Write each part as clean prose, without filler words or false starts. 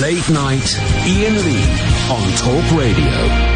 Late Night, Iain Lee on Talk Radio.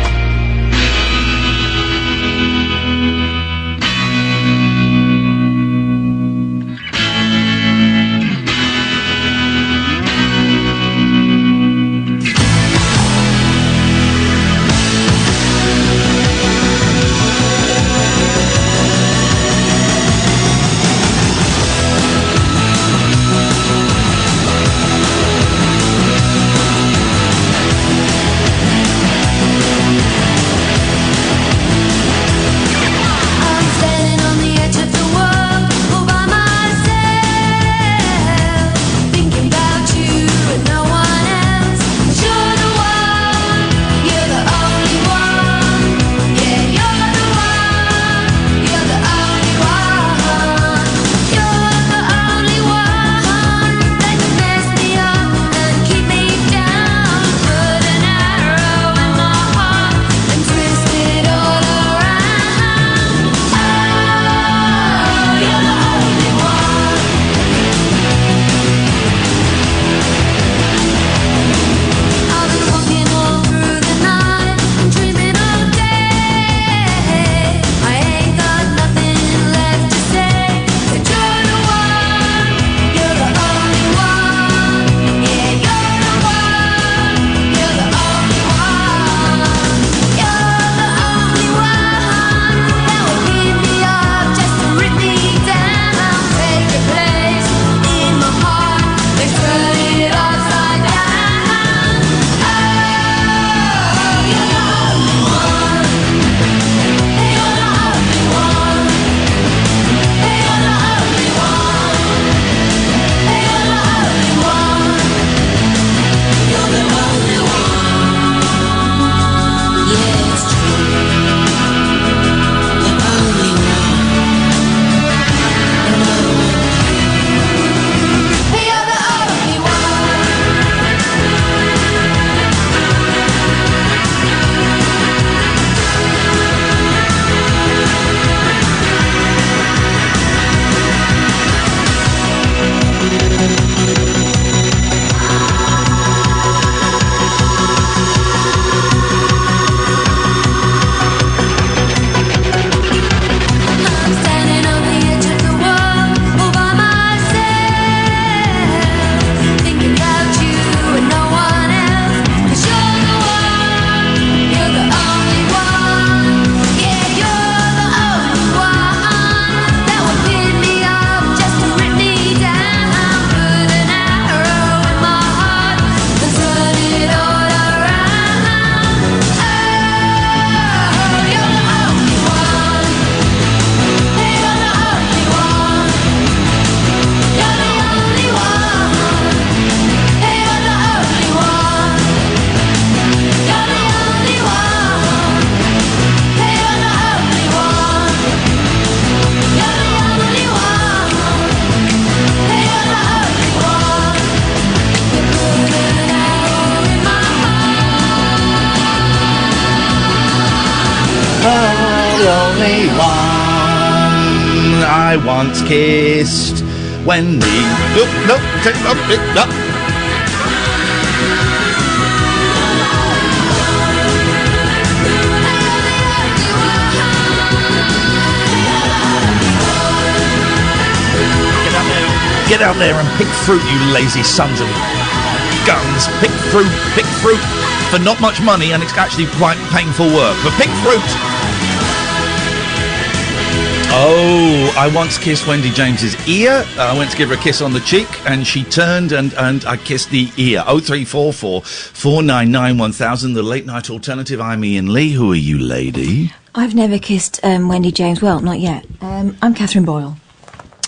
Once kissed Wendy. Get out there and pick fruit, you lazy sons of guns. Pick fruit for not much money, and it's actually quite painful work. But pick fruit. Oh, I once kissed Wendy James's ear. I went to give her a kiss on the cheek, and she turned, and I kissed the ear. 0344 499 1000, the Late Night Alternative. I'm Iain Lee. Who are you, lady? I've never kissed Wendy James. Well, not yet. I'm Catherine Boyle.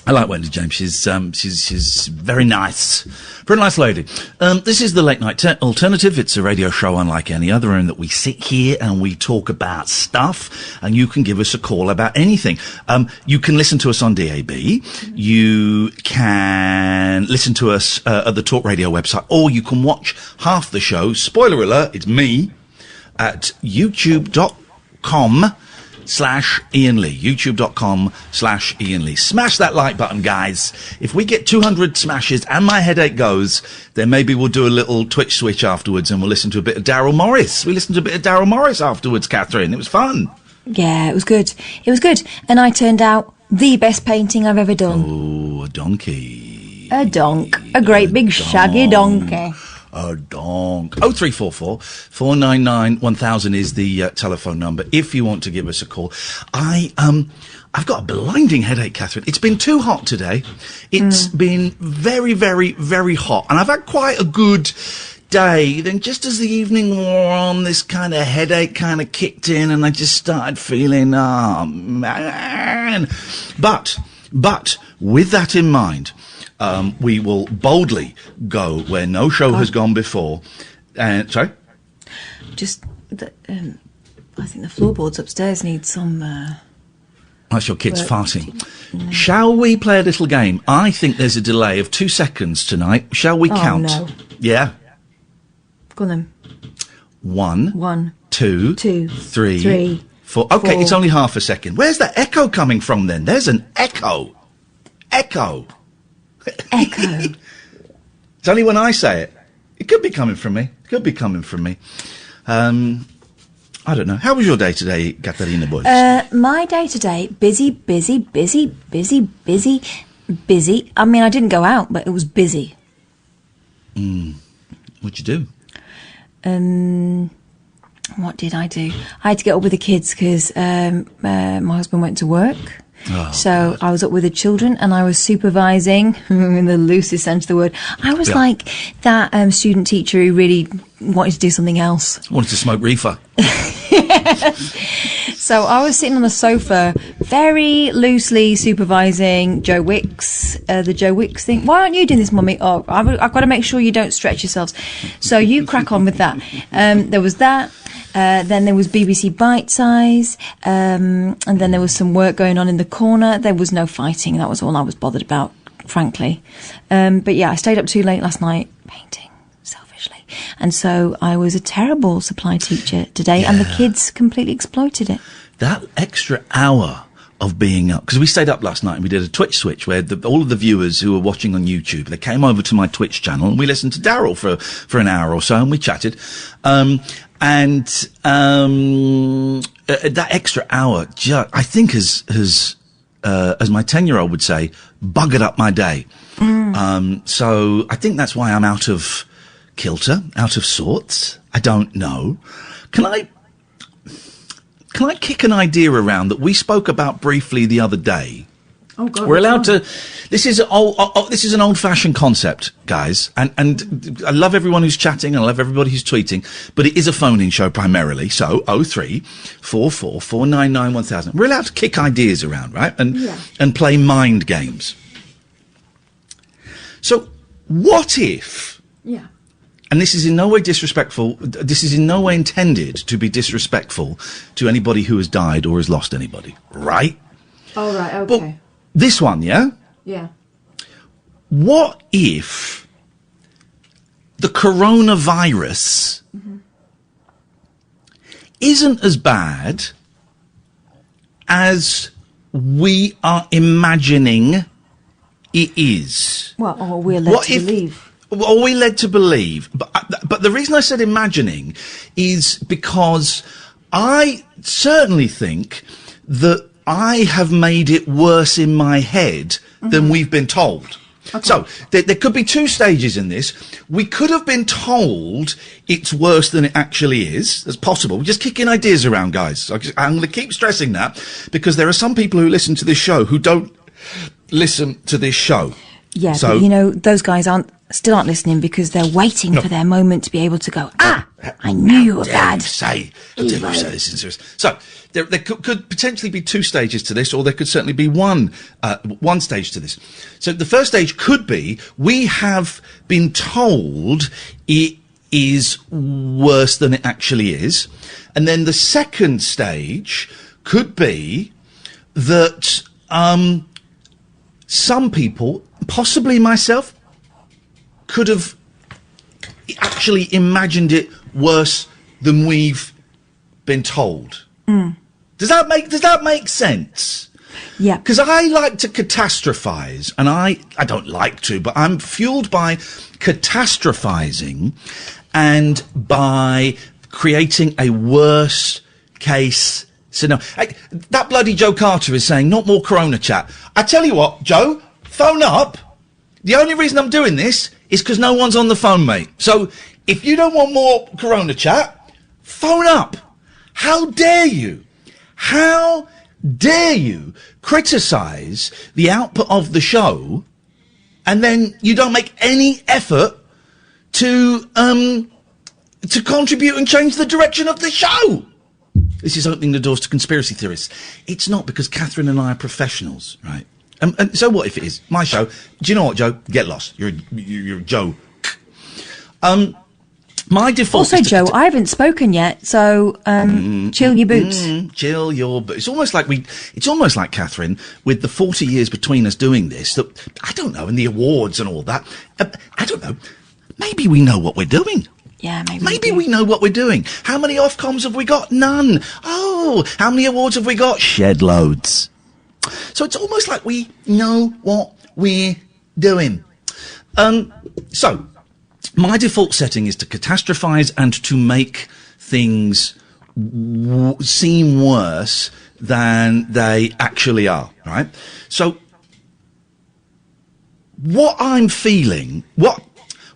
I like Wendy James. She's very nice. Very nice lady. This is the Late Night Alternative. It's a radio show unlike any other in that we sit here and we talk about stuff, and you can give us a call about anything. You can listen to us on DAB. You can listen to us at the Talk Radio website, or you can watch half the show. Spoiler alert, it's me, at youtube.com youtube.com/Iain Lee. youtube.com/Iain Lee. Smash that like button, guys. If we get 200 smashes and my headache goes, then maybe we'll do a little Twitch switch afterwards and we'll listen to a bit of Daryl Morris. We listened to a bit of Daryl Morris afterwards, Catherine. It was fun. Yeah, it was good. It was good. And I turned out the best painting I've ever done. Oh, a donkey. A donk. A great big shaggy donkey. A donk. 0344 499 1000 is the telephone number if you want to give us a call. I've got a blinding headache, Catherine. It's been too hot today. It's been very, very, very hot. And I've had quite a good day. Then just as the evening wore on, this kind of headache kind of kicked in and I just started feeling, oh, man. But with that in mind, we will boldly go where no show has gone before. Sorry? Just, I think the floorboards upstairs need some... That's your kids farting. No. Shall we play a little game? I think there's a delay of 2 seconds tonight. Shall we count? No. Yeah? Go on then. 1, 2, 2, 3, 4. Okay, 4. It's only half a second. Where's that echo coming from then? There's an echo. Echo. It's only when I say it. It could be coming from me. I don't know. How was your day today, Katarina Boyce? My day today, busy. I mean, I didn't go out, but it was busy. What'd you do? What did I do? I had to get up with the kids because my husband went to work. Oh, so God. I was up with the children and I was supervising, in the loosest sense of the word. I was like that student teacher who really wanted to do something else. Wanted to smoke reefer. So I was sitting on the sofa, very loosely supervising Joe Wicks, the Joe Wicks thing. Why aren't you doing this, Mummy? Oh, I've got to make sure you don't stretch yourselves. So you crack on with that. There was that. Then there was BBC Bite Size, and then there was some work going on in the corner. There was no fighting. That was all I was bothered about, frankly. But yeah, I stayed up too late last night painting, selfishly. And so I was a terrible supply teacher today, and the kids completely exploited it. That extra hour of being up, because we stayed up last night and we did a Twitch switch where all of the viewers who were watching on YouTube, they came over to my Twitch channel and we listened to Daryl for an hour or so and we chatted. That extra hour, I think has as my 10-year-old would say, buggered up my day. So I think that's why I'm out of kilter, out of sorts. I don't know. Can I kick an idea around that we spoke about briefly the other day? Oh God! We're allowed to. This is an old-fashioned concept, guys, and I love everyone who's chatting and I love everybody who's tweeting, but it is a phone-in show primarily. So 0344 499 1000. We're allowed to kick ideas around, right? And play mind games. So what if? Yeah. And this is in no way disrespectful. This is in no way intended to be disrespectful to anybody who has died or has lost anybody, right? Oh, right, okay. But this one, yeah? Yeah. What if the coronavirus isn't as bad as we are imagining it is? Well, or we're led to believe. Are we led to believe? But the reason I said imagining is because I certainly think that I have made it worse in my head than we've been told. Okay. So there could be two stages in this. We could have been told it's worse than it actually is. That's possible. We're just kicking ideas around, guys. I'm going to keep stressing that because there are some people who listen to this show who don't listen to this show. Yeah, so, but you know, those guys still aren't listening because they're waiting for their moment to be able to go, I knew you were bad. Say this in serious. So there could potentially be two stages to this, or there could certainly be one stage to this. So the first stage could be we have been told it is worse than it actually is. And then the second stage could be that some people, possibly myself, could have actually imagined it worse than we've been told. Does that make sense? Yeah. Because I like to catastrophize, and I don't like to, but I'm fueled by catastrophizing and by creating a worse case scenario. Hey, that bloody Joe Carter is saying, not more Corona chat. I tell you what, Joe, phone up. The only reason I'm doing this is because no one's on the phone, mate. So if you don't want more Corona chat, phone up. How dare you? How dare you criticise the output of the show and then you don't make any effort to contribute and change the direction of the show? This is opening the doors to conspiracy theorists. It's not, because Katherine and I are professionals, right? And so what if it is my show? Do you know what, Joe? Get lost. You're a joke. My default. Also, Joe, I haven't spoken yet, so chill your boots. Chill your boots. It's almost like Katherine, with the 40 years between us doing this. That I don't know, and the awards and all that. I don't know. Maybe we know what we're doing. Yeah, maybe we know what we're doing. How many Ofcoms have we got? None. Oh, how many awards have we got? Shed loads. So it's almost like we know what we're doing. So my default setting is to catastrophize and to make things seem worse than they actually are, right? So what I'm feeling, what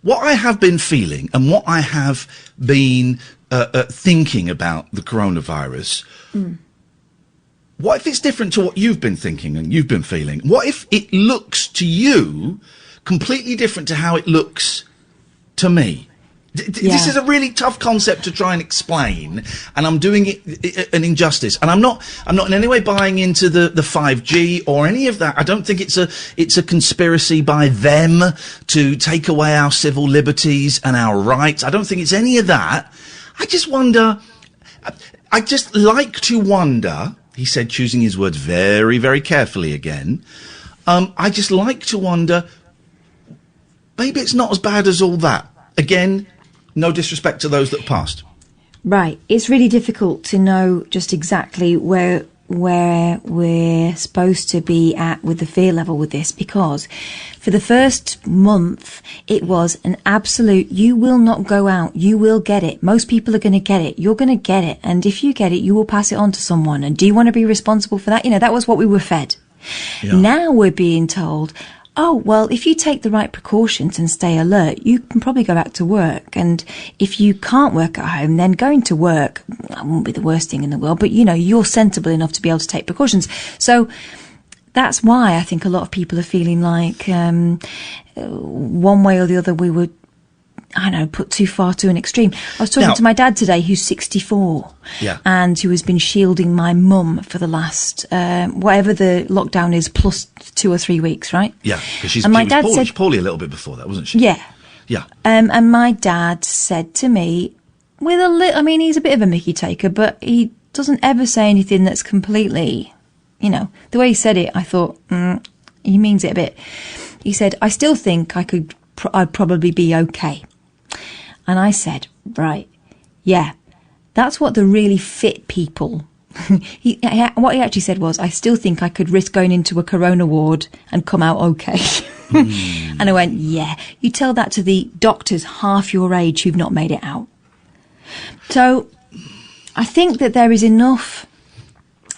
I have been feeling and what I have been thinking about the coronavirus, what if it's different to what you've been thinking and you've been feeling? What if it looks to you completely different to how it looks to me? This is a really tough concept to try and explain, and I'm doing it an injustice. And I'm not in any way buying into the 5G or any of that. I don't think it's a conspiracy by them to take away our civil liberties and our rights. I don't think it's any of that. I just wonder. I just like to wonder. He said, choosing his words very, very carefully again. I just like to wonder. Maybe it's not as bad as all that. Again, no disrespect to those that passed. Right. It's really difficult to know just exactly where we're supposed to be at with the fear level with this, because for the first month it was an absolute, you will not go out, you will get it. Most people are going to get it. You're going to get it. And if you get it, you will pass it on to someone. And do you want to be responsible for that? You know, that was what we were fed. Yeah. Now we're being told, oh, well, if you take the right precautions and stay alert, you can probably go back to work. And if you can't work at home, then going to work won't be the worst thing in the world. But, you know, you're sensible enough to be able to take precautions. So that's why I think a lot of people are feeling like one way or the other we were, I don't know, put too far to an extreme. I was talking to my dad today, who's 64, and who has been shielding my mum for the last, whatever the lockdown is, plus 2 or 3 weeks, right? Yeah, because she was poorly a little bit before that, wasn't she? Yeah. Yeah. And my dad said to me, with a little, I mean, he's a bit of a mickey taker, but he doesn't ever say anything that's completely, you know, the way he said it, I thought, he means it a bit. He said, I still think I'd probably be okay. And I said, right, yeah, that's what the really fit people, what he actually said was, I still think I could risk going into a corona ward and come out okay. And I went, yeah, you tell that to the doctors half your age who've not made it out. So I think that there is enough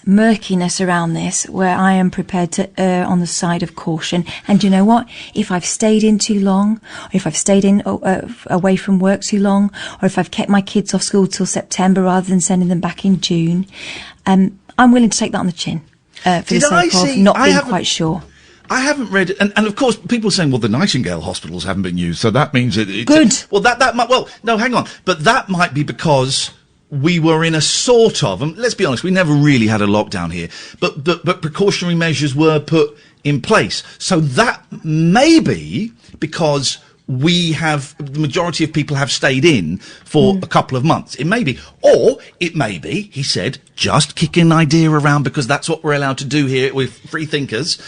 murkiness around this where I am prepared to err on the side of caution. And you know what? If I've stayed in too long, or if I've stayed in away from work too long, or if I've kept my kids off school till September rather than sending them back in June, I'm willing to take that on the chin for the sake of not being quite sure. I haven't read it, and of course people are saying, well, the Nightingale hospitals haven't been used, so that means it's good. Well, that might, well, no, hang on, but that might be because we were in a sort of, and let's be honest, we never really had a lockdown here, but precautionary measures were put in place. So that may be because the majority of people have stayed in for a couple of months. It may be. Or it may be, he said, just kicking an idea around because that's what we're allowed to do here with free thinkers,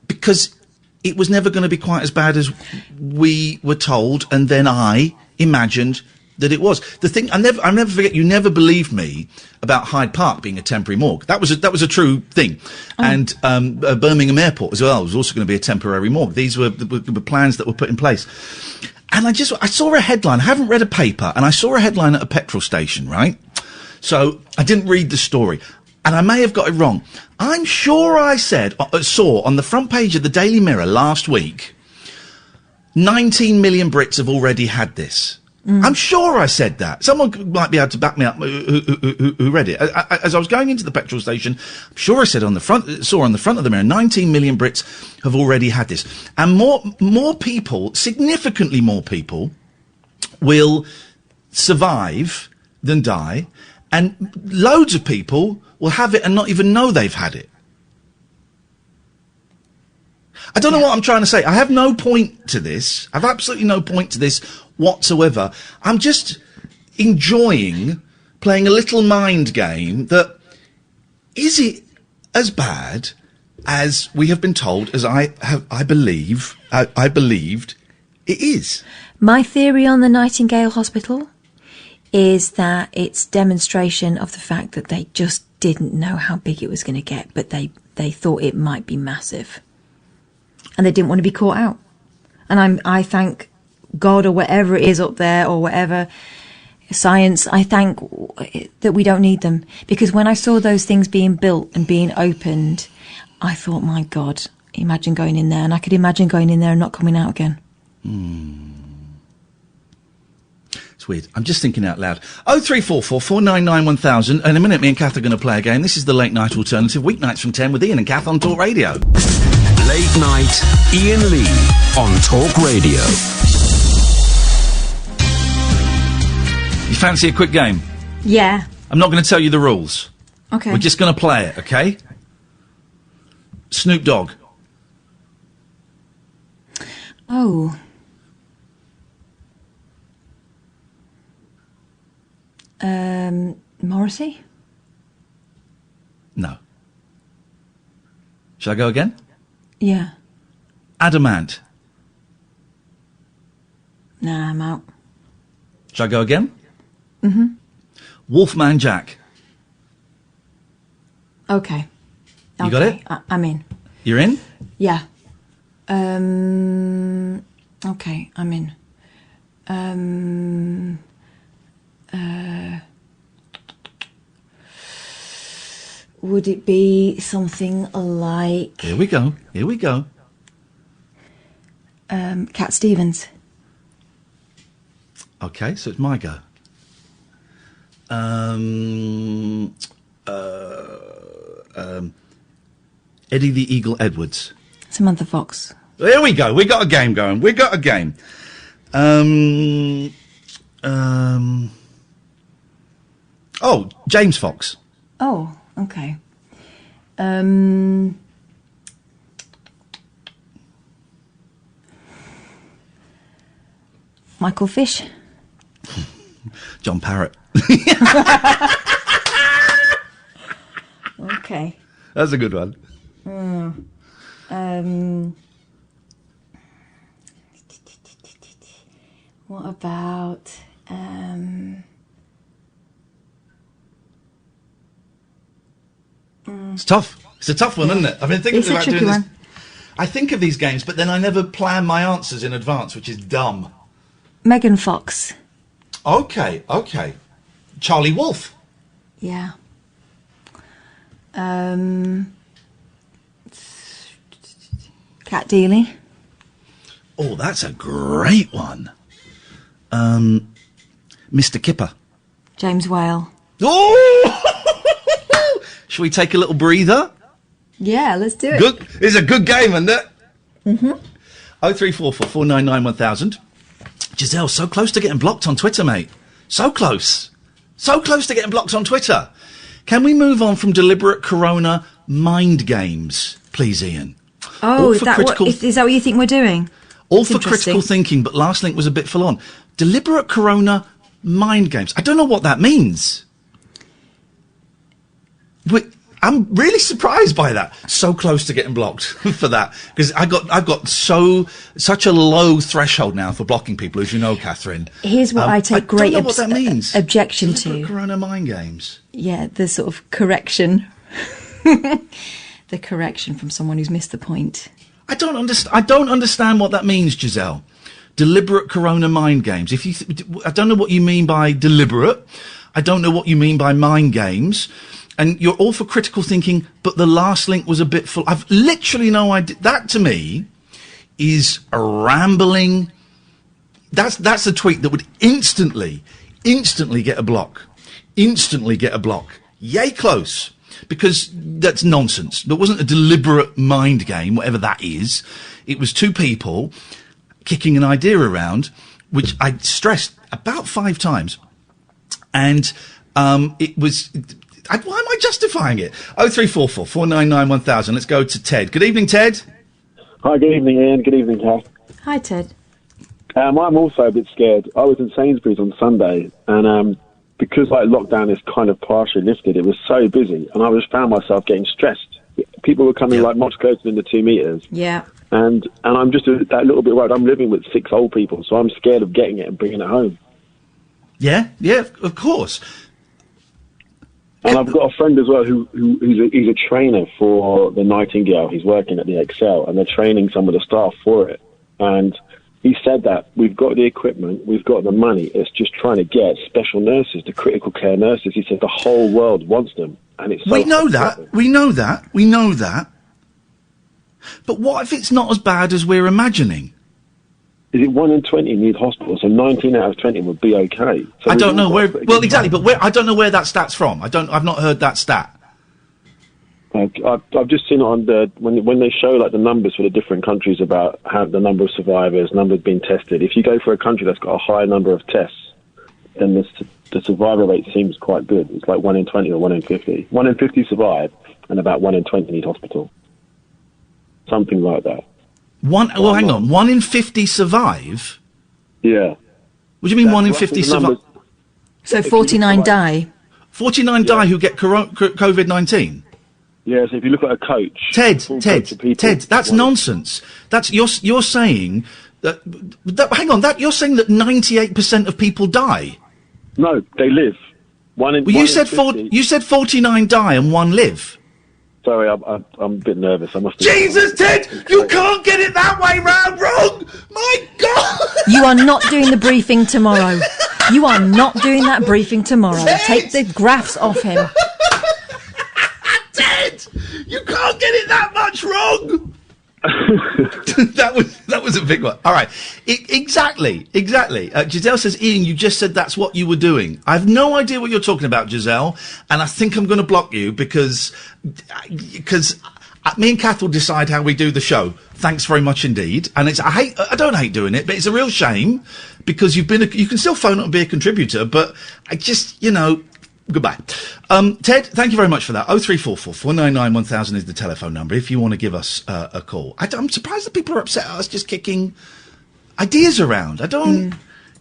because it was never going to be quite as bad as we were told, and then I imagined that it was. The thing I'll never forget. You never believed me about Hyde Park being a temporary morgue. That was a true thing, and Birmingham Airport as well was also going to be a temporary morgue. These were the plans that were put in place. And I saw a headline. I haven't read a paper, and I saw a headline at a petrol station. Right, so I didn't read the story, and I may have got it wrong. I'm sure I saw on the front page of the Daily Mirror last week, 19 million Brits have already had this. I'm sure I said that. Someone might be able to back me up who read it. As I was going into the petrol station, I'm sure I said on the front of the Mirror, 19 million Brits have already had this. And more people, significantly more people, will survive than die. And loads of people will have it and not even know they've had it. I don't know what I'm trying to say. I have no point to this. I've absolutely no point to this whatsoever. I'm just enjoying playing a little mind game that, is it as bad as we have been told, as I believed it is? My theory on the Nightingale Hospital is that it's demonstration of the fact that they just didn't know how big it was going to get, but they thought it might be massive. And they didn't want to be caught out. And I thank God, or whatever it is up there, or whatever science, I thank that we don't need them. Because when I saw those things being built and being opened, I thought, my God, imagine going in there. And I could imagine going in there and not coming out again. It's weird. I'm just thinking out loud. 0344 499 1000. In a minute, me and Kath are going to play a game. This is the Late Night Alternative, weeknights from 10 with Iain and Kath on Talk Radio. Late Night, Iain Lee on Talk Radio. You fancy a quick game? Yeah. I'm not going to tell you the rules. Okay. We're just going to play it, okay? Snoop Dogg. Oh. Morrissey? No. Shall I go again? Yeah. Adamant. Nah, I'm out. Shall I go again? Mm-hmm. Wolfman Jack. Okay. You got it? I'm in. You're in? Yeah. Okay, I'm in. Would it be something like... Here we go. Cat Stevens? Okay, so it's my go. Eddie the Eagle Edwards. Samantha Fox? There we go. We got a game going. Oh, James Fox. Oh, okay. Michael Fish? John Parrott. Okay. That's a good one. What about... It's tough. It's a tough one, isn't it? I've been thinking about doing this. One. I think of these games, but then I never plan my answers in advance, which is dumb. Megan Fox? Okay. Charlie Wolf? Yeah. Cat Deeley? Oh, that's a great one. Mr. Kipper? James Whale? Oh! Shall we take a little breather? Yeah, let's do it. Good. It's a good game, isn't it? Mm-hmm. 0344 499 1000. Giselle, so close to getting blocked on Twitter, mate. So close to getting blocked on Twitter. Can we move on from deliberate corona mind games, please, Iain? Oh, is that what you think we're doing? All for critical thinking, but last link was a bit full on. Deliberate corona mind games. I don't know what that means. I'm really surprised by that. So close to getting blocked for that, because I've got such a low threshold now for blocking people, as you know, Catherine. Here's what I take great what that means. Objection to. Corona mind games. Yeah, the sort of correction. The correction from someone who's missed the point. I don't understand what that means, Giselle. Deliberate corona mind games. I don't know what you mean by deliberate. I don't know what you mean by mind games. And you're all for critical thinking, but the last link was a bit full. I've literally no idea. That, to me, is a rambling... That's a tweet that would instantly get a block. Instantly get a block. Yay close. Because that's nonsense. There wasn't a deliberate mind game, whatever that is. It was two people kicking an idea around, which I stressed about 5 times. And it was... why am I justifying it? 0344 499 1000. Let's go to Ted. Good evening, Ted. Hi, good evening, Ian. Good evening, Kath. Hi, Ted. I'm also a bit scared. I was in Sainsbury's on Sunday, and because lockdown is kind of partially lifted, it was so busy, and I found myself getting stressed. People were coming like much closer than the 2 meters. Yeah. And I'm just that little bit worried. I'm living with 6 old people, so I'm scared of getting it and bringing it home. Yeah, of course. And I've got a friend as well he's a trainer for the Nightingale. He's working at the Excel, and they're training some of the staff for it. And he said that we've got the equipment, we've got the money. It's just trying to get special nurses, the critical care nurses. He said the whole world wants them, and it's. We know that. We know that. But what if it's not as bad as we're imagining? Is it 1 in 20 need hospital? So 19 out of 20 would be okay. So I don't know where. Well, exactly, but I don't know where that stat's from. I've not heard that stat. I've just seen it on when they show the numbers for the different countries about how the number of survivors, numbers being tested. If you go for a country that's got a high number of tests, then the survival rate seems quite good. It's like 1 in 20 or 1 in 50. 1 in 50 survive, and about 1 in 20 need hospital. Something like that. Hang on. 1 in 50 survive? Yeah. What do you mean 1 in 50 survive? So 49 die. 49 die who get COVID-19? Yeah, so if you look at a coach... Ted, that's nonsense. You're saying that... Hang on, you're saying that 98% of people die? No, they live. You said 49 die and 1 live. Sorry, I'm a bit nervous. I must. Jesus, Ted, you can't get it that way round wrong. My God! You are not doing the briefing tomorrow. You are not doing that briefing tomorrow. Ted! Take the graphs off him. Ted, you can't get it that much wrong. that was a big one. All right, exactly. Giselle says, Ian, you just said that's what you were doing. I have no idea what you're talking about, Giselle, and I think I'm going to block you because me and Kath will decide how we do the show. Thanks very much indeed. And I don't hate doing it, but it's a real shame because you can still phone up and be a contributor, but I just goodbye. Ted, thank you very much for that. 0344 499 1000 is the telephone number if you want to give us a call. I'm surprised that people are upset at us just kicking ideas around. I don't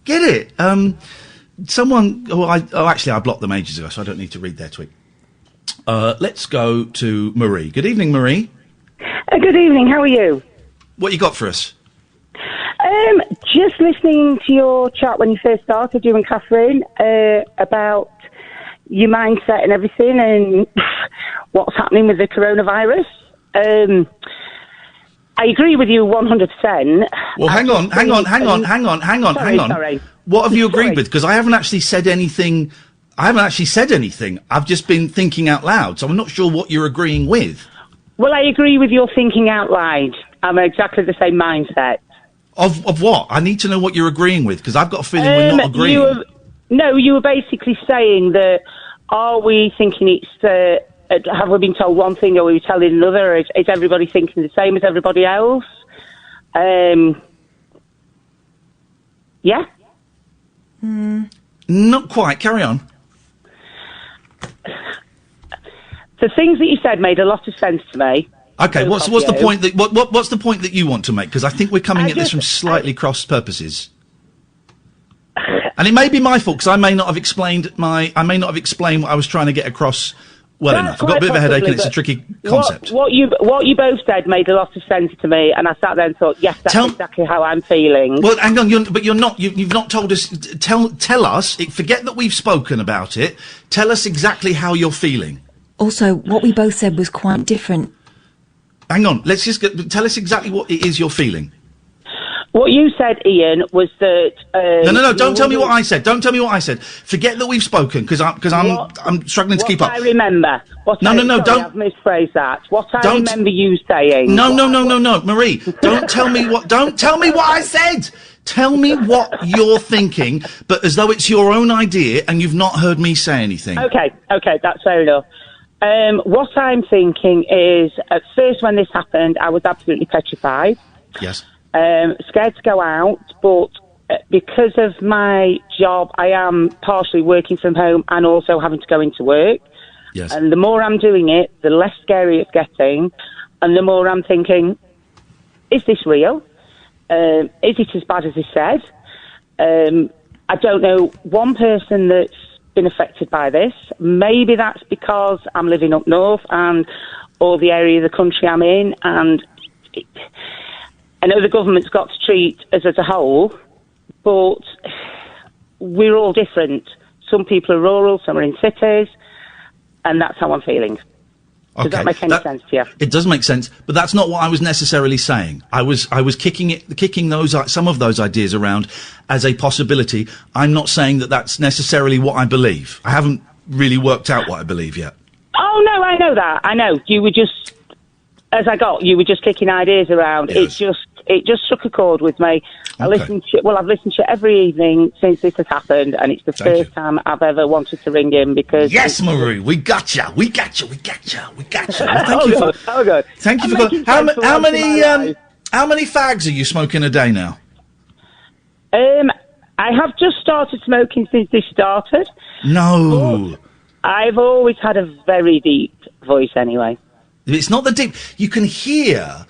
get it. Actually, I blocked them ages ago, so I don't need to read their tweet. Let's go to Marie. Good evening, Marie. Good evening. How are you? What you got for us? Just listening to your chat when you first started, you and Catherine, about your mindset and everything and what's happening with the coronavirus. I agree with you 100%. Well, hang on. Sorry. What have you agreed with? Because I haven't actually said anything. I've just been thinking out loud, so I'm not sure what you're agreeing with. Well, I agree with your thinking out loud. I'm exactly the same mindset. Of what? I need to know what you're agreeing with, because I've got a feeling we're not agreeing. You were basically saying that, are we thinking it's, have we been told one thing or are we telling another? Is everybody thinking the same as everybody else? Yeah? Not quite. Carry on. The things that you said made a lot of sense to me. Okay, what's the point that what's the point that you want to make? Because I think we're coming at this from slightly cross purposes. And it may be my fault because I may not have explained what I was trying to get across well That's enough. I've got a bit of a headache and it's a tricky concept. What you both said made a lot of sense to me, and I sat there and thought, yes, that's exactly how I'm feeling. Well, hang on, you're not. You've not told us. Tell us. Forget that we've spoken about it. Tell us exactly how you're feeling. Also, what we both said was quite different. Hang on. Let's just tell us exactly what it is you're feeling. What you said, Ian, was that... No, don't tell me what I said. Don't tell me what I said. Forget that we've spoken, because I'm struggling to keep up. I remember. Don't... I've misphrased that. What I remember you saying... No, Marie, don't tell me what I said! Tell me what you're thinking, but as though it's your own idea and you've not heard me say anything. Okay, that's fair enough. What I'm thinking is, at first when this happened, I was absolutely petrified. Yes. Scared to go out, but because of my job, I am partially working from home and also having to go into work. Yes. And the more I'm doing it, the less scary it's getting, and the more I'm thinking, is this real? Is it as bad as he said? I don't know one person that's been affected by this. Maybe that's because I'm living up north or the area of the country I'm in, and I know the government's got to treat us as a whole, but we're all different. Some people are rural, some are in cities, and that's how I'm feeling. Does that make any sense to you? It does make sense, but that's not what I was necessarily saying. I was kicking some of those ideas around as a possibility. I'm not saying that that's necessarily what I believe. I haven't really worked out what I believe yet. Oh no, I know that. I know you were just, you were just kicking ideas around. Yes. It just struck a chord with me. I've listened to it every evening since this has happened, and it's the first time I've ever wanted to ring in because... Yes, Marie, we got you. Well, thank you. Thank you for calling. How many fags are you smoking a day now? I have just started smoking since this started. No. I've always had a very deep voice anyway. It's not the deep... You can hear...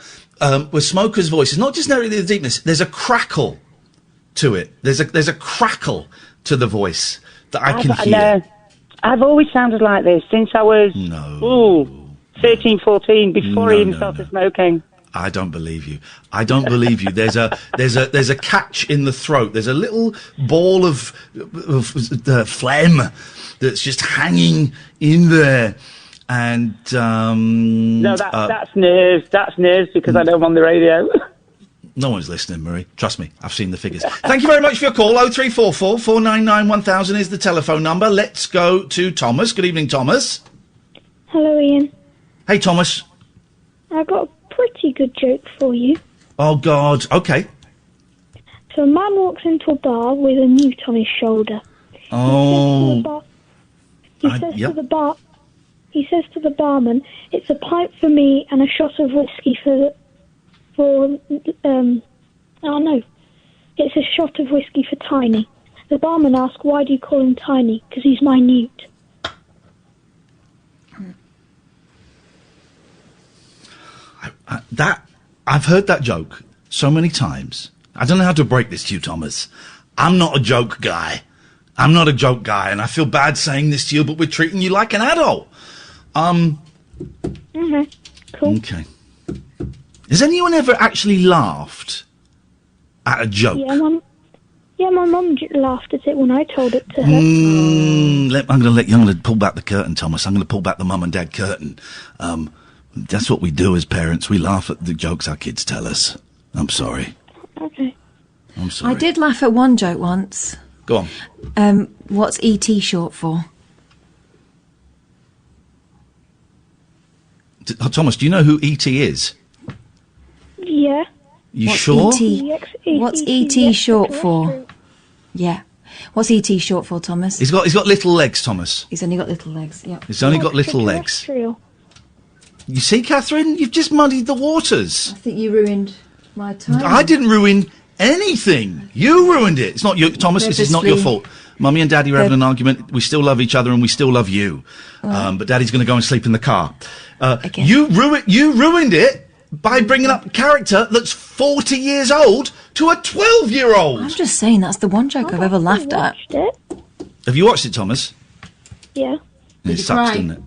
with smoker's voice, it's not just necessarily the deepness. There's a crackle to it. There's a crackle to the voice that I can hear. I've always sounded like this since I was 13, 14, before I even started smoking. I don't believe you. There's a catch in the throat. There's a little ball of phlegm that's just hanging in there. And no, that's nerves. That's nerves because I know I'm on the radio. No one's listening, Marie. Trust me, I've seen the figures. Thank you very much for your call. 0344 499 1000 is the telephone number. Let's go to Thomas. Good evening, Thomas. Hello, Ian. Hey, Thomas. I got a pretty good joke for you. Oh God. Okay. So a man walks into a bar with a newt on his shoulder. He says to the barman, "It's a pint for me and a shot of whiskey it's a shot of whiskey for Tiny." The barman asks, "Why do you call him Tiny?" "Because he's my newt." I've heard that joke so many times. I don't know how to break this to you, Thomas. I'm not a joke guy. And I feel bad saying this to you, but we're treating you like an adult. Cool. Okay. Has anyone ever actually laughed at a joke? Yeah, my mum laughed at it when I told it to her. I'm going to pull back the curtain, Thomas. I'm going to pull back the mum and dad curtain. That's what we do as parents. We laugh at the jokes our kids tell us. I'm sorry. Okay. I'm sorry. I did laugh at one joke once. Go on. What's E.T. short for? Thomas, do you know who E.T. is? Yeah. You sure? What's E.T. short for? Yeah. What's E.T. short for, Thomas? He's got little legs, Thomas. He's only got little legs, yeah. He's only got little legs. You see, Catherine? You've just muddied the waters. I think you ruined my time. I didn't ruin anything. You ruined it. It's not you, Thomas. This is not your fault. Mummy and Daddy are having an argument. We still love each other and we still love you. But Daddy's going to go and sleep in the car. You ruined it by bringing up a character that's 40 years old to a 12-year-old. I'm just saying that's the one joke I've ever laughed at. Have you watched it, Thomas? Yeah. It sucks, didn't it?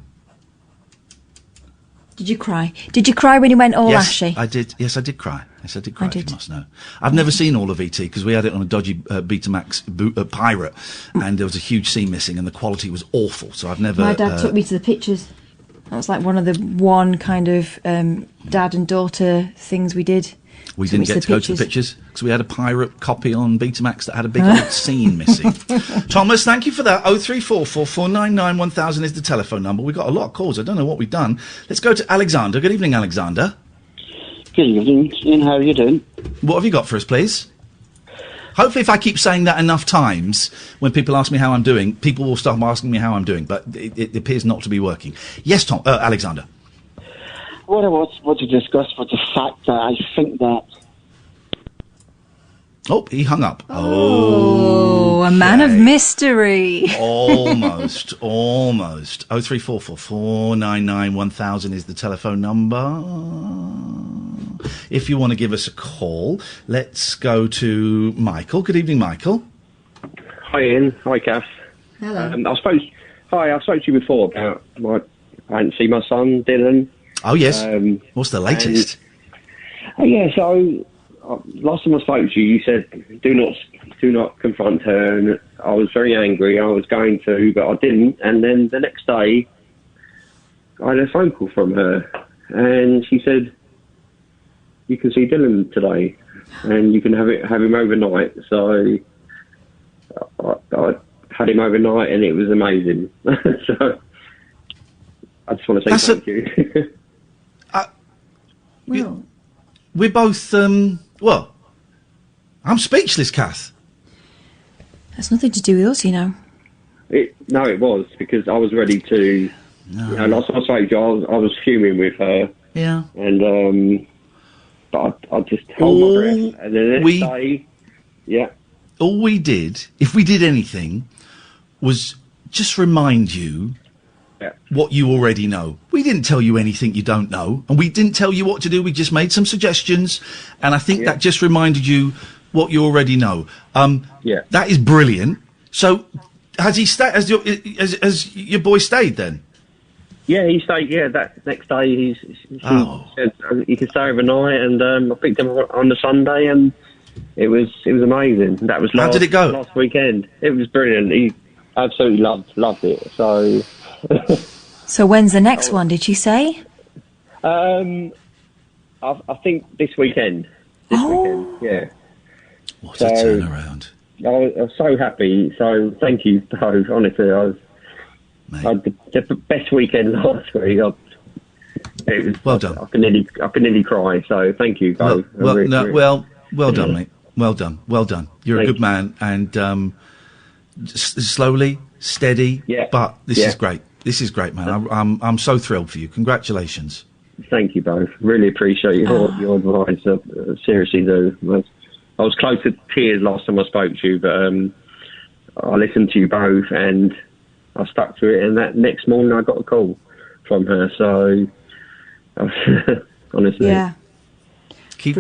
Did you cry? Did you cry when you went all Yes, ashy? I did. Yes, I did cry. Yes, I did cry. I did. You must know. I've never seen all of ET because we had it on a dodgy Betamax pirate, and there was a huge scene missing, and the quality was awful. So I've never. My dad took me to the pictures. That was like one of the kind of dad and daughter things we did. We didn't get to go to the pictures because we had a pirate copy on Betamax that had a big old scene missing. Thomas, thank you for that. 03444991000 is the telephone number. We've got a lot of calls. I don't know what we've done. Let's go to Alexander. Good evening, Alexander. Good evening, Ian. How are you doing? What have you got for us, please? Hopefully, if I keep saying that enough times, when people ask me how I'm doing, people will start asking me how I'm doing. But it appears not to be working. Yes, Alexander. What I want to discuss was the fact that I think that... Oh, he hung up. Oh, a man of mystery. Almost. 03444991000 is the telephone number. If you want to give us a call, let's go to Michael. Good evening, Michael. Hi, Ian. Hi, Kath. Hello. I spoke to you before about I hadn't seen my son, Dylan. Oh, yes. What's the latest? So last time I spoke to you, you said do not confront her, and I was very angry. I was going to, but I didn't. And then the next day, I had a phone call from her, and she said, "You can see Dylan today, and you can have him overnight." So I had him overnight, and it was amazing. So I just want to say thank you. We're both, I'm speechless, Kath. That's nothing to do with us, you know. It was, because I was ready to... last time I spoke to you, I was fuming with her. Yeah. And, but I just held my breath. And then the next day... Yeah. All we did, if we did anything, was just remind you what you already know. We didn't tell you anything you don't know, and we didn't tell you what to do. We just made some suggestions, and I think that just reminded you what you already know. That is brilliant. So, has he stayed? Has your boy stayed then? Yeah, he stayed. Yeah, that next day he said he could stay overnight, and I picked him up on the Sunday, and it was amazing. That was how did it go? Last weekend. It was brilliant. He absolutely loved it. So. So when's the next one, did she say? I think this weekend. Weekend, yeah. What a turnaround. I was so happy. So thank you both. Honestly, I had the best weekend last week. Well done. I can nearly cry. So thank you both. Well done, mate. Well done. You're a good man, and slowly, steady. Yeah. But this is great. This is great, man. I'm so thrilled for you. Congratulations. Thank you both. Really appreciate your advice. Seriously, though. I was close to tears last time I spoke to you, but I listened to you both and I stuck to it. And that next morning I got a call from her. So, honestly. Yeah. Keep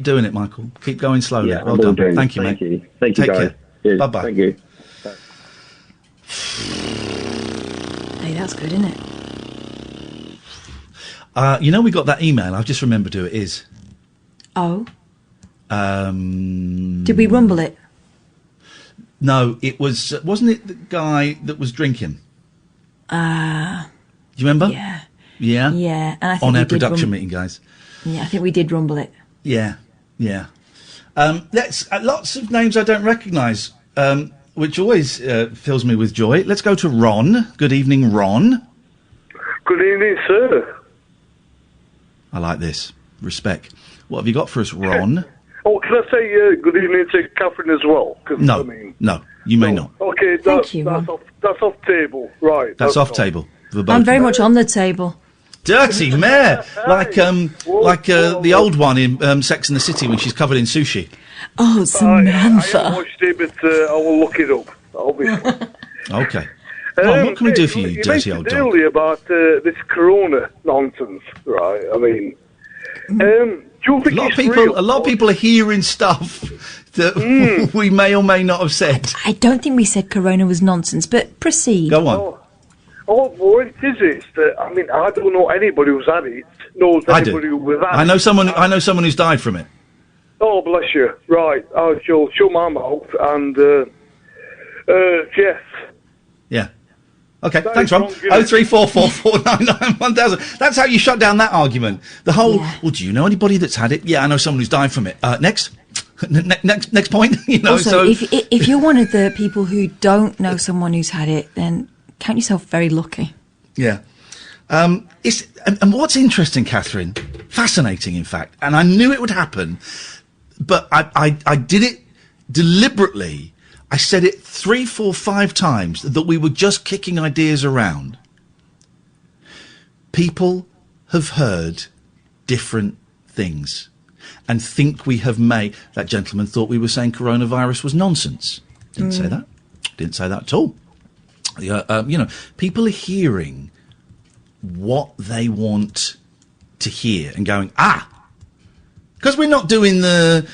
doing it, Michael. Keep going slowly. Yeah, well done. Thank you, mate. Thank you, Take guys. care. Bye-bye. Thank you. Hey, that's good, isn't it? We got that email. I've just remembered who it is. Oh. Did we rumble it? No, it was... wasn't it the guy that was drinking? Do you remember? Yeah. Yeah? Yeah. And I think on our production meeting, guys. Yeah, I think we did rumble it. Yeah. Let's lots of names I don't recognise, which always fills me with joy. Let's go to Ron. Good evening, Ron. Good evening, sir. I like this. Respect. What have you got for us, Ron? Oh, can I say good evening to Katherine as well? No, you may not. Okay, that's off table, right? That's off table. I'm very much on the table. Dirty mare, like the old one in Sex and the City when she's covered in sushi. Oh, Samantha. I haven't watched it, but I will look it up, obviously. Okay. Ron, what can we do for you, dirty old dog? Earlier about this corona nonsense, right? I mean, do you think a lot of people are hearing stuff that we may or may not have said. I don't think we said corona was nonsense, but proceed. Go on. odd point is it that, I mean, I don't know anybody who's had it, knows anybody who's had it. I know someone who's died from it. Oh, bless you. Right. I shall shut my mouth and, yes. Yeah. Okay, thanks, Ron. 03444991000. That's how you shut down that argument. The whole, well, do you know anybody that's had it? Yeah, I know someone who's died from it. Next. Next point. You know, also, if you're one of the people who don't know someone who's had it, then count yourself very lucky. Yeah. And what's interesting, Catherine, fascinating, in fact, and I knew it would happen, but I did it deliberately. I said it 3, 4, 5 times that we were just kicking ideas around. People have heard different things and think we have made... That gentleman thought we were saying coronavirus was nonsense. Didn't say that. Didn't say that at all. You know, people are hearing what they want to hear and going, because we're not doing the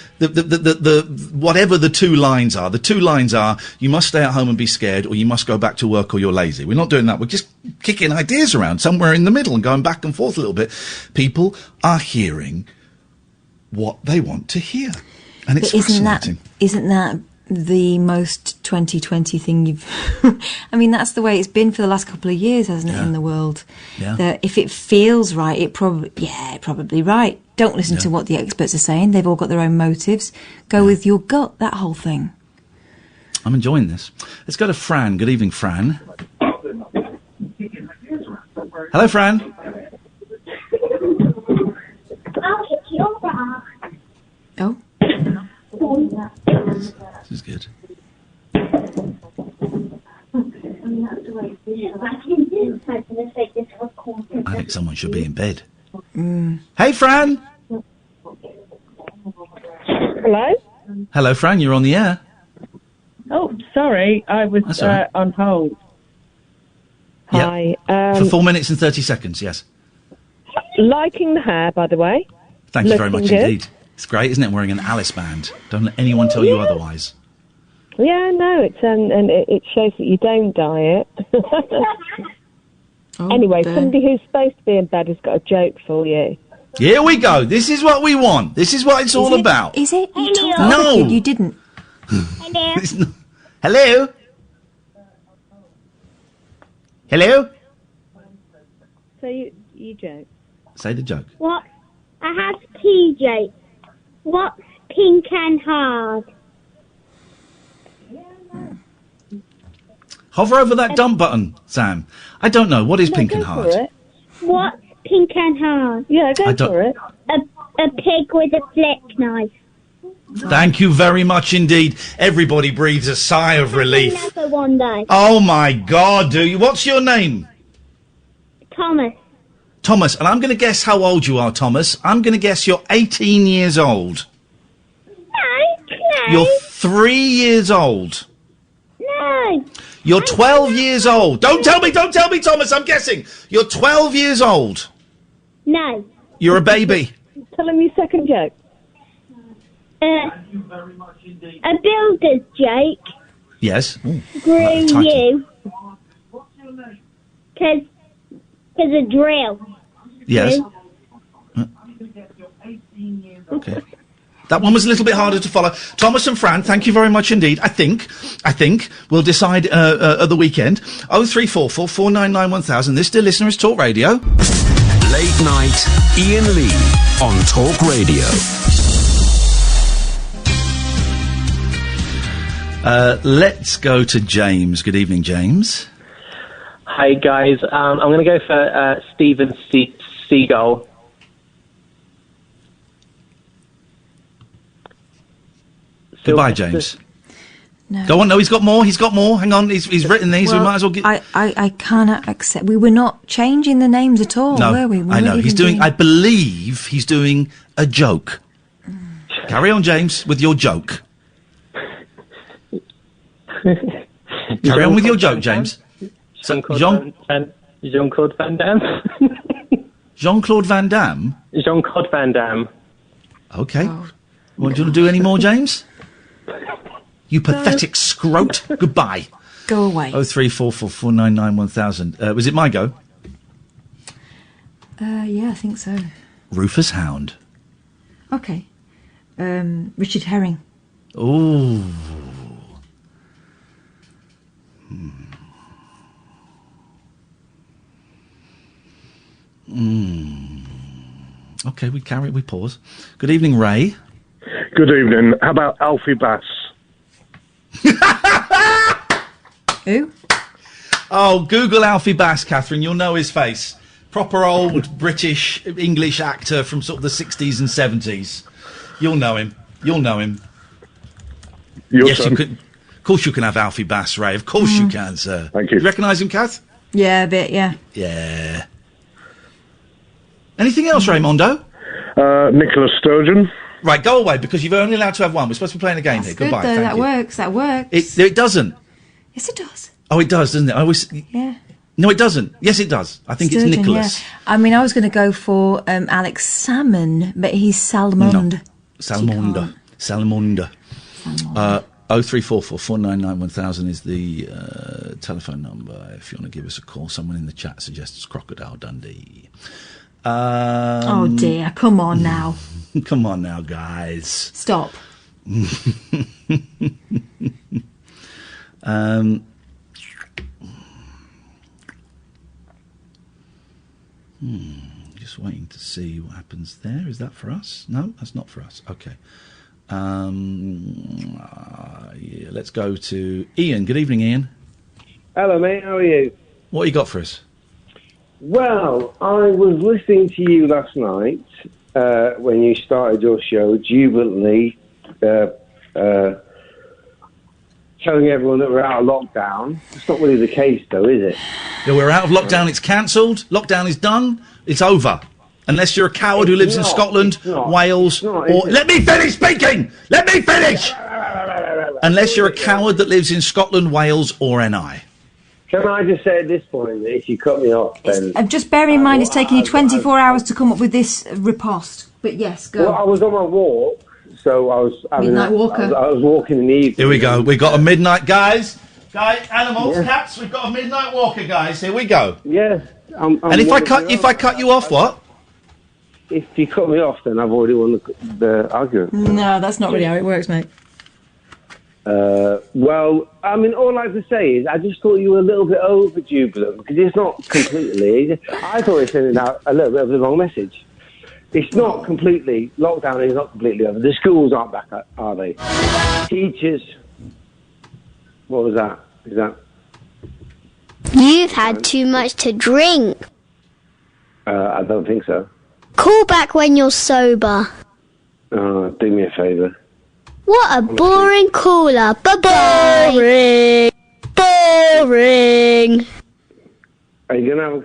whatever the 2 lines are. The 2 lines are, you must stay at home and be scared, or you must go back to work, or you're lazy. We're not doing that. We're just kicking ideas around somewhere in the middle and going back and forth a little bit. People are hearing what they want to hear. And it's fascinating. Isn't that the most 2020 thing you've... I mean, that's the way it's been for the last couple of years, hasn't it, in the world? Yeah. That if it feels right, it probably right. Don't listen to what the experts are saying. They've all got their own motives. Go with your gut, that whole thing. I'm enjoying this. Let's go to Fran. Good evening, Fran. Hello, Fran. Oh. This is good. I think someone should be in bed. Hey, Fran. Hello? Hello, Fran. You're on the air. Oh, sorry. I was on hold. Hi. For 4 minutes and 30 seconds, yes. Liking the hair, by the way. Thank you very much indeed. It's great, isn't it? Wearing an Alice band. Don't let anyone tell you otherwise. Yeah, no, it's and it shows that you don't dye it. Anyway, somebody who's supposed to be in bed has got a joke for you. Here we go. This is what we want. This is what it's all about. Is it? You told No. You didn't. Hello? Hello? Hello? So you joke. Say the joke. What? I have 2 jokes. What's pink and hard? Hover over that dump button, Sam. I don't know. What is pink and hard? What's pink and hard? Yeah, go for it. A pig with a flick knife. Thank you very much indeed. Everybody breathes a sigh of relief. Another one, though. Oh, my God, do you? What's your name? Thomas. Thomas, and I'm going to guess how old you are, Thomas. I'm going to guess you're 18 years old. No. You're 3 years old. No. You're 12 years old. Don't tell me, Thomas, I'm guessing. You're 12 years old. No. You're a baby. Tell him your second joke. A builder's joke. Yes. Grew you. Because a drill. Yes. Okay. That one was a little bit harder to follow. Thomas and Fran, thank you very much indeed. I think we'll decide at the weekend. 0344 499 1000. This, dear listener, is Talk Radio. Late night, Iain Lee on Talk Radio. Let's go to James. Good evening, James. Hi, guys. I'm going to go for Steven Seagull. Goodbye, James. No. Go on. No, he's got more. Hang on. He's written these. Well, we might as well get... I cannot accept... We were not changing the names at all, no, were we? I know. He's doing... I believe he's doing a joke. Carry on, James, with your joke. Carry on with your joke, James. Jean-Claude Van Damme. Jean-Claude Van Damme? Jean-Claude Van Damme. Okay. Well, do you want to do any more, James? You pathetic scrote. Goodbye. Go away. 03444991000. Was it my go? Yeah, I think so. Rufus Hound. Okay. Richard Herring. Ooh. Okay, we pause. Good evening, Ray. Good evening. How about Alfie Bass? Who? Oh, Google Alfie Bass, Catherine. You'll know his face. Proper old British English actor from sort of the 60s and 70s. You'll know him. Yes, you could. Of course you can have Alfie Bass, Ray. Of course you can, sir. Thank you. You recognise him, Kath? Yeah, a bit, yeah. Yeah. Anything else, Raymondo? Nicola Sturgeon. Right, go away, because you're only allowed to have one. We're supposed to be playing a game here. Good, Goodbye, though. thank you. That works. It doesn't. Yes, it does. Oh, it does, doesn't it? Yeah. No, it doesn't. Yes, it does. I think Sturgeon, it's Nicholas. Yeah. I mean, I was going to go for Alex Salmon, but he's Salmond. No. Salmonda. 03444991000 is the telephone number if you want to give us a call. Someone in the chat suggests Crocodile Dundee. Oh dear, come on now. Come on now, guys. Stop. Just waiting to see what happens there. Is that for us? No, that's not for us. Okay. Yeah, let's go to Ian. Good evening, Ian. Hello, mate. How are you? What you got for us? Well, I was listening to you last night when you started your show, jubilantly telling everyone that we're out of lockdown. It's not really the case, though, is it? Yeah, we're out of lockdown. It's cancelled. Lockdown is done. It's over. Unless you're a coward who lives in Scotland, Wales, or... Let me finish speaking! Let me finish! Unless you're a coward that lives in Scotland, Wales, or NI. Can I just say at this point that if you cut me off, then... Just bear in mind it's taken you 24 hours to come up with this riposte. But yes, go. Well, I was on my walk, so I was... Midnight walker. I was walking in the evening. Here we go. We got a midnight, guys. Animals, cats, we've got a midnight walker, guys. Here we go. Yeah. And if I cut you off, what? If you cut me off, then I've already won the argument. No, that's not really how it works, mate. Well, I mean, all I have to say is I just thought you were a little bit over jubilant, because it's not completely... I thought it was sending out a little bit of the wrong message. It's not completely... Lockdown is not completely over. The schools aren't back, are they? Teachers... What was that? Is that... You've had too much to drink. I don't think so. Call back when you're sober. Do me a favour. What a boring caller. Bye-bye. Boring. Are you gonna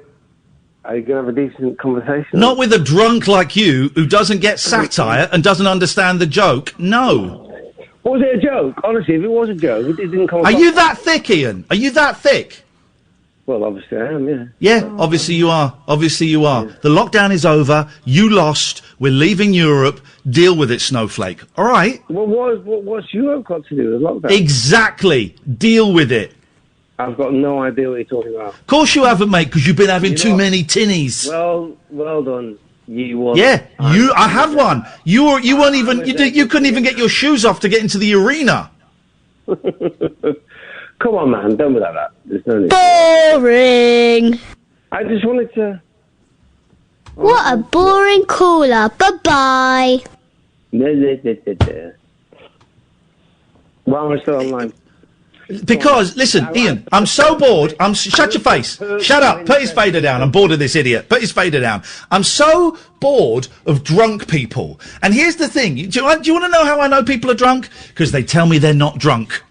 have a decent conversation? Not with a drunk like you who doesn't get satire and doesn't understand the joke. No. Was it a joke? Honestly, if it was a joke, it didn't come. Are you that thick, Ian? Are you that thick? Well, obviously I am, yeah. Yeah, obviously you are. Obviously you are. Yeah. The lockdown is over. You lost. We're leaving Europe. Deal with it, snowflake. All right? Well, what's Europe got to do with lockdown? Exactly. Deal with it. I've got no idea what you're talking about. Of course you haven't, mate, because you've been having too many tinnies. Well done. You won. Yeah, I have one. You weren't even. You couldn't even get your shoes off to get into the arena. Come on, man. Done with that. There's no need. Boring. I just wanted to... What a boring caller. Bye-bye. Why am I still online? Because, listen, Ian, I'm so bored. Shut your face. Shut up. Put his fader down. I'm bored of this idiot. Put his fader down. I'm so bored of drunk people. And here's the thing. Do you want to know how I know people are drunk? Because they tell me they're not drunk.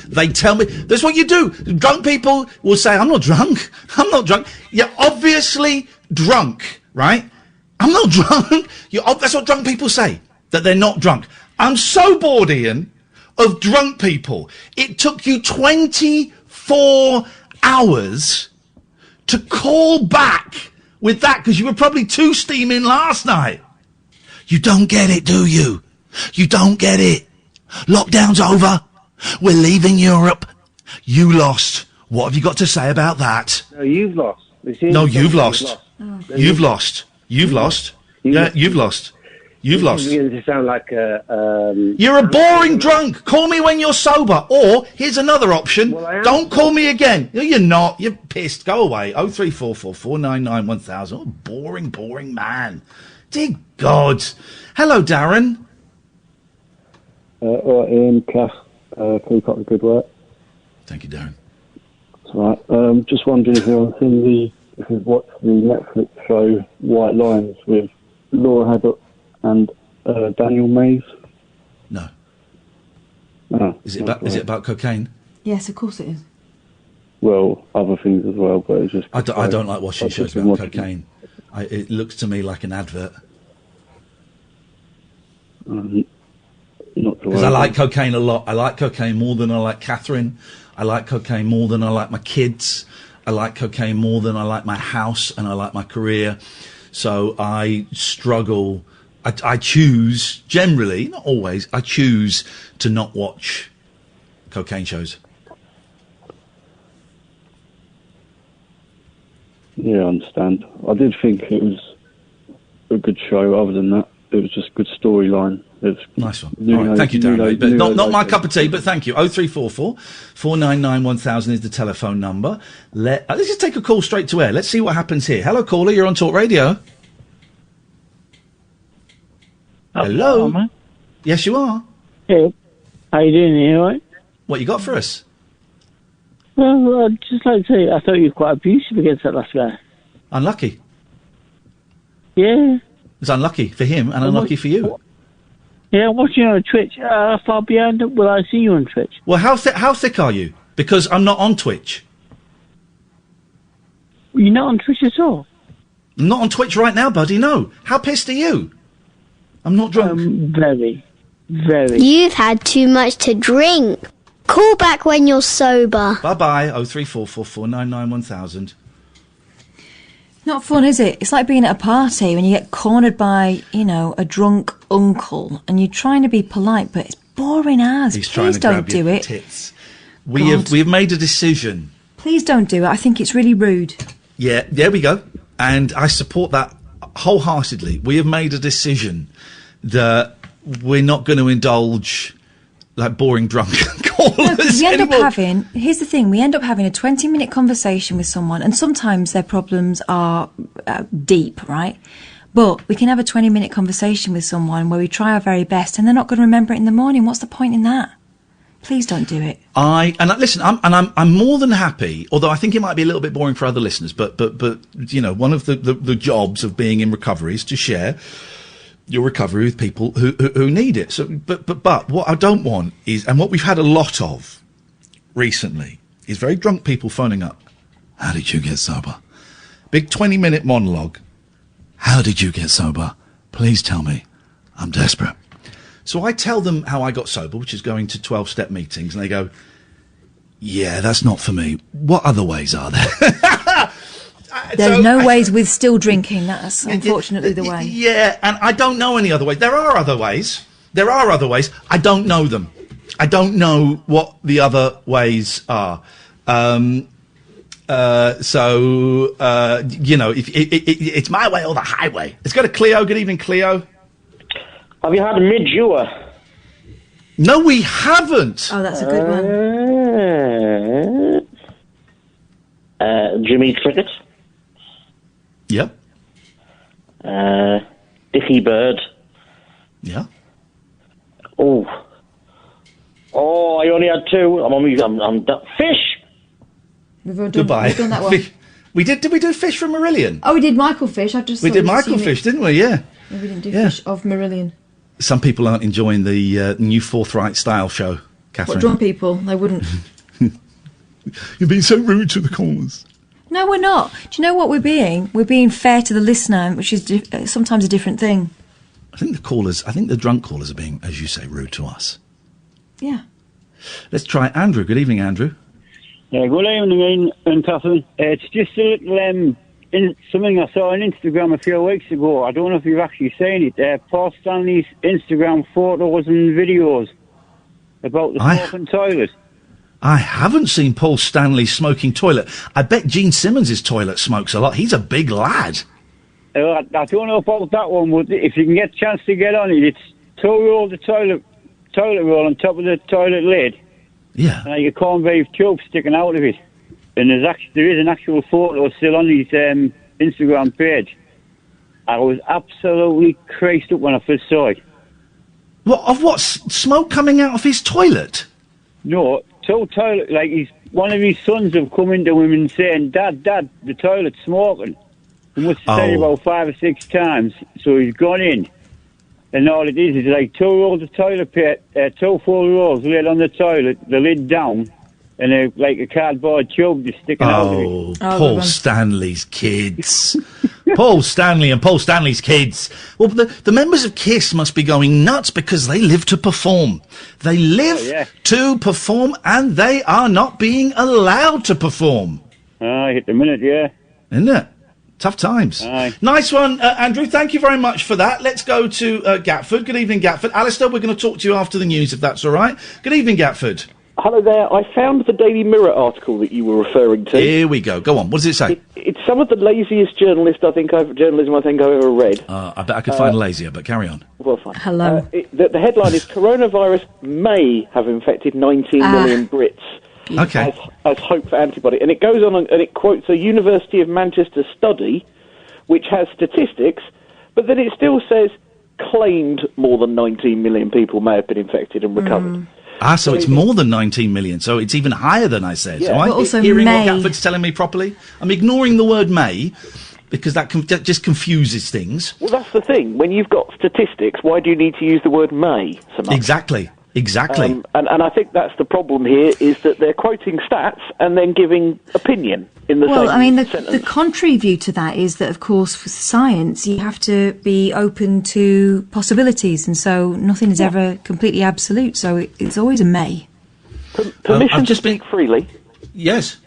They tell me, that's what you do. Drunk people will say, I'm not drunk. I'm not drunk. You're obviously drunk, right? I'm not drunk. That's what drunk people say, that they're not drunk. I'm so bored, Ian, of drunk people. It took you 24 hours to call back with that because you were probably too steaming last night. You don't get it, do you? You don't get it. Lockdown's over. We're leaving Europe. You lost. What have you got to say about that? No, you've lost. No, you've lost. You've lost. You've lost. Yeah, you've lost. You've lost. You're beginning to sound like a... You're a boring drunk. Call me when you're sober. Or, here's another option. Don't call me again. No, you're not. You're pissed. Go away. 0344 499 1000. Oh, boring, boring man. Dear God. Hello, Darren. Ian, Kath, keep up the good work. Thank you, Darren. That's right. Just wondering if you've watched the Netflix show White Lines with Laura Haddock and Daniel Mays. No. Oh, Is it about cocaine? Yes, of course it is. Well, other things as well, but it's just... I don't like watching shows about cocaine. It looks to me like an advert. Because I like cocaine a lot. I like cocaine more than I like Katherine. I like cocaine more than I like my kids. I like cocaine more than I like my house, and I like my career. So I struggle. I choose, generally, not always, I choose to not watch cocaine shows. Yeah, I understand. I did think it was a good show. Other than that, it was just a good storyline. Nice one. All right, thank you, Darren. But not my cup of tea, but thank you. 0344 499 1000 is the telephone number. Let's just take a call straight to air. Let's see what happens here. Hello, caller. You're on Talk Radio. Hello. Man. Yes, you are. Hey, how you doing here, all right? What you got for us? Well, I'd just like to say, I thought you were quite abusive against that last guy. Unlucky. Yeah. It's unlucky for him and unlucky for you. Yeah, I'm watching you on Twitch. How far behind will I see you on Twitch? Well, how thick are you? Because I'm not on Twitch. You're not on Twitch at all? I'm not on Twitch right now, buddy, no. How pissed are you? I'm not drunk. Very. You've had too much to drink. Call back when you're sober. Bye-bye, 0344 499 1000. Not fun, is it? It's like being at a party when you get cornered by, a drunk uncle and you're trying to be polite, but it's boring as. He's trying Please to don't grab do your it. tits. We have made a decision. Please don't do it. I think it's really rude. Yeah, there we go. And I support that wholeheartedly. We have made a decision that we're not going to indulge like boring drunk callers We end up anymore. here's the thing, we end up having a 20-minute conversation with someone, and sometimes their problems are deep, right? But we can have a 20-minute conversation with someone where we try our very best and they're not going to remember it in the morning. What's the point in that? Please don't do it. Listen, I'm more than happy, although I think it might be a little bit boring for other listeners, but one of the jobs of being in recovery is to share your recovery with people who need it. So, but what I don't want is, and what we've had a lot of recently, is very drunk people phoning up. How did you get sober? Big 20-minute monologue. How did you get sober? Please tell me. I'm desperate. So I tell them how I got sober, which is going to 12-step meetings, and they go, yeah, that's not for me. What other ways are there? There's no ways with still drinking. That's unfortunately the way. Yeah, and I don't know any other ways. There are other ways. I don't know them. I don't know what the other ways are. It's my way or the highway. Let's go to Cleo. Good evening, Cleo. Have you had a mid-Jewer? No, we haven't. Oh, that's a good one. Jimmy Cricket. Yep. Dickie Bird. Yeah. Oh, I only had two. I'm fish. Goodbye. We've done that one. Did we do Fish from Marillion? Oh, we did Michael Fish. We did Michael Fish, didn't we? Yeah. No, we didn't do Fish of Marillion. Some people aren't enjoying the new Forthright style show, Katherine. What, drunk people? They wouldn't. You're being so rude to the callers. No, we're not. Do you know what we're being? We're being fair to the listener, which is sometimes a different thing. I think the drunk callers are being, as you say, rude to us. Yeah. Let's try Andrew. Good evening, Andrew. Yeah, good evening, Ian, Katherine. It's just a little something I saw on Instagram a few weeks ago. I don't know if you've actually seen it. Paul Stanley's Instagram photos and videos about the smoking toilet. I haven't seen Paul Stanley smoking toilet. I bet Gene Simmons' toilet smokes a lot. He's a big lad. I don't know about that one, but if you can get a chance to get on it, it's 2 rolls of toilet roll on top of the toilet lid. Yeah. And you corned beef tube sticking out of it. And there is an actual photo still on his Instagram page. I was absolutely crazed up when I first saw it. What? Smoke coming out of his toilet? No, toilet, like one of his sons have come into him and saying, Dad, the toilet's smoking. He must have said it about 5 or 6 times. So he's gone in. And all it is like 2 rolls of toilet paper, 2 full rolls laid on the toilet, the lid down, and a cardboard tube just sticking out of it. Paul Stanley's kids. Paul Stanley and Paul Stanley's kids. Well, the members of KISS must be going nuts because they live to perform. They live to perform, and they are not being allowed to perform. At the minute, yeah. Isn't it? Tough times. Aye. Nice one, Andrew. Thank you very much for that. Let's go to Gatford. Good evening, Gatford. Alistair, we're going to talk to you after the news, if that's all right. Good evening, Gatford. Hello there. I found the Daily Mirror article that you were referring to. Here we go. Go on. What does it say? It's some of the laziest journalism I think I've ever read. I bet I could find lazier, but carry on. Well, fine. Hello. The headline is coronavirus may have infected 19 million Brits. Okay. As hope for antibody. And it goes on and it quotes a University of Manchester study which has statistics, but then it still says claimed more than 19 million people may have been infected and recovered. So it's more than 19 million, so it's even higher than I said. Yeah. Am I But also hearing may. what Gatford's telling me properly? I'm ignoring the word may, because that just confuses things. Well, that's the thing. When you've got statistics, why do you need to use the word may so much? Exactly. And I think that's the problem here, is that they're quoting stats and then giving opinion in the same sentence. The contrary view to that is that, of course, for science, you have to be open to possibilities, and so nothing is ever completely absolute, so it's always a may. Permission to speak freely? Yes.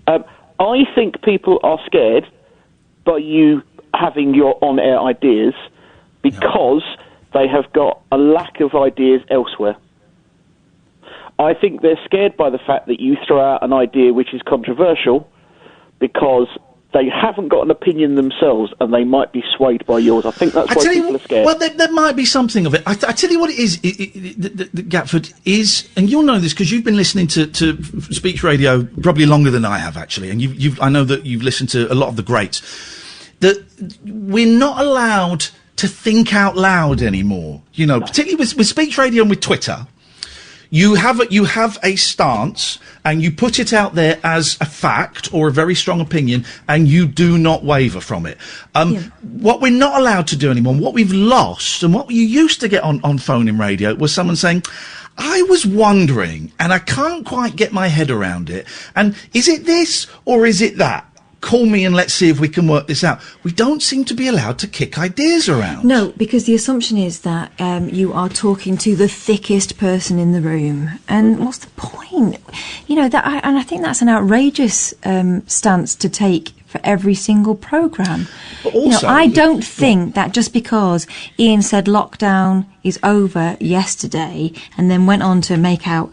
I think people are scared by you having your on-air ideas because they have got a lack of ideas elsewhere. I think they're scared by the fact that you throw out an idea which is controversial because they haven't got an opinion themselves and they might be swayed by yours. I think that's why people are scared. Well, there might be something of it. I tell you what it is, Gatford, is, and you'll know this because you've been listening to speech radio probably longer than I have, actually, and I know that you've listened to a lot of the greats, that we're not allowed to think out loud anymore. You know, particularly with speech radio and with Twitter. You have a stance, and you put it out there as a fact or a very strong opinion, and you do not waver from it. What we're not allowed to do anymore, what we've lost, and what you used to get on phone in radio, was someone saying, I was wondering, and I can't quite get my head around it, and is it this or is it that? Call me and let's see if we can work this out. We don't seem to be allowed to kick ideas around. No, because the assumption is that you are talking to the thickest person in the room. And what's the point? You know, and I think that's an outrageous stance to take for every single programme. But also, I don't think that just because Iain said lockdown is over yesterday and then went on to make out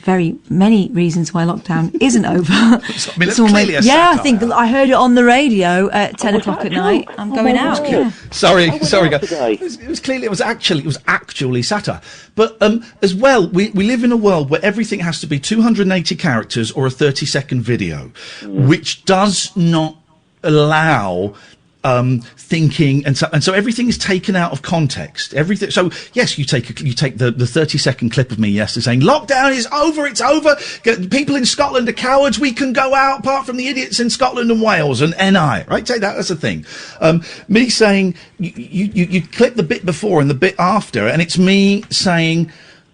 very many reasons why lockdown isn't over. I mean, that's clearly a I satire. think I heard it on the radio at 10 o'clock at night. I'm going out. Yeah. Sorry, guys. It was actually satire. But as well, we live in a world where everything has to be 280 characters or a 30-second video, which does not allow thinking, and so everything is taken out of context. Everything. So yes, you take the 30-second clip of me yesterday saying lockdown is over. It's over. People in Scotland are cowards. We can go out, apart from the idiots in Scotland and Wales and NI. Right? Take that as a thing. Me saying you clip the bit before and the bit after, and it's me saying,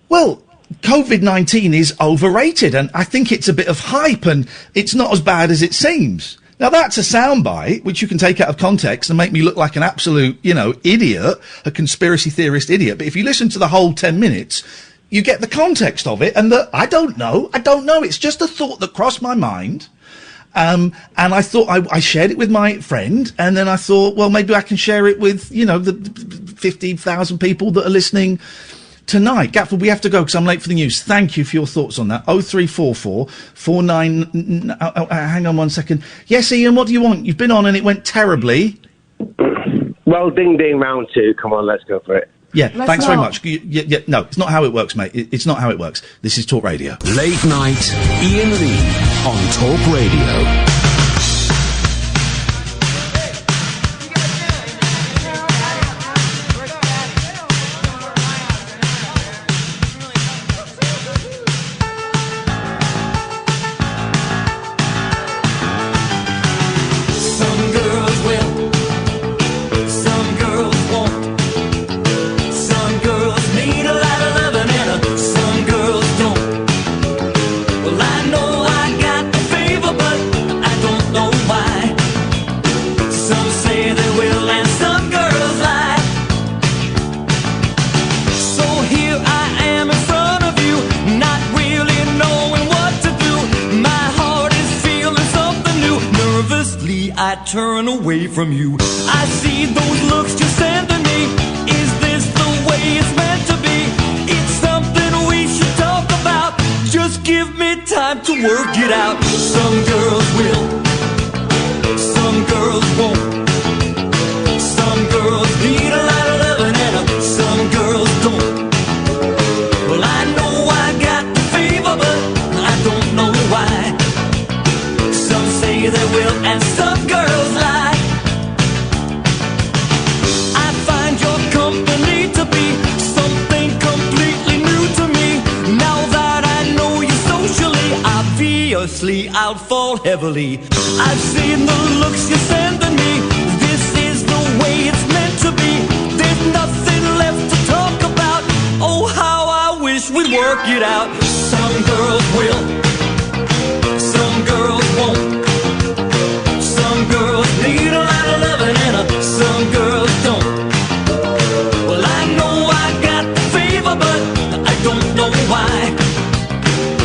well, COVID-19 is overrated, and I think it's a bit of hype, and it's not as bad as it seems. Now, that's a soundbite, which you can take out of context and make me look like an absolute, idiot, a conspiracy theorist idiot. But if you listen to the whole 10 minutes, you get the context of it. And I don't know. It's just a thought that crossed my mind. And I thought I shared it with my friend. And then I thought, well, maybe I can share it with, the 50,000 people that are listening tonight. Gatford, we have to go because I'm late for the news. Thank you for your thoughts on that. 0344 49... hang on one second. Yes, Ian, what do you want? You've been on and it went terribly. Well, ding ding, round 2. Come on, let's go for it. Yeah, thanks very much. No, it's not how it works, mate. It's not how it works. This is Talk Radio. Late night, Iain Lee on Talk Radio. Turn away from you. I see those looks you're sending me. Is this the way it's meant to be? It's something we should talk about. Just give me time to work it out. Some girls will, some girls won't. Some girls need a lot of loving and some girls don't. Well, I know I got the fever, but I don't know why. Some say they will and some girls I'll fall heavily. I've seen the looks you're sending me. This is the way it's meant to be. There's nothing left to talk about. Oh, how I wish we'd work it out. Some girls will, some girls won't. Some girls need a lot of loving and some girls don't. Well, I know I got the fever, but I don't know why.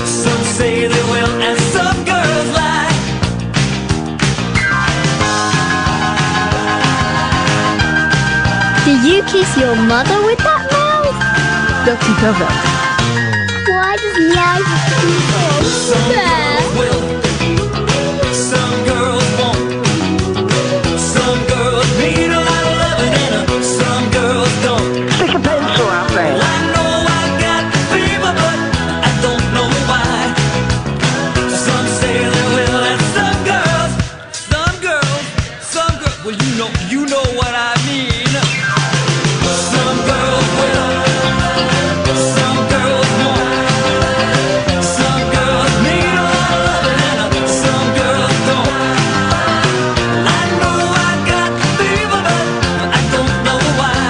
Some say they will and some girls lie. Did you kiss your mother with that mouth? Dirty cover. Why does life feel so bad? Some girls won't. Some girls need a lot of loving and some girls don't. Stick a pencil out there. Well, I know I got the fever, but I don't know why. Some say they will and some girls. Well, you know what I mean. Some girls will, some girls won't. Some girls need a lot of loving and some girls don't. I know I got the fever, but I don't know why.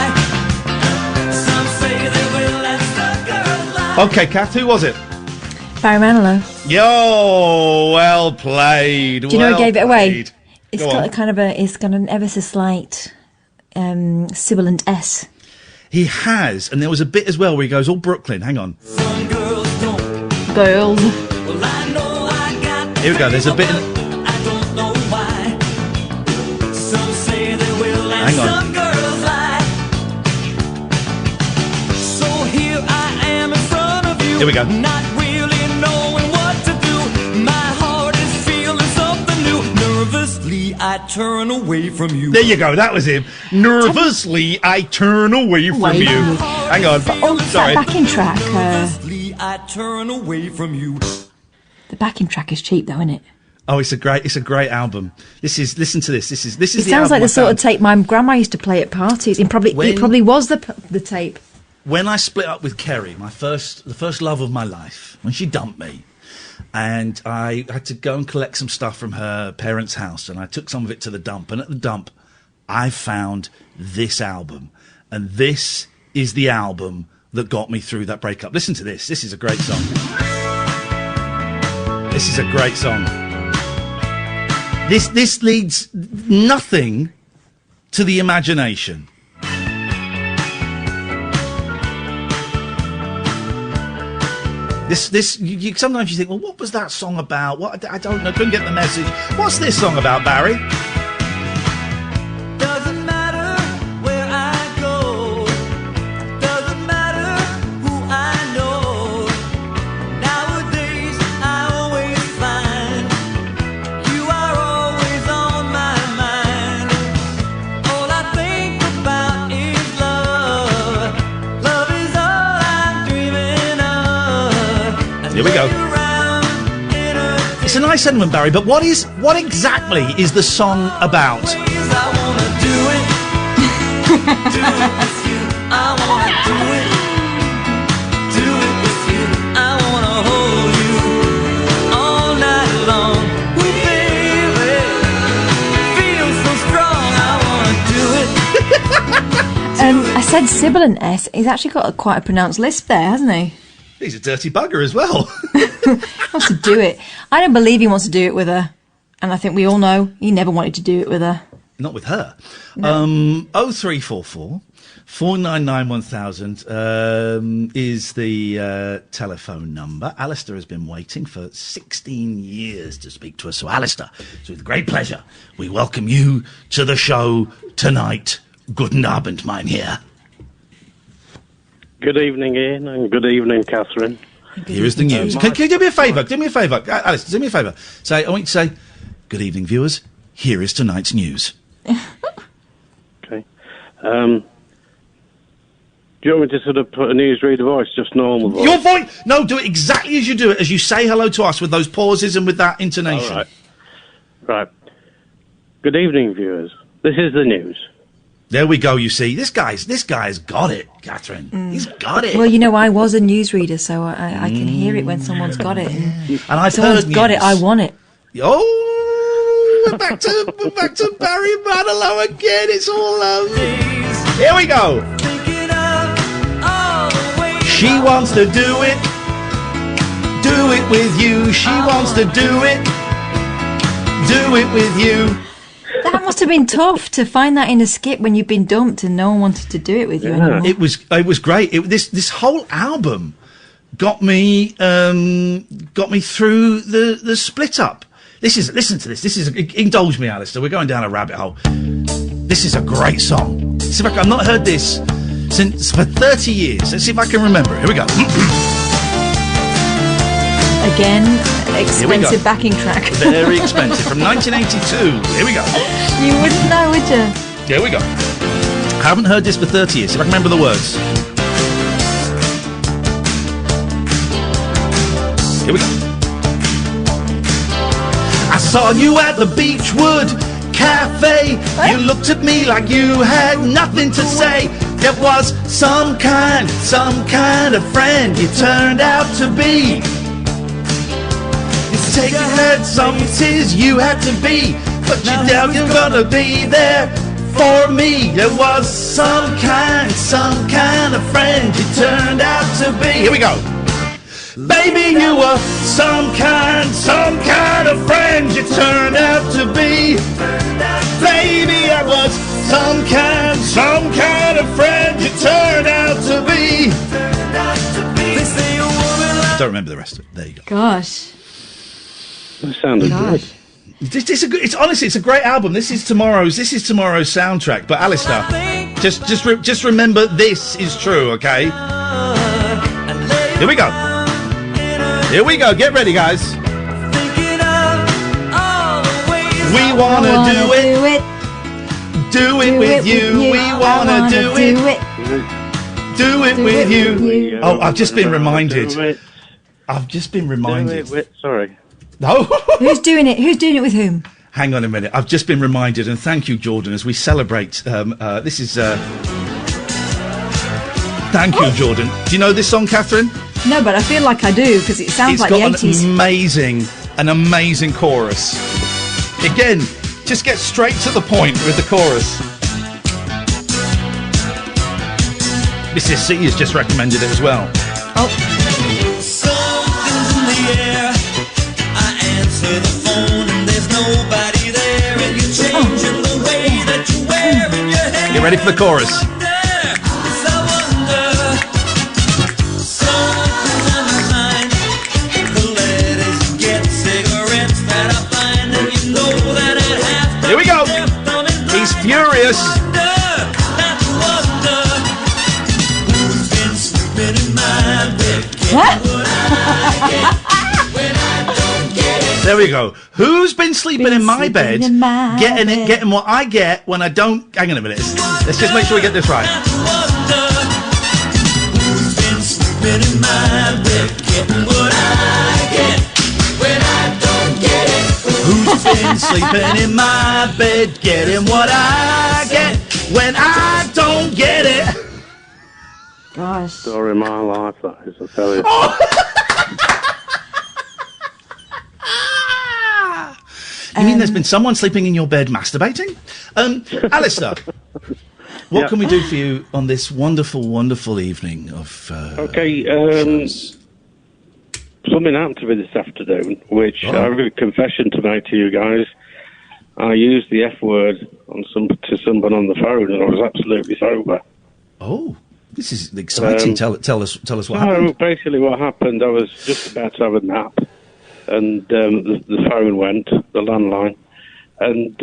Some say they will and some girls lie. Okay, Kath, who was it? Barry Manilow. Yo, well played. Do you know who gave it away? It's Go got on. it's got an ever so slight sibilant S. He has, and there was a bit as well where he goes all Brooklyn. Hang on. Girls. Here we go. There's a bit. Hang on. Some girls lie. So here I am in front of you. Here we go. Not really knowing what to do. My heart is feeling something new. Nervously I turn away from you. There you go. That was him. Nervously, I turn away from you. Hang on. Sorry. That backing track. Nervously I turn away from you. The backing track is cheap, though, isn't it? Oh, it's a great album. Listen to this. This is It the sounds album like I the sort found. of tape my grandma used to play at parties. It probably was the tape. When I split up with Kerry, the first love of my life, when she dumped me, and I had to go and collect some stuff from her parents' house, and I took some of it to the dump, and at the dump, I found this album, and this is the album that got me through that breakup. Listen to this. This is a great song. This is a great song. This leads nothing to the imagination. Sometimes you think, well, what was that song about? What I don't know, couldn't get the message. What's this song about, Barry? Doesn't matter where I go. Doesn't matter who nice sentiment, Barry, but what exactly is the song about? I said sibilant S. He's actually got quite a pronounced lisp there, hasn't he? He's a dirty bugger as well. Wants to do it. I don't believe he wants to do it with her. And I think we all know he never wanted to do it with her. Not with her. No. 0344 499 1000 is the telephone number. Alistair has been waiting for 16 years to speak to us. So, Alistair, it's with great pleasure we welcome you to the show tonight. Guten Abend, mein Herr. Good evening, Ian, and good evening, Catherine. Here is the news. Can you do me a favour? Do me a favour. Alice, do me a favour. I want you to say, good evening, viewers. Here is tonight's news. Okay. Do you want me to sort of put a newsreader voice, just normal voice? Your voice? No, do it exactly as you do it, as you say hello to us with those pauses and with that intonation. All right. Good evening, viewers. This is the news. There we go, you see. This guy's got it, Catherine. He's got it. Well, you know, I was a newsreader, so I can hear it when someone's got it. And I've someone's heard got news. it, I want it. Oh, we're back to Barry Manilow again. It's all here we go. She wants to do it with you. She wants to do it with you. That must have been tough to find that in a skip when you've been dumped and no one wanted to do it with you anymore. It was great. This whole album got me through the split up. Listen to this. Indulge me, Alistair. We're going down a rabbit hole. This is a great song. See if I've not heard this for 30 years. Let's see if I can remember it. Here we go. Again, expensive backing track. Very expensive. From 1982. Here we go. You wouldn't know, would you? Here we go. Haven't heard this for 30 years. See if I can remember the words. Here we go. I saw you at the Beechwood Cafe. You looked at me like you had nothing to say. There was some kind of friend you turned out to be. You had some tears you had to be, but you doubt you're gonna be there for me. There was some kind of friend you turned out to be. Here we go. Baby, you were some kind of friend you turned out to be. Baby, I was some kind of friend you turned out to be. Don't remember the rest of it. There you go. Gosh. That sounded good. It's honestly, it's a great album. This is tomorrow's soundtrack. But Alistair, just remember this is true, okay? Here we go. Here we go. Get ready, guys. We wanna do it. Do it with you. We wanna do it. Do it with you. Oh, I've just been reminded. Sorry. No. Who's doing it? Who's doing it with whom? Hang on a minute. I've just been reminded, and thank you, Jordan, as we celebrate. This is. Thank you, Jordan. Do you know this song, Catherine? No, but I feel like I do because it sounds like the 80s. It's got an amazing chorus. Again, just get straight to the point with the chorus. Mrs. C has just recommended it as well. Oh. Something's in the air. I answer the phone and there's nobody there, and you're changing the way that you're wearing your hair. Get ready for the chorus. Here we go. He's furious. There we go. Who's been sleeping in my bed, getting what I get when I don't... Hang on a minute. Let's just make sure we get this right. Who's been sleeping in my bed, getting what I get when I don't get Who's been sleeping in my bed, getting what I get when I don't get it? Gosh. Story of my life, that is, I tell you. You mean there's been someone sleeping in your bed masturbating? Alistair, what can we do for you on this wonderful, wonderful evening of... Okay, something happened to me this afternoon, which I have a confession to make to you guys. I used the F word to someone on the phone, and I was absolutely sober. Oh, this is exciting. Tell us what happened. Basically what happened, I was just about to have a nap, and the phone went, the landline, and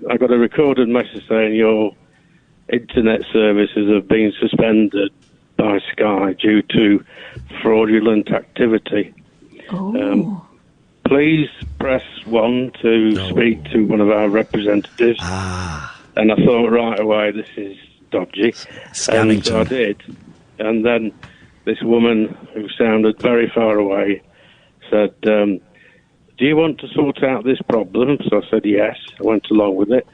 I got a recorded message saying your internet services have been suspended by Sky due to fraudulent activity. Oh. Please press 1 to speak to one of our representatives. And I thought right away, this is dodgy. And so I did. And then this woman, who sounded very far away, said, do you want to sort out this problem? So I said yes. I went along with it.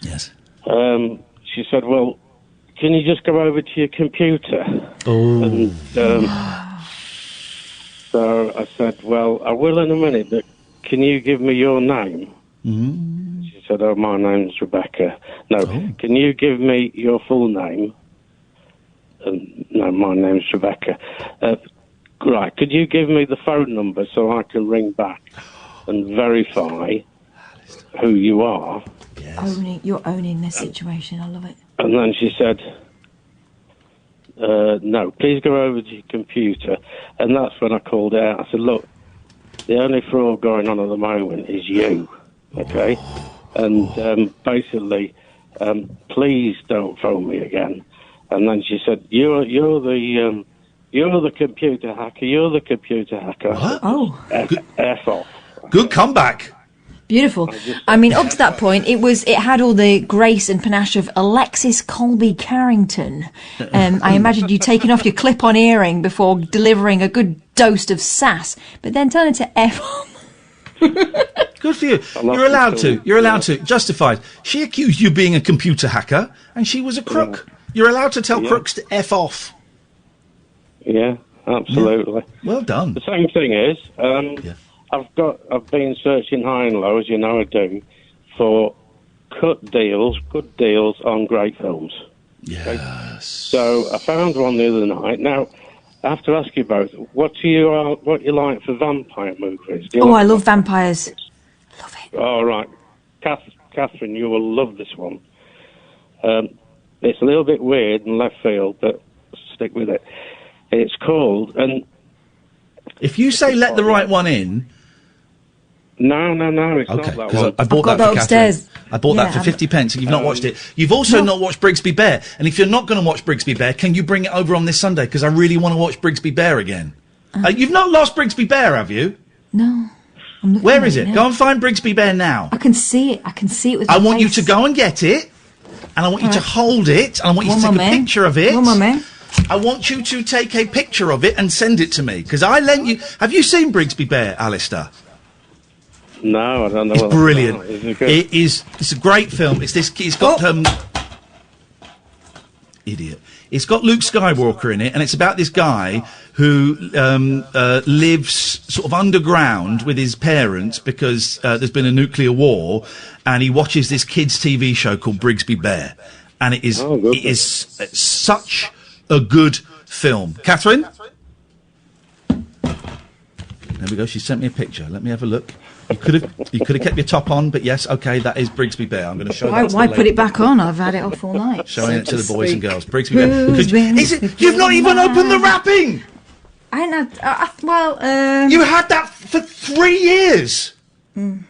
Yes. She said, well, can you just go over to your computer? Oh. And so I said, well, I will in a minute, but can you give me your name? Mm. She said, oh, my name's Rebecca. No, can you give me your full name? No, my name's Rebecca. Right, could you give me the phone number so I can ring back and verify who you are? You're owning this situation. I love it. And then she said, no, please go over to your computer. And that's when I called out. I said, look, the only fraud going on at the moment is you, okay? And basically, please don't phone me again. And then she said, you're the computer hacker. You're the computer hacker. What? Oh. F off. Good comeback. Beautiful. I mean, up to that point, it had all the grace and panache of Alexis Colby Carrington. I imagined you taking off your clip-on earring before delivering a good dose of sass, but then turning to F. Good for you. You're allowed to. You're allowed to. Justified. She accused you of being a computer hacker, and she was a crook. You're allowed to tell crooks to F off. Yeah, absolutely. Yeah. Well done. The same thing is, I've been searching high and low, as you know I do, for good deals on great films. Yes. Okay? So I found one the other night. Now, I have to ask you both, what you like for vampire movies? I love vampires. Love it. All right. Catherine, you will love this one. It's a little bit weird and left field, but stick with it. It's called... and if you say let the right one in... No, it's not that one. I bought that for upstairs. Catherine. I bought that for 50 pence and you've not watched it. You've also not watched Brigsby Bear. And if you're not going to watch Brigsby Bear, can you bring it over on this Sunday? Because I really want to watch Brigsby Bear again. You've not lost Brigsby Bear, have you? No. Where is it? Go and find Brigsby Bear now. I can see it. With my I want face. you to go and get it. And I want you to hold it. And I want you to take a picture of it. I want you to take a picture of it and send it to me. Because I lent you... Have you seen Brigsby Bear, Alistair? No, I don't know. It's what brilliant. Is it good? It is. It's a great film. It's this. It's got idiot. It's got Luke Skywalker in it, and it's about this guy who lives sort of underground with his parents because there's been a nuclear war, and he watches this kids' TV show called Brigsby Bear, and it is such a good film. Catherine, there we go. She sent me a picture. Let me have a look. You could have kept your top on, but yes, okay, that is Brigsby Bear. I'm going to show that. Why put it back on? I've had it off all night. Showing it to the boys and girls. Brigsby Bear. You've not even opened the wrapping. I hadn't had. You had that for 3 years. I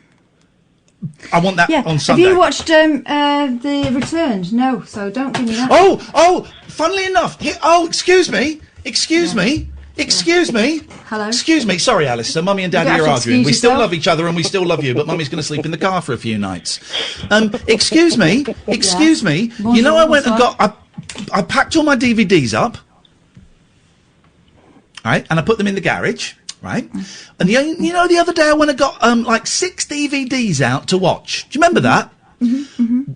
want that on Sunday. Have you watched The Returned? No, so don't give me that. Oh, funnily enough. Excuse me. Hello. Excuse me. Sorry, Alistair. Mummy and Daddy are arguing. We still love each other and we still love you, but Mummy's going to sleep in the car for a few nights. Excuse me. You know, I went and I packed all my DVDs up. Right, and I put them in the garage. right? And the other day I went and got like 6 DVDs out to watch. Do you remember that?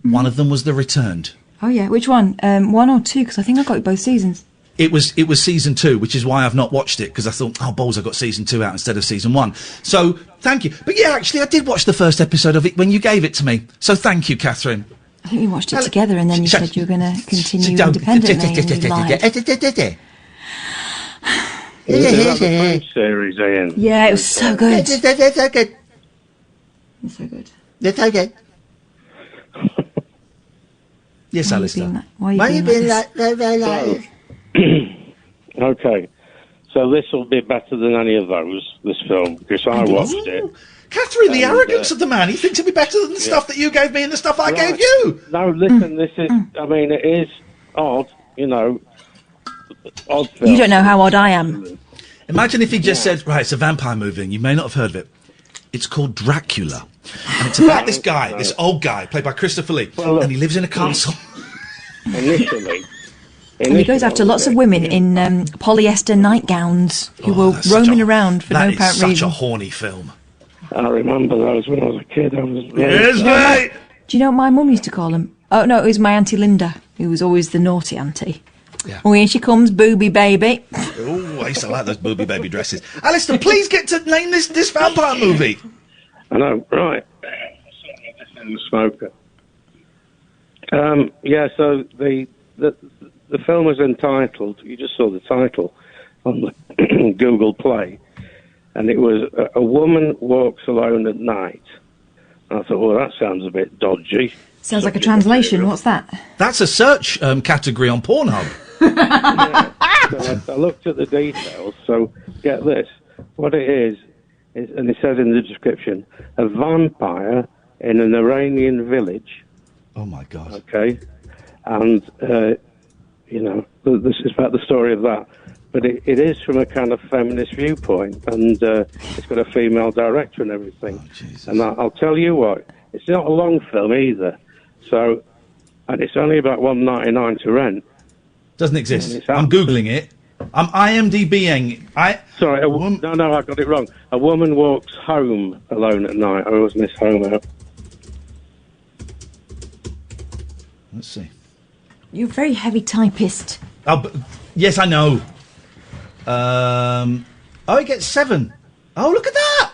One of them was The Returned. Oh yeah, which one? 1 or 2? Because I think I got both seasons. It was season 2, which is why I've not watched it, because I thought, oh balls, I got season 2 out instead of season 1. So thank you. But yeah, actually, I did watch the first episode of it when you gave it to me. So thank you, Catherine. I think we watched it together, and then you said you were going to continue independently. And you lied. Is that the French series, Ian? Yeah, it was so good. They're so good. It's so good. They're so good. Yes, Alistair. Why are you being like that? Okay, so this will be better than any of those, this film, because I watched it. Catherine, the arrogance of the man. He thinks it'll be better than the stuff that you gave me and the stuff I gave you. No, listen, this is, I mean, it is odd, odd film. You don't know how odd I am. Imagine if he just said, right, it's a vampire movie, and you may not have heard of it. It's called Dracula. And it's about this guy, this old guy, played by Christopher Lee, and he lives in a castle. Initially. And he goes after lots of women in polyester nightgowns who were roaming around for no apparent reason. That is such a horny film. I remember those when I was a kid. Yes, mate! Do you know what my mum used to call him? Oh, no, it was my Auntie Linda, who was always the naughty auntie. Yeah. Oh, here she comes, booby baby. Oh, I used to like those booby baby dresses. Alistair, please get to name this vampire movie. I know, right. The smoker. Yeah, so the film is entitled, you just saw the title on the Google Play, and it was A Woman Walks Alone at Night. And I thought, well, that sounds a bit dodgy. Sounds like a translation. What's that? That's a search category on Pornhub. So I looked at the details, so get this. What it is, and it says in the description, a vampire in an Iranian village. Oh, my God. Okay. And, this is about the story of that. But it is from a kind of feminist viewpoint, and it's got a female director and everything. Oh, and I'll tell you what, it's not a long film either. So, and it's only about $1.99 to rent. Doesn't exist. I'm Googling it. I'm IMDbing. Sorry, no, I got it wrong. A woman walks home alone at night. I always miss home out. Let's see. You're a very heavy typist. Oh, yes, I know. It gets 7. Oh, look at that!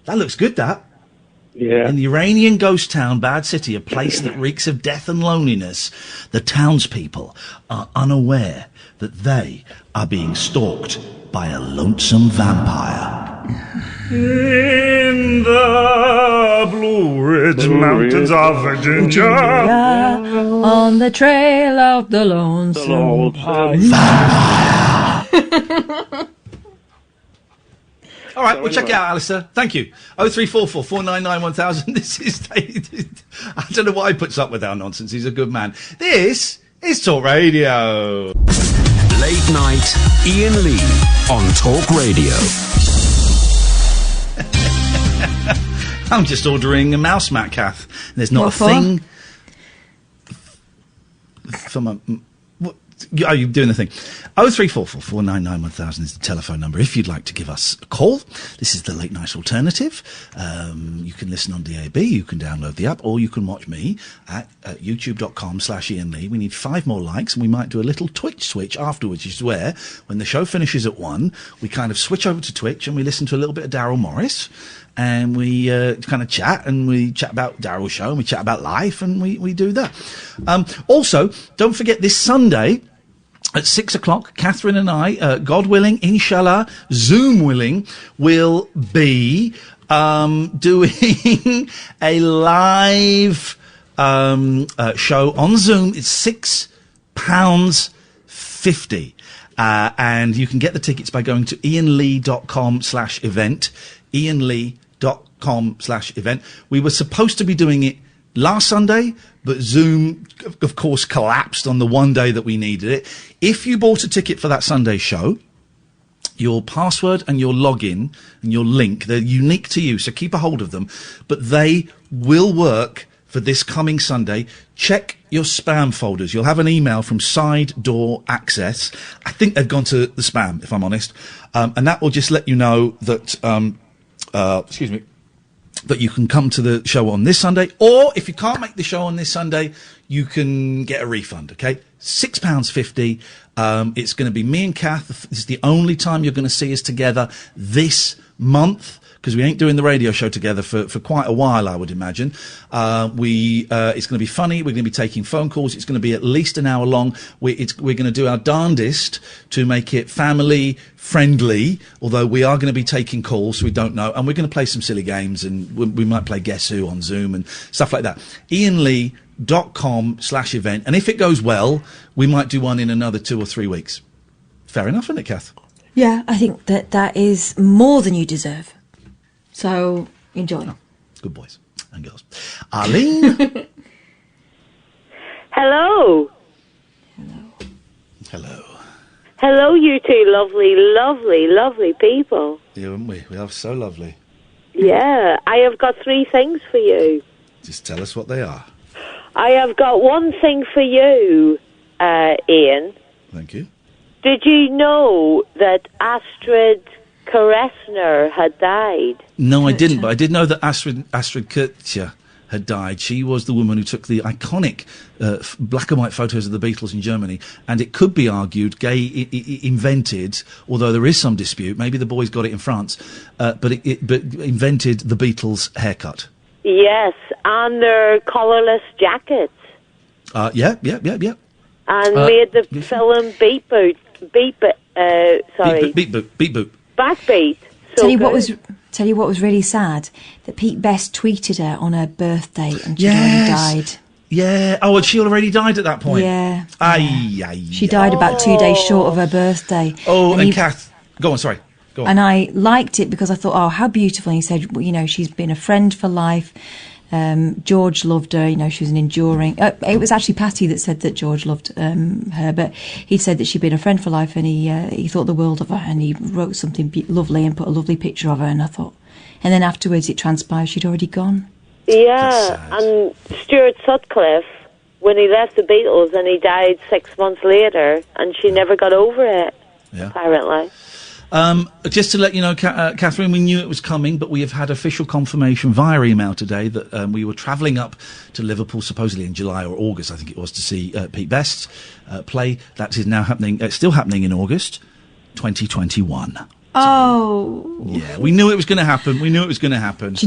That looks good, that. Yeah. In the Iranian ghost town, Bad City, a place that reeks of death and loneliness, the townspeople are unaware that they are being stalked by a lonesome vampire. In the Blue Ridge Mountains of Virginia, on the trail of the lonesome vampire. All right, we'll check it out, Alistair. Thank you. 0344 499 1000. This is... I don't know why he puts up with our nonsense. He's a good man. This is Talk Radio. Late night, Iain Lee on Talk Radio. I'm just ordering a mouse mat, Kath. There's not a thing... For my... Are you doing the thing? 0344 499 1000 is the telephone number if you'd like to give us a call. This is the Late Night Alternative. You can listen on DAB, you can download the app, or you can watch me at youtube.com/Iain Lee. We need 5 more likes, and we might do a little Twitch switch afterwards, which is where, when the show finishes at 1, we kind of switch over to Twitch and we listen to a little bit of Daryl Morris. And we kind of chat, and we chat about Daryl's show, and we chat about life, and we do that. Also, don't forget this Sunday at 6 o'clock, Catherine and I, God willing, inshallah, Zoom willing, will be doing a live show on Zoom. It's £6.50. And you can get the tickets by going to iainlee.com/event. iainlee.com/event. We were supposed to be doing it last Sunday, but Zoom, of course, collapsed on the one day that we needed it. If you bought a ticket for that Sunday show, your password and your login and your link, they're unique to you, so keep a hold of them, but they will work for this coming Sunday. Check your spam folders. You'll have an email from Side Door Access. I think they've gone to the spam, if I'm honest. And that will just let you know that, that you can come to the show on this Sunday. Or if you can't make the show on this Sunday, you can get a refund, okay? £6.50. It's going to be me and Kath. This is the only time you're going to see us together this month, because we ain't doing the radio show together for quite a while, I would imagine. It's going to be funny. We're going to be taking phone calls. It's going to be at least an hour long. We're going to do our darndest to make it family friendly, although we are going to be taking calls, so we don't know. And we're going to play some silly games, and we might play Guess Who on Zoom and stuff like that. IainLee.com/event. And if it goes well, we might do one in another 2 or 3 weeks. Fair enough, isn't it, Kath? Yeah, I think that is more than you deserve. So, enjoy. Oh, good boys and girls. Arlene? Hello. Hello. Hello, you two lovely, lovely, lovely people. Yeah, aren't we? We are so lovely. Yeah, I have got 3 things for you. Just tell us what they are. I have got one thing for you, Ian. Thank you. Did you know that Astrid Kressner had died? No, I didn't, but I did know that Astrid Kirchner had died. She was the woman who took the iconic black and white photos of the Beatles in Germany, and it could be argued Gay invented, although there is some dispute, maybe the boys got it in France, but invented the Beatles haircut. Yes, and their colourless jackets. Yeah. And made the film Beat Boot. Beat Boot. Backbeat. So Tell you what was really sad, that Pete Best tweeted her on her birthday and she already died. Yeah. Oh, and she already died at that point. Yeah. She died about 2 days short of her birthday. Oh, and Kath, go on. Sorry. Go on. And I liked it because I thought, oh, how beautiful. And he said, well, you know, she's been a friend for life. George loved her, you know, she was an enduring... it was actually Patty that said that George loved her, but he said that she'd been a friend for life, and he thought the world of her, and he wrote something lovely and put a lovely picture of her, and I thought... And then afterwards it transpired she'd already gone. Yeah, and Stuart Sutcliffe, when he left the Beatles, and he died 6 months later, and she never got over it, apparently. Just to let you know, Catherine, we knew it was coming, but we have had official confirmation via email today that we were travelling up to Liverpool, supposedly in July or August, I think it was, to see Pete Best play. That is now happening, still happening in August 2021. Oh. Yeah, we knew it was going to happen. Do you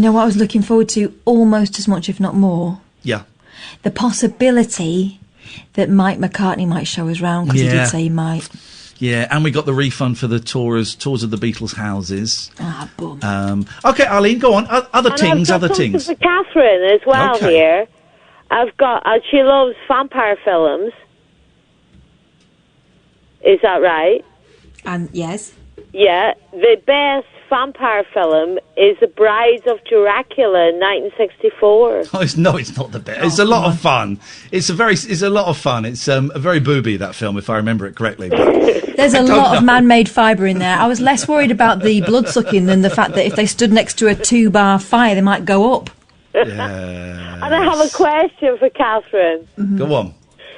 know what I was looking forward to almost as much, if not more? Yeah. The possibility that Mike McCartney might show us round, because he did say he might. Yeah, and we got the refund for the tours of the Beatles' houses. Ah, boom. Okay, Arlene, go on. Other things. For Catherine as well here. I've got. She loves vampire films. Is that right? Yes. Yeah, the best vampire film is The Brides of Dracula in 1964. Oh, it's not the best. It's a lot of fun. It's a lot of fun. It's a very booby, that film, if I remember it correctly. There's a lot of man-made fibre in there. I was less worried about the blood-sucking than the fact that if they stood next to a 2-bar fire, they might go up. Yeah. And I have a question for Catherine. Mm-hmm. Go on.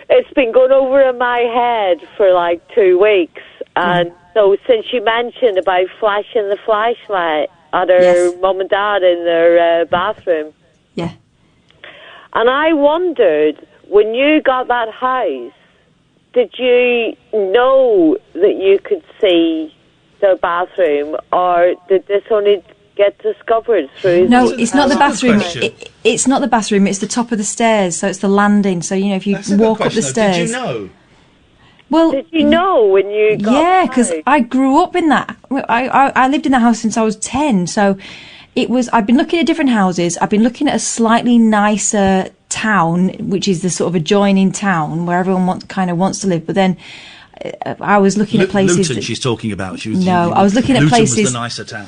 It's been going over in my head for like 2 weeks, and so since you mentioned about flashing the flashlight at her mum and dad in their bathroom. Yeah. And I wondered, when you got that house, did you know that you could see their bathroom, or did this only get discovered through... No, it's not the bathroom. It's not the bathroom, it's the top of the stairs, so it's the landing. So, you know, if you walk up the stairs... Did you know? Well, did you know when you got yeah, because I grew up in that. I lived in that house since I was 10, so it was... I've been looking at different houses. I've been looking at a slightly nicer town, which is the sort of adjoining town where everyone wants to live, but then... I was looking at places... Luton, she's talking about. I was looking at places... Luton was the nicer town.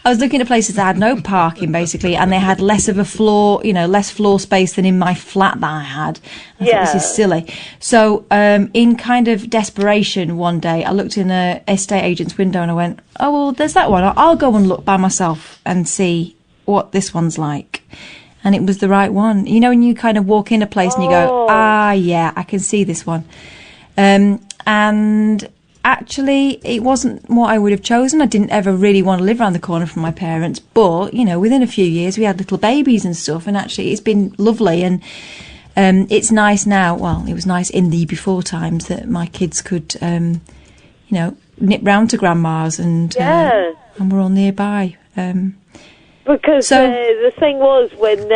I was looking at places that had no parking, basically, and they had less of a floor, less floor space than in my flat that I had. I thought, this is silly. So, in kind of desperation, one day, I looked in an estate agent's window and I went, oh, well, there's that one. I'll go and look by myself and see what this one's like. and it was the right one. You know, when you kind of walk in a place and you go, yeah, I can see this one. And actually, it wasn't what I would have chosen. I didn't ever really want to live around the corner from my parents. But, you know, within a few years, we had little babies and stuff. And actually, it's been lovely. And it's nice now. Well, it was nice in the before times that my kids could, you know, nip round to grandma's and we're all nearby. Because the thing was, when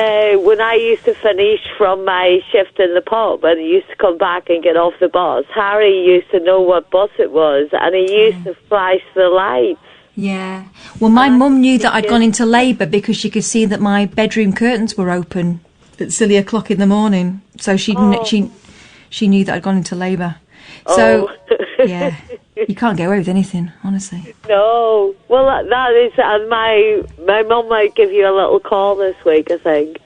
I used to finish from my shift in the pub and I used to come back and get off the bus, Harry used to know what bus it was, and he used to flash the lights. Yeah. Well, my mum knew that I'd gone into labour because she could see that my bedroom curtains were open at silly o'clock in the morning. So she knew that I'd gone into labour. So, yeah, you can't get away with anything, honestly. No. Well, that is, and my mum might give you a little call this week, I think.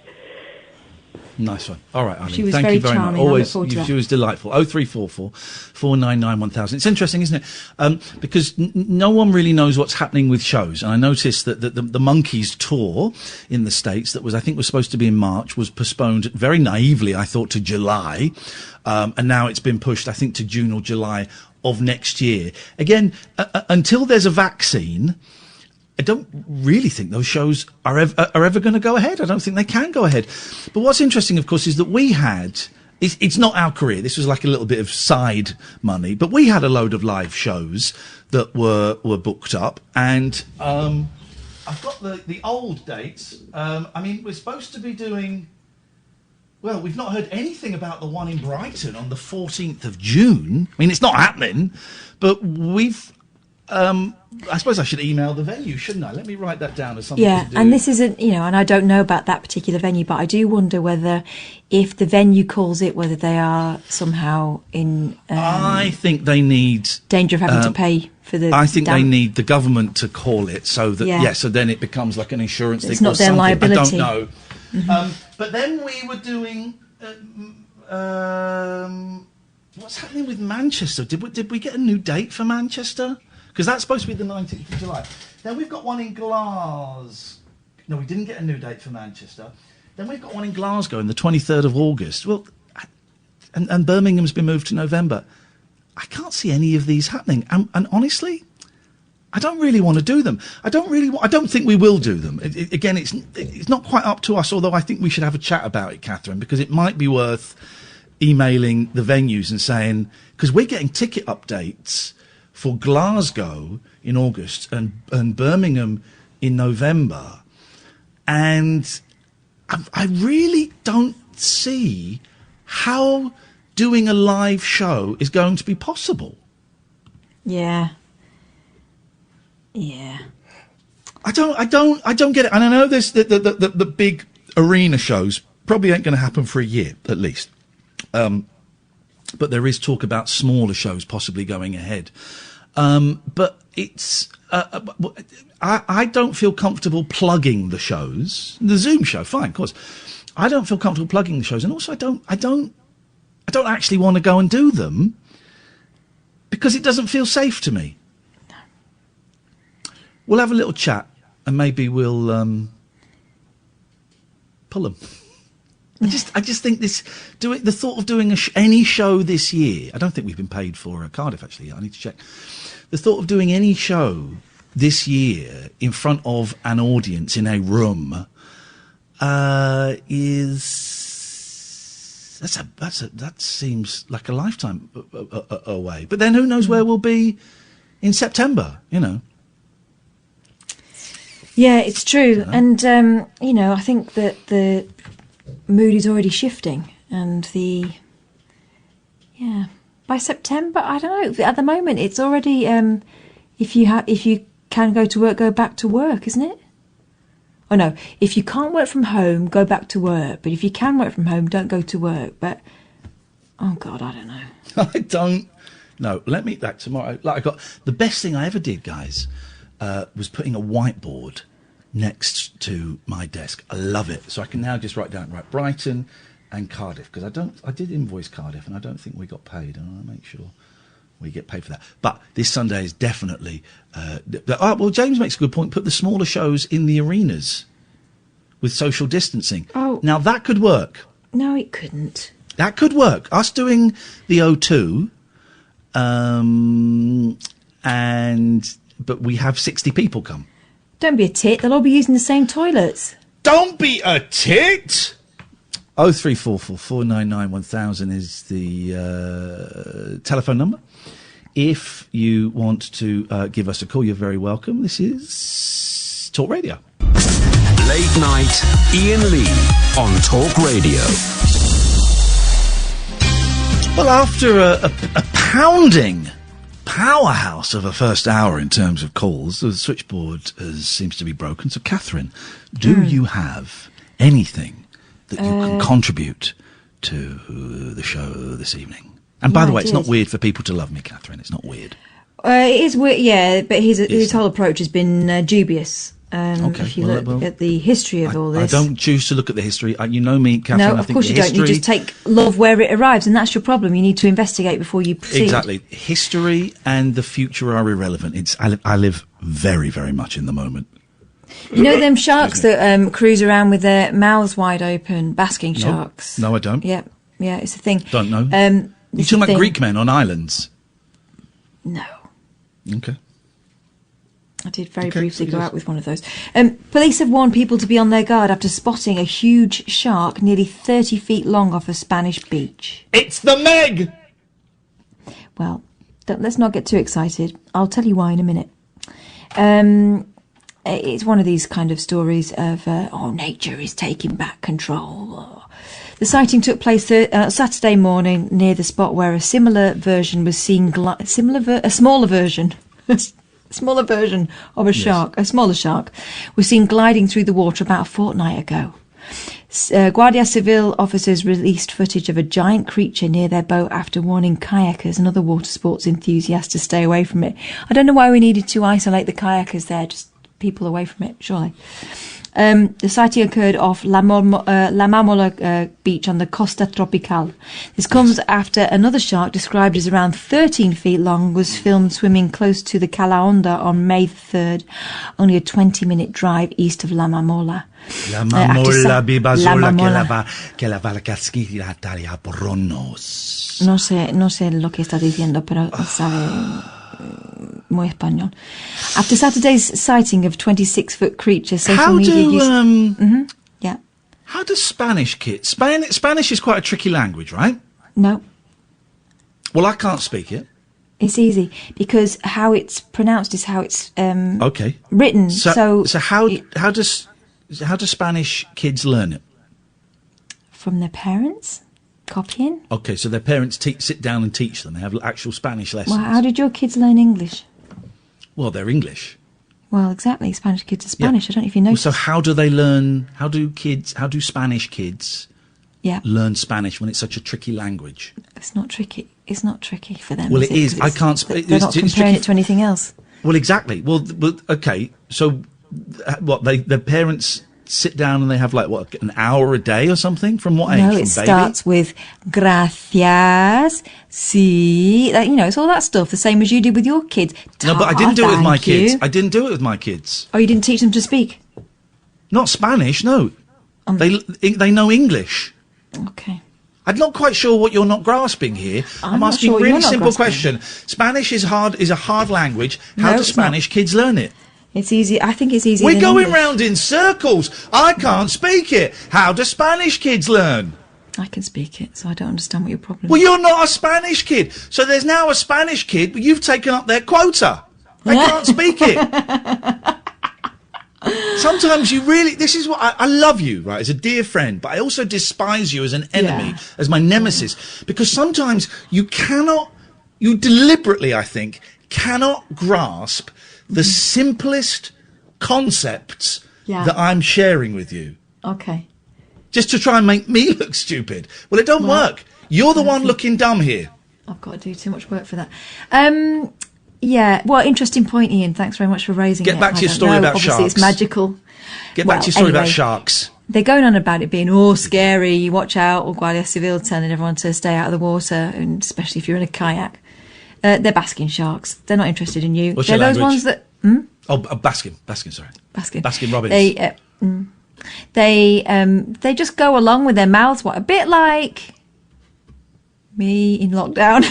Nice one. All right, Eileen. She was Thank very you very charming. much. Always, she was delightful. 0344 499 1000. It's interesting, isn't it? Because no one really knows what's happening with shows. And I noticed that the Monkees tour in the States that I think was supposed to be in March was postponed very naively, I thought, to July. And now it's been pushed, I think, to June or July of next year. Again, until there's a vaccine, I don't really think those shows are ever going to go ahead. I don't think they can go ahead. But what's interesting, of course, is that we had... It's not our career. This was like a little bit of side money. But we had a load of live shows that were booked up. And I've got the old dates. I mean, we're supposed to be doing... Well, we've not heard anything about the one in Brighton on the 14th of June. I mean, it's not happening, but we've... I suppose I should email the venue, shouldn't I? Let me write that down as something to do. And this isn't, you know, and I don't know about that particular venue, but I do wonder whether, if the venue calls it, whether they are somehow in... I think they need... danger of having to pay for the... I think they need the government to call it so that, so then it becomes like an insurance thing. It's not their liability. I don't know. Mm-hmm. But then we were doing... what's happening with Manchester? Did we get a new date for Manchester? Because that's supposed to be the 19th of July. Then we've got one in Glasgow. No, we didn't get a new date for Manchester. Then we've got one in Glasgow on the 23rd of August. Well, and Birmingham's been moved to November. I can't see any of these happening. And honestly, I don't really want to do them. I don't think we will do them. Again, it's not quite up to us, although I think we should have a chat about it, Catherine, because it might be worth emailing the venues and saying... Because we're getting ticket updates... for Glasgow in August and Birmingham in November. And I really don't see how doing a live show is going to be possible. Yeah. Yeah. I don't get it. And I know there's the big arena shows probably ain't going to happen for a year, at least. But there is talk about smaller shows possibly going ahead. But it's... I don't feel comfortable plugging the shows. The Zoom show, fine, of course. I don't feel comfortable plugging the shows, and also I don't actually want to go and do them because it doesn't feel safe to me. We'll have a little chat, and maybe we'll pull them. I just think the thought of doing any show this year. I don't think we've been paid for Cardiff, actually. I need to check. The thought of doing any show this year in front of an audience in a room that seems like a lifetime away. But then who knows where we'll be in September? You know. Yeah, it's true, and you know, I think that the mood is already shifting, and by September, I don't know. At the moment, it's already if you can go to work, go back to work, isn't it? Oh no, if you can't work from home, go back to work. But if you can work from home, don't go to work. But oh God, I don't know. I don't know. Let me that tomorrow. Like I got the best thing I ever did, guys, was putting a whiteboard next to my desk. I love it. So I can now just write Brighton and Cardiff, because I did invoice Cardiff and I don't think we got paid, and I want to make sure we get paid for that. But this Sunday is definitely well, James makes a good point. Put the smaller shows in the arenas. with social distancing. Oh. Now, that could work. No, it couldn't. That could work. Us doing the O2, but we have 60 people come. Don't be a tit. They'll all be using the same toilets. Don't be a tit! 03444991000 is the telephone number. If you want to give us a call, you're very welcome. This is Talk Radio. Late night, Iain Lee on Talk Radio. Well, after a pounding powerhouse of a first hour in terms of calls, the switchboard seems to be broken. So, Katherine, do you have anything that you can contribute to the show this evening? And by the way, it's not weird for people to love me, Katherine. It's not weird. It is weird, yeah, but his whole approach has been dubious. If you look at the history of all this. I don't choose to look at the history. You know me, Katherine. No, of course you don't. You just take love where it arrives, and that's your problem. You need to investigate before you proceed. Exactly. History and the future are irrelevant. I live very, very much in the moment. You know them sharks that cruise around with their mouths wide open, basking sharks? No, I don't. Yeah, it's a thing. Don't know. You're talking about Greek men on islands? No. Okay. I did very briefly go out with one of those. Police have warned people to be on their guard after spotting a huge shark nearly 30 feet long off a Spanish beach. It's the Meg! Well, let's not get too excited. I'll tell you why in a minute. It's one of these kind of stories of, nature is taking back control. The sighting took place Saturday morning near the spot where a similar version was seen. A smaller version of a shark, a smaller shark, was seen gliding through the water about a fortnight ago. Guardia Civil officers released footage of a giant creature near their boat after warning kayakers and other water sports enthusiasts to stay away from it. I don't know why we needed to isolate the kayakers there, just people away from it, surely. The sighting occurred off La Mamola beach on the Costa Tropical. This comes after another shark, described as around 13 feet long, was filmed swimming close to the Calahonda on May 3rd, only a 20-minute drive east of La Mamola. La Mamola bibazola que la va a casquilla a porronos. No sé lo que está diciendo, pero sabe... muy español. After Saturday's sighting of 26-foot creature, social media yeah. How does Spanish kids... Spanish is quite a tricky language, right? No. Well, I can't speak it. It's easy, because how it's pronounced is how it's written. So how do Spanish kids learn it? From their parents? Copying? Okay, so their parents sit down and teach them. They have actual Spanish lessons. Well, how did your kids learn English? Well, they're English. Well, exactly. Spanish kids are Spanish. Yeah. I don't know if you know. Well, so how do they learn? How do Spanish kids learn Spanish when it's such a tricky language? It's not tricky. It's not tricky for them. Well, it is. I can't. They're not comparing it to anything else. Well, exactly. Well, okay. So, what? Their parents sit down and they have an hour a day or something? From what age? No, it starts with gracias, sí. It's all that stuff, the same as you did with your kids. No, but I didn't do it with my kids. I didn't do it with my kids. Oh, you didn't teach them to speak? Not Spanish, no. They know English. Okay. I'm not quite sure what you're not grasping here. I'm asking a really simple question. Spanish is a hard language. How do Spanish kids learn it? It's easy. I think it's easy. We're going round in circles. I can't speak it. How do Spanish kids learn? I can speak it, so I don't understand what your problem is. Well, you're not a Spanish kid. So there's now a Spanish kid, but you've taken up their quota. They can't speak it. Sometimes you really... This is what... I love you, right, as a dear friend, but I also despise you as an enemy, as my nemesis, because sometimes you cannot... You deliberately, I think, cannot grasp the simplest concepts that I'm sharing with you. Okay. Just to try and make me look stupid. Well, it don't work. You're the one looking dumb here. I've got to do too much work for that. Yeah, well, interesting point, Iain. Thanks very much for raising it. Get back to your story about obviously sharks. It's magical. Get back to your story about sharks. They're going on about it being scary, watch out, or Guardia Civil telling everyone to stay out of the water, and especially if you're in a kayak. They're basking sharks. They're not interested in you. What's They're your those language? ones that... Oh, Baskin, sorry. Baskin. Baskin Robbins. They just go along with their mouths, a bit like me in lockdown.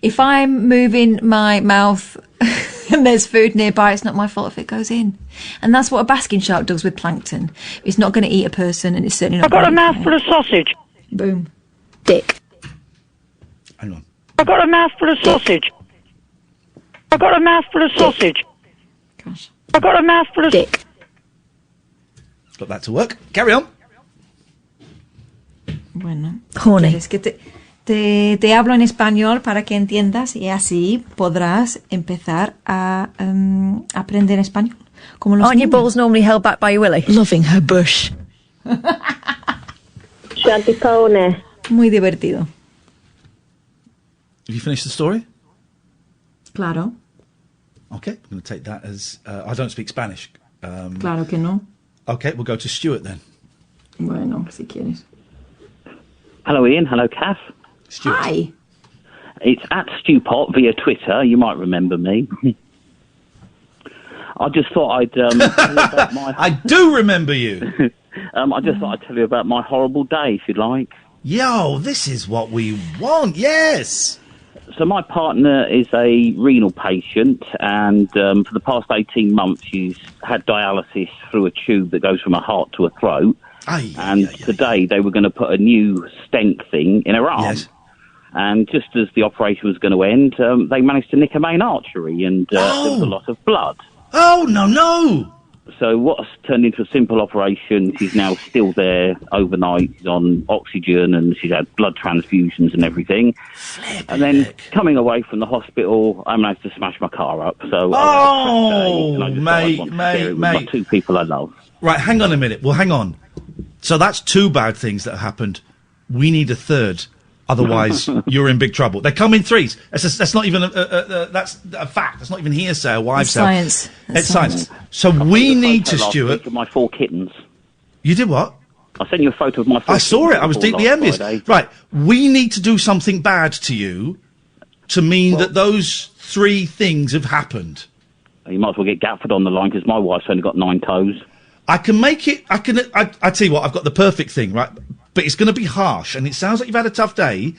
If I'm moving my mouth and there's food nearby, it's not my fault if it goes in. And that's what a basking shark does with plankton. It's not going to eat a person, and it's certainly not. I got a mouthful of sausage. Boom. Dick. Hang on. I got a mouthful of sausage. I got a mouthful of sausage. Gosh. I got a mouthful of dick. Got that to work. Carry on. Bueno. Horny. ¿Quieres que te hablo en español para que entiendas y así podrás empezar a aprender español. Como los Aren't your niños. balls normally held back by your willy? Loving her bush. Chantipone. Muy divertido. Have you finished the story? Claro. Okay, I'm going to take that as... I don't speak Spanish. Claro que no. Okay, we'll go to Stuart then. Bueno, si quieres. Hello, Ian. Hello, Kath. Stuart. Hi. It's at Stupot via Twitter. You might remember me. I just thought I'd tell you about my... I do remember you. I just thought I'd tell you about my horrible day, if you like. Yo, this is what we want. Yes. So my partner is a renal patient, and for the past 18 months she's had dialysis through a tube that goes from her heart to her throat. Today they were going to put a new stent thing in her arm. Yes. And just as the operation was going to end, they managed to nick her main artery, and there was a lot of blood. Oh, no. So what's turned into a simple operation, she's now still there overnight. She's on oxygen and she's had blood transfusions and everything. And then coming away from the hospital, I managed to smash my car up. So mate. Two people I love. Right, hang on a minute. Well, hang on. So that's two bad things that have happened. We need a third. Otherwise, you're in big trouble. They come in threes. That's not even that's a fact. That's not even hearsay or wives' tale. Science. It's science. So we need to, Stuart. My 4 kittens. You did what? I sent you a photo of my 4 I saw it. I was deeply envious. Right. We need to do something bad to you to mean that those 3 things have happened. You might as well get Gatford on the line because my wife's only got 9 toes. I can make it. I tell you what. I've got the perfect thing, right? But it's going to be harsh, and it sounds like you've had a tough day.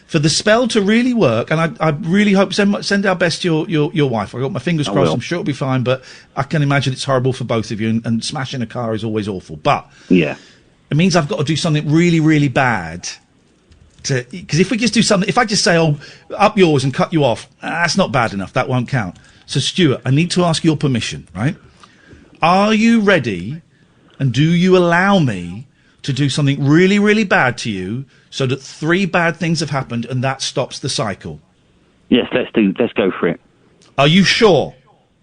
For the spell to really work, and I really hope send our best to your wife. I've got my fingers crossed. will. I'm sure it'll be fine, but I can imagine it's horrible for both of you, and smashing a car is always awful. But yeah, it means I've got to do something really, really bad. Because if we just do something, if I just say, "Oh, up yours" and cut you off, that's not bad enough. That won't count. So, Stuart, I need to ask your permission, right? Are you ready? And do you allow me to do something really, really bad to you so that 3 bad things have happened and that stops the cycle? Yes, let's go for it. Are you sure?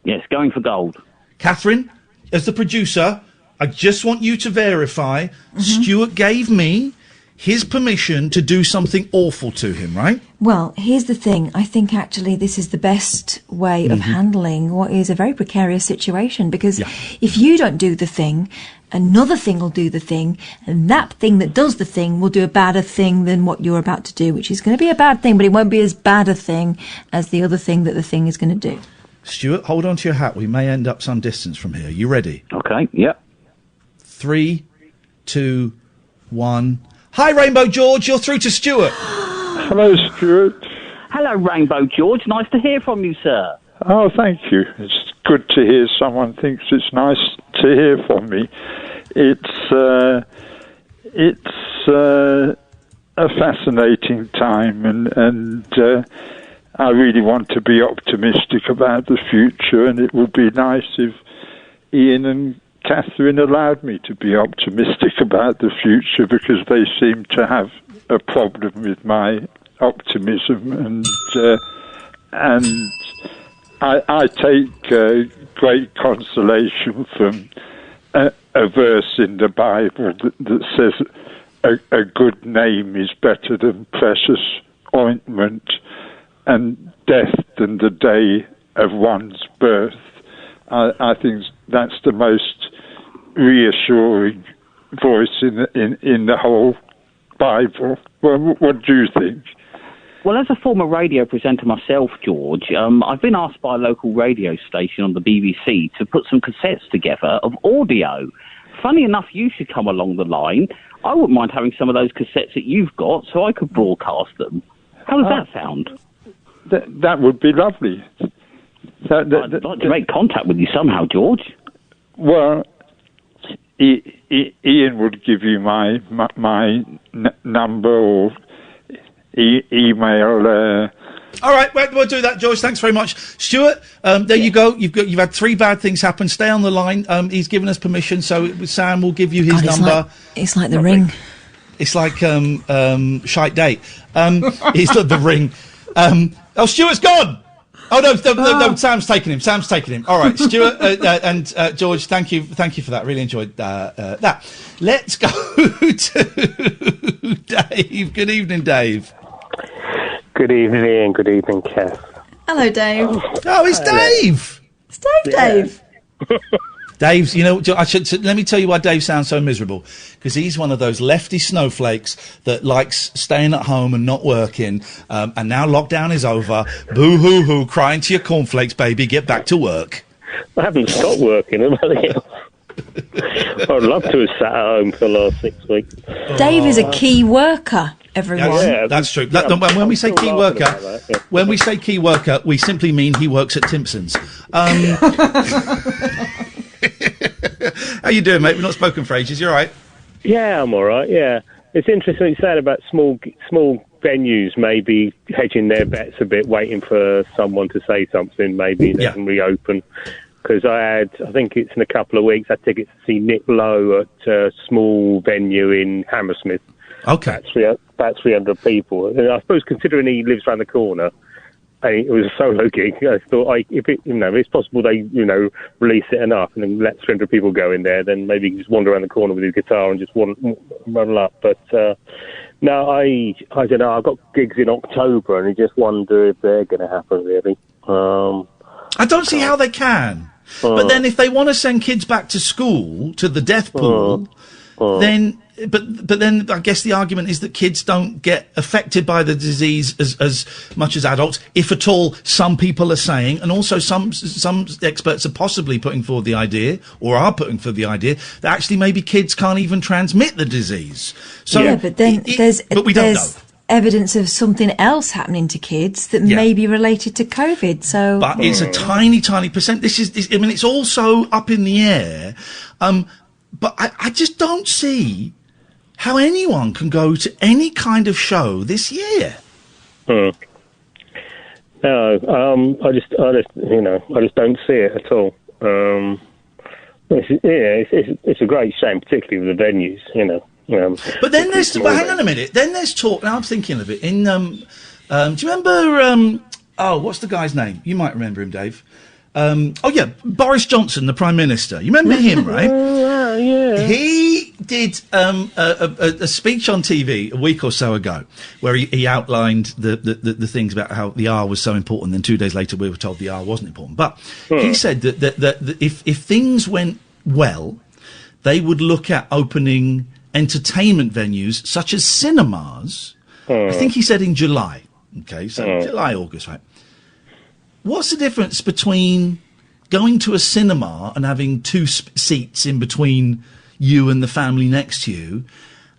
Yes, going for gold. Katherine, as the producer, I just want you to verify Stuart gave me his permission to do something awful to him, right? Well, here's the thing. I think actually this is the best way of handling what is a very precarious situation, because if you don't do the thing, another thing will do the thing, and that thing that does the thing will do a badder thing than what you're about to do, which is going to be a bad thing, but it won't be as bad a thing as the other thing that the thing is going to do. Stuart, hold on to your hat. We may end up some distance from here. You ready? Okay, yep. 3, 2, 1... Hi, Rainbow George. You're through to Stuart. Hello, Stuart. Hello, Rainbow George. Nice to hear from you, sir. Oh, thank you. It's good to hear someone thinks it's nice to hear from me. It's a fascinating time, and I really want to be optimistic about the future, and it would be nice if Ian and Katherine allowed me to be optimistic about the future, because they seem to have a problem with my optimism, and I take great consolation from a verse in the Bible that says a good name is better than precious ointment, and death than the day of one's birth. I think that's the most reassuring voice in the whole Bible. Well, what do you think? Well, as a former radio presenter myself, George, I've been asked by a local radio station on the BBC to put some cassettes together of audio. Funny enough, you should come along the line. I wouldn't mind having some of those cassettes that you've got, so I could broadcast them. How does that sound? That would be lovely. I'd like to make contact with you somehow, George. Well, Ian would give you my number or email. All right, we'll do that, George. Thanks very much, Stuart. There you go. You've had 3 bad things happen. Stay on the line. He's given us permission, so Sam will give you his number. It's like the ring. It's like shite date. It's like the ring. Stuart's gone. Oh no, Sam's taking him. All right, Stuart and George, thank you for that. Really enjoyed that. Let's go to Dave. Good evening, Dave. Good evening, Ian. Good evening, Kath. Hello, Dave. Oh, it's Dave. It's Dave. Dave's, let me tell you why Dave sounds so miserable. Because he's one of those lefty snowflakes that likes staying at home and not working. And now lockdown is over. Boo-hoo-hoo, crying to your cornflakes, baby. Get back to work. I haven't stopped working. I'd love to have sat at home for the last 6 weeks. Dave is a key worker, everyone. Yeah, that's true. When we say key worker, we simply mean he works at Timpson's. How you doing, mate? We've not spoken for ages. You all right? Yeah, I'm all right, yeah. It's interesting what you said about small venues maybe hedging their bets a bit, waiting for someone to say something, maybe they can reopen. Because I think it's in a couple of weeks, I had tickets to see Nick Lowe at a small venue in Hammersmith. Okay. About 300 people. And I suppose considering he lives around the corner, and it was a solo gig, I thought if it's possible they, release it enough and then let 300 people go in there, then maybe he can just wander around the corner with his guitar and just run up. But no, I don't know. I've got gigs in October and I just wonder if they're going to happen, really. I don't see how they can. But then if they want to send kids back to school, to the death pool, then... But then I guess the argument is that kids don't get affected by the disease as much as adults, if at all, some people are saying, and also some experts are possibly putting forward the idea, or are putting forward the idea, that actually maybe kids can't even transmit the disease. So yeah, but then there's don't know. Evidence of something else happening to kids that may be related to COVID. So, but it's a tiny percent. It's all so up in the air. But I just don't see how anyone can go to any kind of show this year. No, I just don't see it at all. It's a great shame, particularly with the venues, But then hang on a minute. Then there's talk. Now I'm thinking of it. Do you remember? What's the guy's name? You might remember him, Dave. Boris Johnson, the Prime Minister. You remember him, right? Yeah. He did a speech on TV a week or so ago where he outlined the things about how the R was so important. Then 2 days later, we were told the R wasn't important. But he said that if things went well, they would look at opening entertainment venues such as cinemas. I think he said in July. Okay, so July, August, right? What's the difference between going to a cinema and having 2 seats in between you and the family next to you,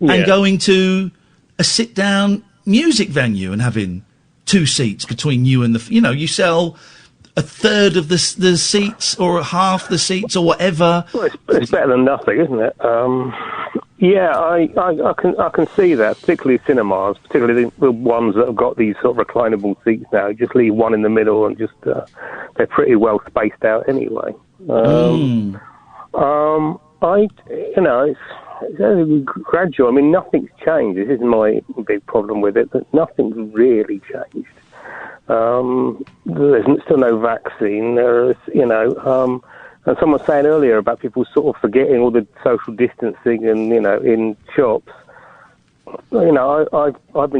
and going to a sit-down music venue and having 2 seats between you and you sell a third of the seats or half the seats or whatever? Well, it's better than nothing, isn't it? I can see that, particularly cinemas, particularly the ones that have got these sort of reclinable seats now. You just leave one in the middle and just they're pretty well spaced out anyway. It's gradual. I mean, nothing's changed. This is my big problem with it, that nothing's really changed. There's still no vaccine. There's, and someone was saying earlier about people sort of forgetting all the social distancing and, in shops. I've been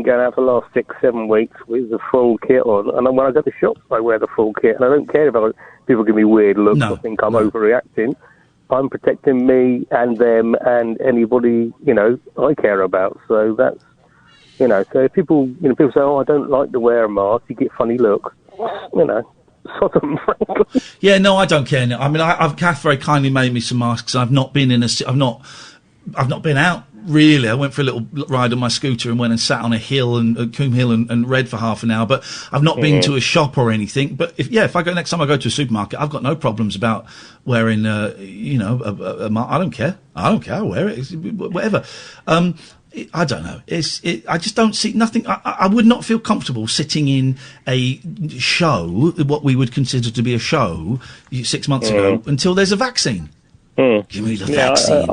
going out for the last 6-7 weeks with the full kit on, and when I go to shops, I wear the full kit, and I don't care if people give me weird looks or think I'm overreacting. I'm protecting me and them and anybody, I care about. So that's You know, so if people say, "Oh, I don't like to wear a mask," you get funny look. You know, sod them, frankly. Yeah, no, I don't care. I mean, Kath very kindly made me some masks. I've not been I've not been out really. I went for a little ride on my scooter and went and sat on a hill and Coombe Hill and read for half an hour. But I've not been to a shop or anything. But if I go next time I go to a supermarket, I've got no problems about wearing a mask. I don't care. I'll wear it. Whatever. I don't know. I just don't see nothing. I would not feel comfortable sitting in a show, what we would consider to be a show, 6 months ago, until there's a vaccine. Give me the vaccine.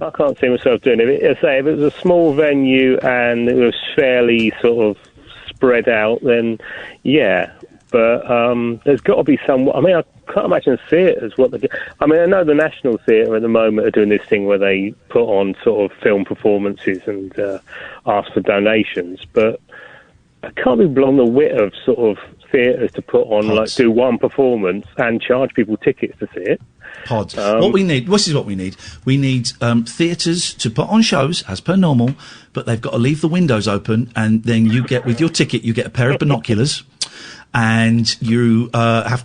I can't see myself doing it. If it was a small venue and it was fairly sort of spread out, then yeah. But there's got to be some. I mean, I can't imagine theatres what they do. I mean, I know the National Theatre at the moment are doing this thing where they put on sort of film performances and ask for donations, but I can't be blown the wit of sort of theatres to put on, like, do one performance and charge people tickets to see it. Pods. What we need, this is what we need. We need theatres to put on shows as per normal, but they've got to leave the windows open, and then you get, with your ticket, you get a pair of binoculars, and you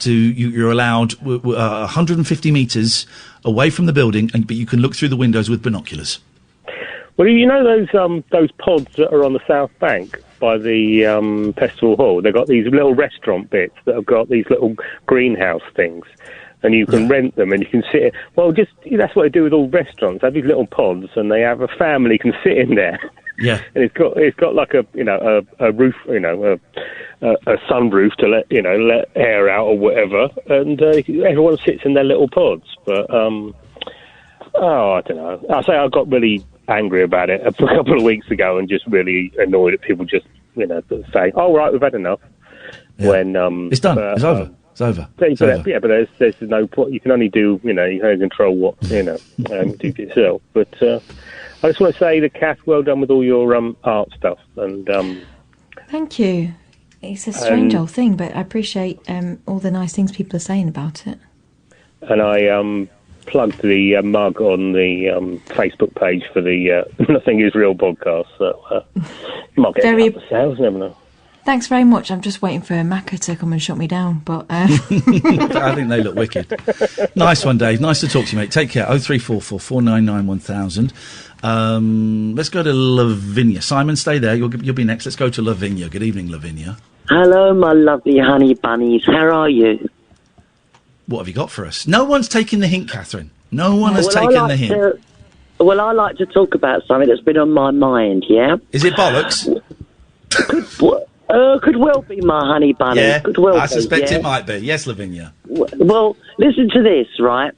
you're allowed 150 metres away from the building, but you can look through the windows with binoculars. Well, you know those pods that are on the South Bank by the Festival Hall? They've got these little restaurant bits that have got these little greenhouse things, and you can rent them and you can sit. Well, that's what they do with all restaurants. They have these little pods, and they have a family can sit in there. Yeah, and it's got like a roof, a sunroof to let air out or whatever, and everyone sits in their little pods. But I don't know. I say I got really angry about it a couple of weeks ago, and just really annoyed at people just say, "Oh, right, we've had enough." Yeah. When it's done, it's over. It's over. Yeah, but there's no point. You can only do, you can only control what do for yourself. But I just want to say that Kath, well done with all your art stuff. And thank you. It's a strange old thing, but I appreciate all the nice things people are saying about it. And I plugged the mug on the Facebook page for the Nothing Is Real podcast. So you might get the sales, never know. Thanks very much. I'm just waiting for Macca to come and shut me down, but... I think they look wicked. Nice one, Dave. Nice to talk to you, mate. Take care. 0344 499 1000. Let's go to Lavinya. Simon, stay there. You'll be next. Let's go to Lavinya. Good evening, Lavinya. Hello, my lovely honey bunnies. How are you? What have you got for us? No one's taken the hint, Catherine. No one has taken the hint. Well, I like to talk about something that's been on my mind, yeah? Is it bollocks? Could well be, my honey bunny. Yeah, could well I suspect be, it might be. Yes, Lavinya. Well, listen to this, right?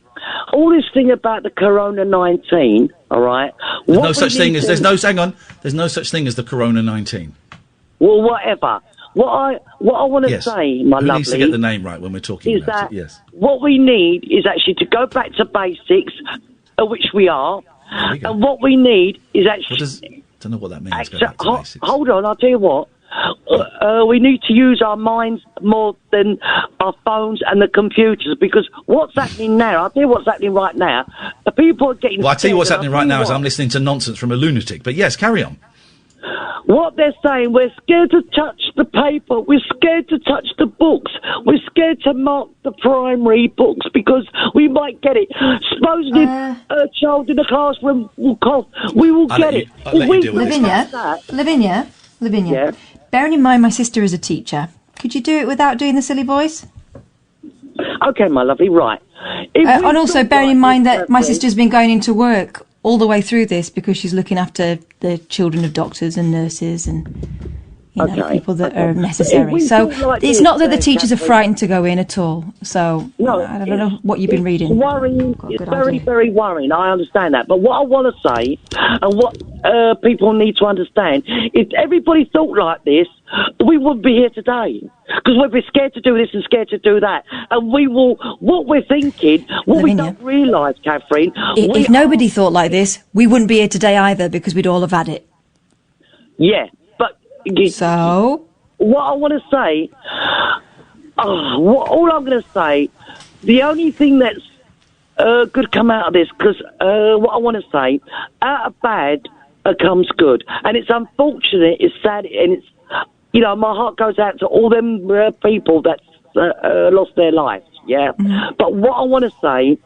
All this thing about the Corona-19, all right? There's no such thing as the Corona-19. Well, whatever. What I want to say, my lovely... Who needs to get the name right when we're talking about it? Yes. What we need is actually to go back to basics, which we are, and what we need is actually... don't know what that means, go back to basics. Hold on, I'll tell you what. We need to use our minds more than our phones and the computers, because what's happening now, I'll tell you what's happening right now, the people are getting... Well, I'll tell you what's happening right now is I'm listening to nonsense from a lunatic, but yes, carry on. What they're saying, we're scared to touch the paper, we're scared to touch the books, we're scared to mark the primary books because we might get it. Supposing if a child in the classroom will cough, we will get it. Lavinya, yeah? Bearing in mind my sister is a teacher, could you do it without doing the silly voice? Okay, my lovely, right. And also bearing in mind that my sister's been going into work all the way through this because she's looking after the children of doctors and nurses and people that are necessary. So it's not that the teachers are frightened to go in at all. So I don't know what you've been reading. It's worrying. It's very, very worrying. I understand that. But what I want to say and what people need to understand, if everybody thought like this, we wouldn't be here today. Because we'd be scared to do this and scared to do that. And what we're thinking, what Lavinya, we don't realise, Catherine... If nobody thought like this, we wouldn't be here today either, because we'd all have had it. Yeah, but... So? What I want to say... all I'm going to say, the only thing that's could come out of this, because what I want to say, out of bad comes good. And it's unfortunate, it's sad, and it's, you know, my heart goes out to all them people that lost their lives, yeah? But what I want to say,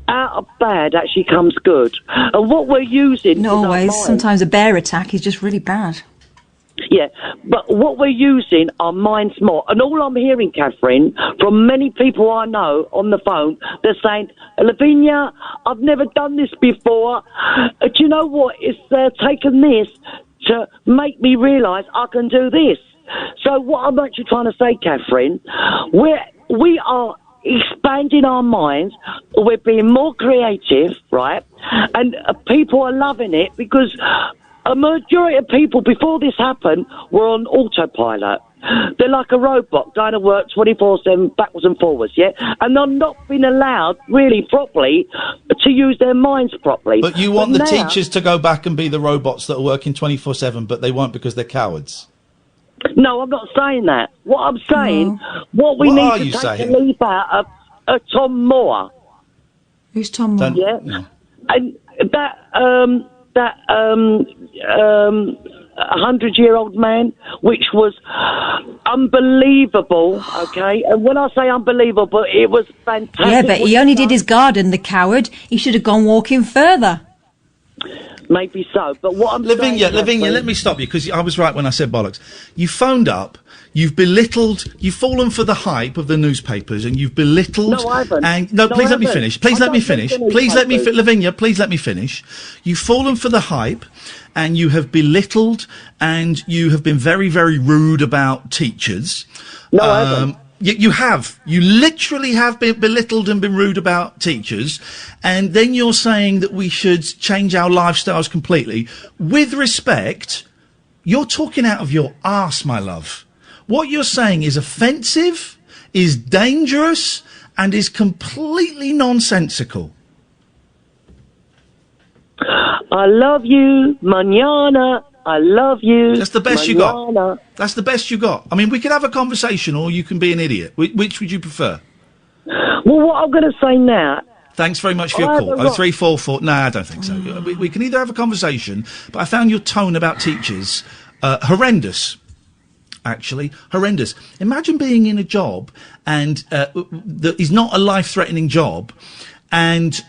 out of bad actually comes good. And what we're using... Not always. Sometimes a bear attack is just really bad. Yeah, but what we're using are minds more. And all I'm hearing, Katherine, from many people I know on the phone, they're saying, Lavinya, I've never done this before. Do you know what? It's taken this to make me realise I can do this. So what I'm actually trying to say, Katherine, we are expanding our minds. We're being more creative, right? And people are loving it because... a majority of people before this happened were on autopilot. They're like a robot going to work 24/7 backwards and forwards, yeah? And they're not being allowed really properly to use their minds properly. But you want the now, teachers to go back and be the robots that are working 24/7, but they won't because they're cowards. No, I'm not saying that. What I'm saying, what we need to take a leaf out of Tom Moore. Who's Tom Moore? Yeah? And that 100-year-old man, which was unbelievable, okay? And when I say unbelievable, it was fantastic. Yeah, but he only did his garden, the coward. He should have gone walking further. Maybe so, but what I'm saying... Lavinya, let me stop you, because I was right when I said bollocks. You phoned up, you've belittled, you've fallen for the hype of the newspapers, and you've belittled... No, I haven't. Please let me finish. Please let me finish. Lavinya, please let me finish. You've fallen for the hype, and you have belittled, and you have been very, very rude about teachers. No, I haven't. You have. You literally have been belittled and been rude about teachers, and then you're saying that we should change our lifestyles completely. With respect, you're talking out of your arse, my love. What you're saying is offensive, is dangerous, and is completely nonsensical. I love you, mañana. I love you. That's the best you got. That's the best you got. I mean, we could have a conversation, or you can be an idiot. Which would you prefer? Well, what I'm going to say now... Thanks very much for your call. 0344... No, I don't think so. We can either have a conversation, but I found your tone about teachers horrendous. Actually, horrendous. Imagine being in a job and that is not a life-threatening job, and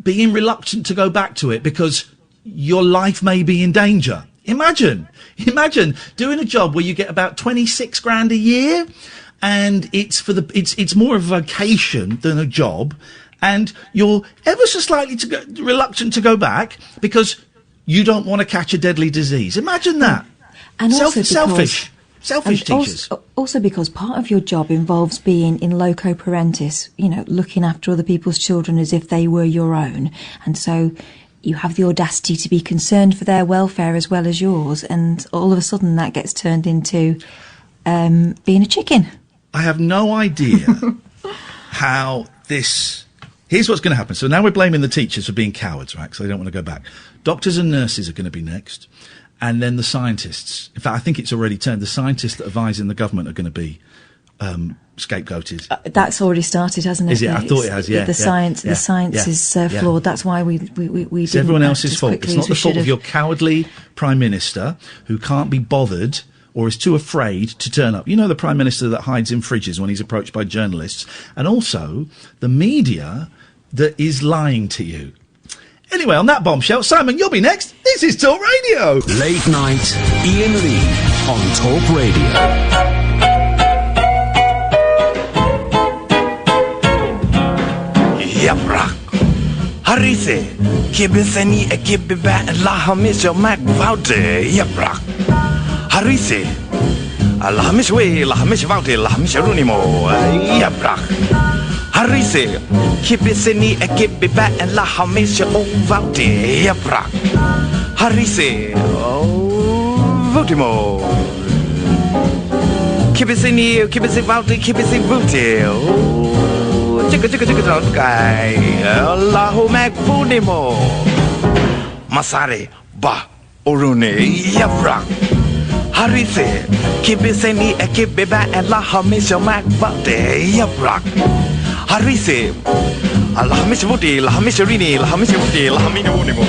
being reluctant to go back to it because your life may be in danger. Imagine doing a job where you get about 26 grand a year, and it's more of a vocation than a job, and you're ever so slightly reluctant to go back because you don't want to catch a deadly disease. Imagine that. And also selfish teachers. Also because part of your job involves being in loco parentis, you know, looking after other people's children as if they were your own. And so you have the audacity to be concerned for their welfare as well as yours. And all of a sudden that gets turned into being a chicken. I have no idea how this... Here's what's going to happen. So now we're blaming the teachers for being cowards, right? Because they don't want to go back. Doctors and nurses are going to be next. And then the scientists. In fact, I think it's already turned. The scientists that advise in the government are going to be scapegoated. That's already started, hasn't it? Is it? I thought it has, yeah. The science is flawed. That's why we it's everyone else's fault. It's not the fault of your cowardly Prime Minister who can't be bothered or is too afraid to turn up. You know, the Prime Minister that hides in fridges when he's approached by journalists. And also the media that is lying to you. Anyway, on that bombshell, Simon, you'll be next. This is Talk Radio. Late night, Iain Lee on Talk Radio. Yapra. Harise. Kibiseni e kibiba la hamisho mak vaude. Yapra. Harise. La hamish way, la hamish vaude, la hamish runimo. Yapra. Harise, kibiseni e kibiba la hamish vaude. Yapra. Harise. Vautimo. Kibiseni vaude, kibisi vaude. Chicka guy, Allahu Magfunimo Masare Ba Urune Yavra Harise Kibiseni Ekibeba and Laha Misha Magvate Yavra Harise Allah Mishavuti, Laha Misharini, Laha Mishavuti, Laha Minunimo.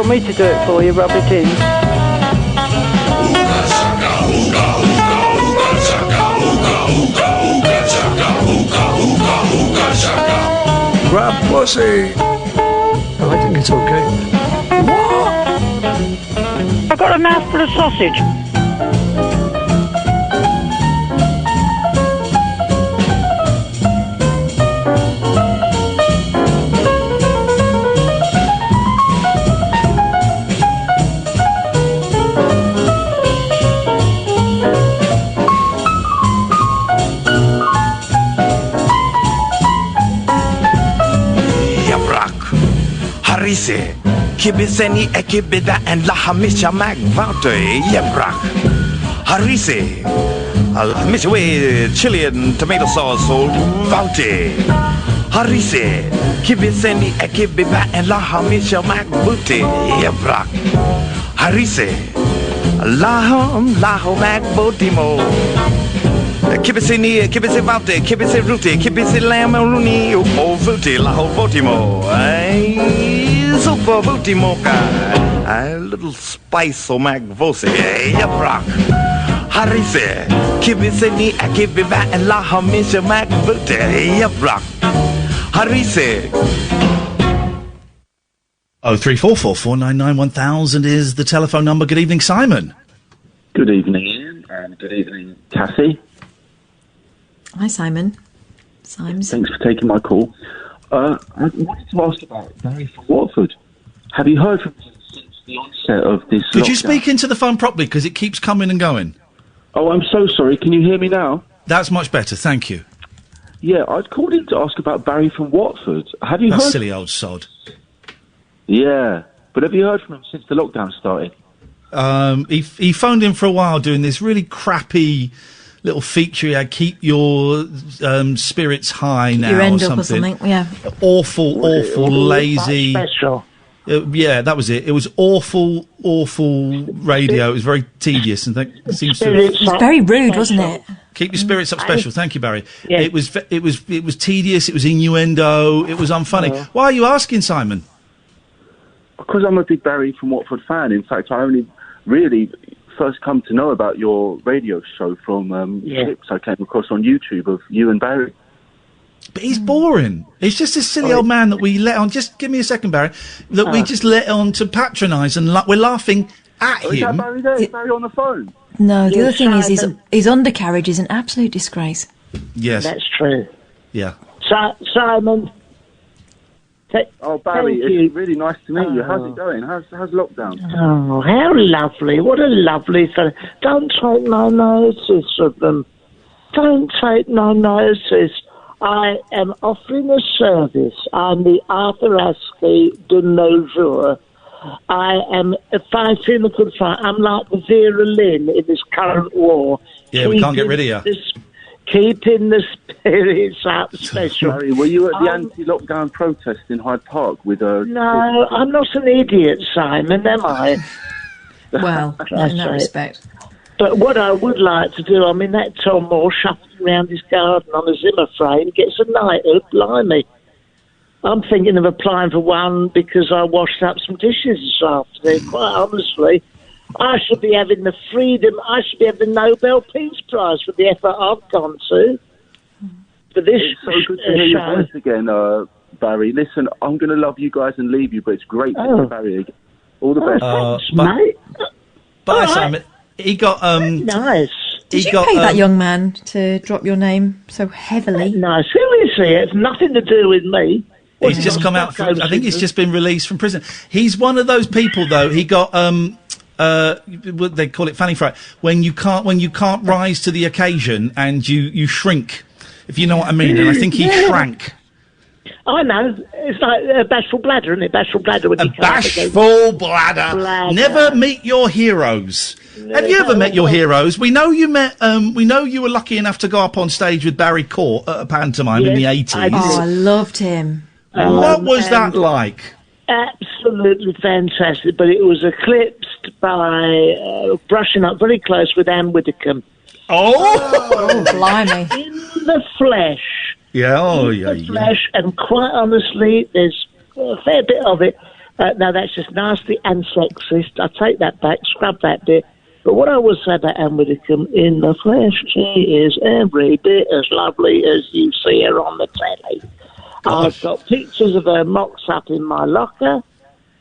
want me to do it for you, rub it in? Grab pussy. I think it's okay. What? I got a mouthful of sausage. Harise, kibiseni ekibida and lahamisha magvate yebrak. Harise, alamisha chili and tomato sauce or vaute. Harise, kibiseni ekibida and lahamisha magbute yebrak. Harise, laham magbotimo. Kibisini, kibisi vaute, kibisi rute, kibisi lamb runi, o vuti, laho votimo. Super votimo a little spice o magvosi, yabrak. Harise, kibisini, akibiva, and laha misha magvote, yabrak. Harise. 03444991000 is the telephone number. Good evening, Simon. Good evening, Ian, and good evening, Cassie. Hi, Simon. Sims. Thanks for taking my call. I wanted to ask about Barry from Watford. Have you heard from him since the onset of this Could lockdown? you speak into the phone properly, because it keeps coming and going? Oh, I'm so sorry. Can you hear me now? That's much better, thank you. Yeah, I'd called in to ask about Barry from Watford. Have you That heard? silly old sod. Yeah, but have you heard from him since the lockdown started? He phoned in for a while doing this really crappy little feature he had, keep your spirits high now Your end or up something. or something, yeah. Awful, lazy. Special. Yeah, that was it. It was awful radio. It was very tedious and seems to. It was very rude, wasn't it? Keep your spirits up special. Thank you, Barry. Yeah. It was tedious. It was innuendo. It was unfunny. Why are you asking, Simon? Because I'm a big Barry from Watford fan. In fact, I only really first come to know about your radio show from clips I came across on YouTube of you and Barry. But he's boring. He's just this silly old man that we let on. Just give me a second, Barry. That we just let on to patronise, and we're laughing at Is that him. Barry there? Is Barry on the phone? No, the Yeah, other thing is Simon. his undercarriage is an absolute disgrace. Yes, That's true. yeah. Simon. Oh, Barry, Thank you. it's really nice to meet you. How's it going? How's lockdown? Oh, how lovely. What a lovely thing. Don't take no notice of them. Don't take no notice. I am offering a service. I'm the Arthur Askey de nos jours. I am fighting a good fight. I'm like the Vera Lynn in this current war. Yeah, we can't get rid of you. Keeping the spirits up special. Barry, were you at the anti-lockdown protest in Hyde Park with a... No, I'm not an idiot, Simon, am I? Well, in that respect. But what I would like to do, I mean, that Tom Moore shuffling around his garden on a Zimmer frame gets a knighthood, blimey. I'm thinking of applying for one because I washed up some dishes this afternoon, quite honestly. I should be having the freedom, I should be having the Nobel Peace Prize for the effort I've gone to. For this It's so good to hear your voice again, Barry. Listen, I'm going to love you guys and leave you, but it's great to hear Barry again. All the best. Thanks, mate. Bye, Simon. He got nice. Did you pay that young man to drop your name so heavily? No, seriously, it's nothing to do with me. He's just come out. I think he's just been released from prison. He's one of those people, though. He got what they call it fanny fright, when you can't rise to the occasion and you shrink, if you know what I mean. And I think he shrank. I know. It's like a bashful bladder, isn't it? Bashful bladder. When A bashful bladder. Never meet your heroes. Have you ever met your heroes? We know you met. We know you were lucky enough to go up on stage with Barry Court at a pantomime in the 80s. Oh, I loved him. What was that like? Absolutely fantastic, but it was eclipsed by brushing up very close with Anne Widdecombe. Oh, blimey! In the flesh. Yeah, The flesh, and quite honestly, there's a fair bit of it. No, that's just nasty and sexist. I take that back, scrub that bit. But what I would say about Anne Widdecombe, in the flesh, she is every bit as lovely as you see her on the telly. I've got pictures of her mocks up in my locker.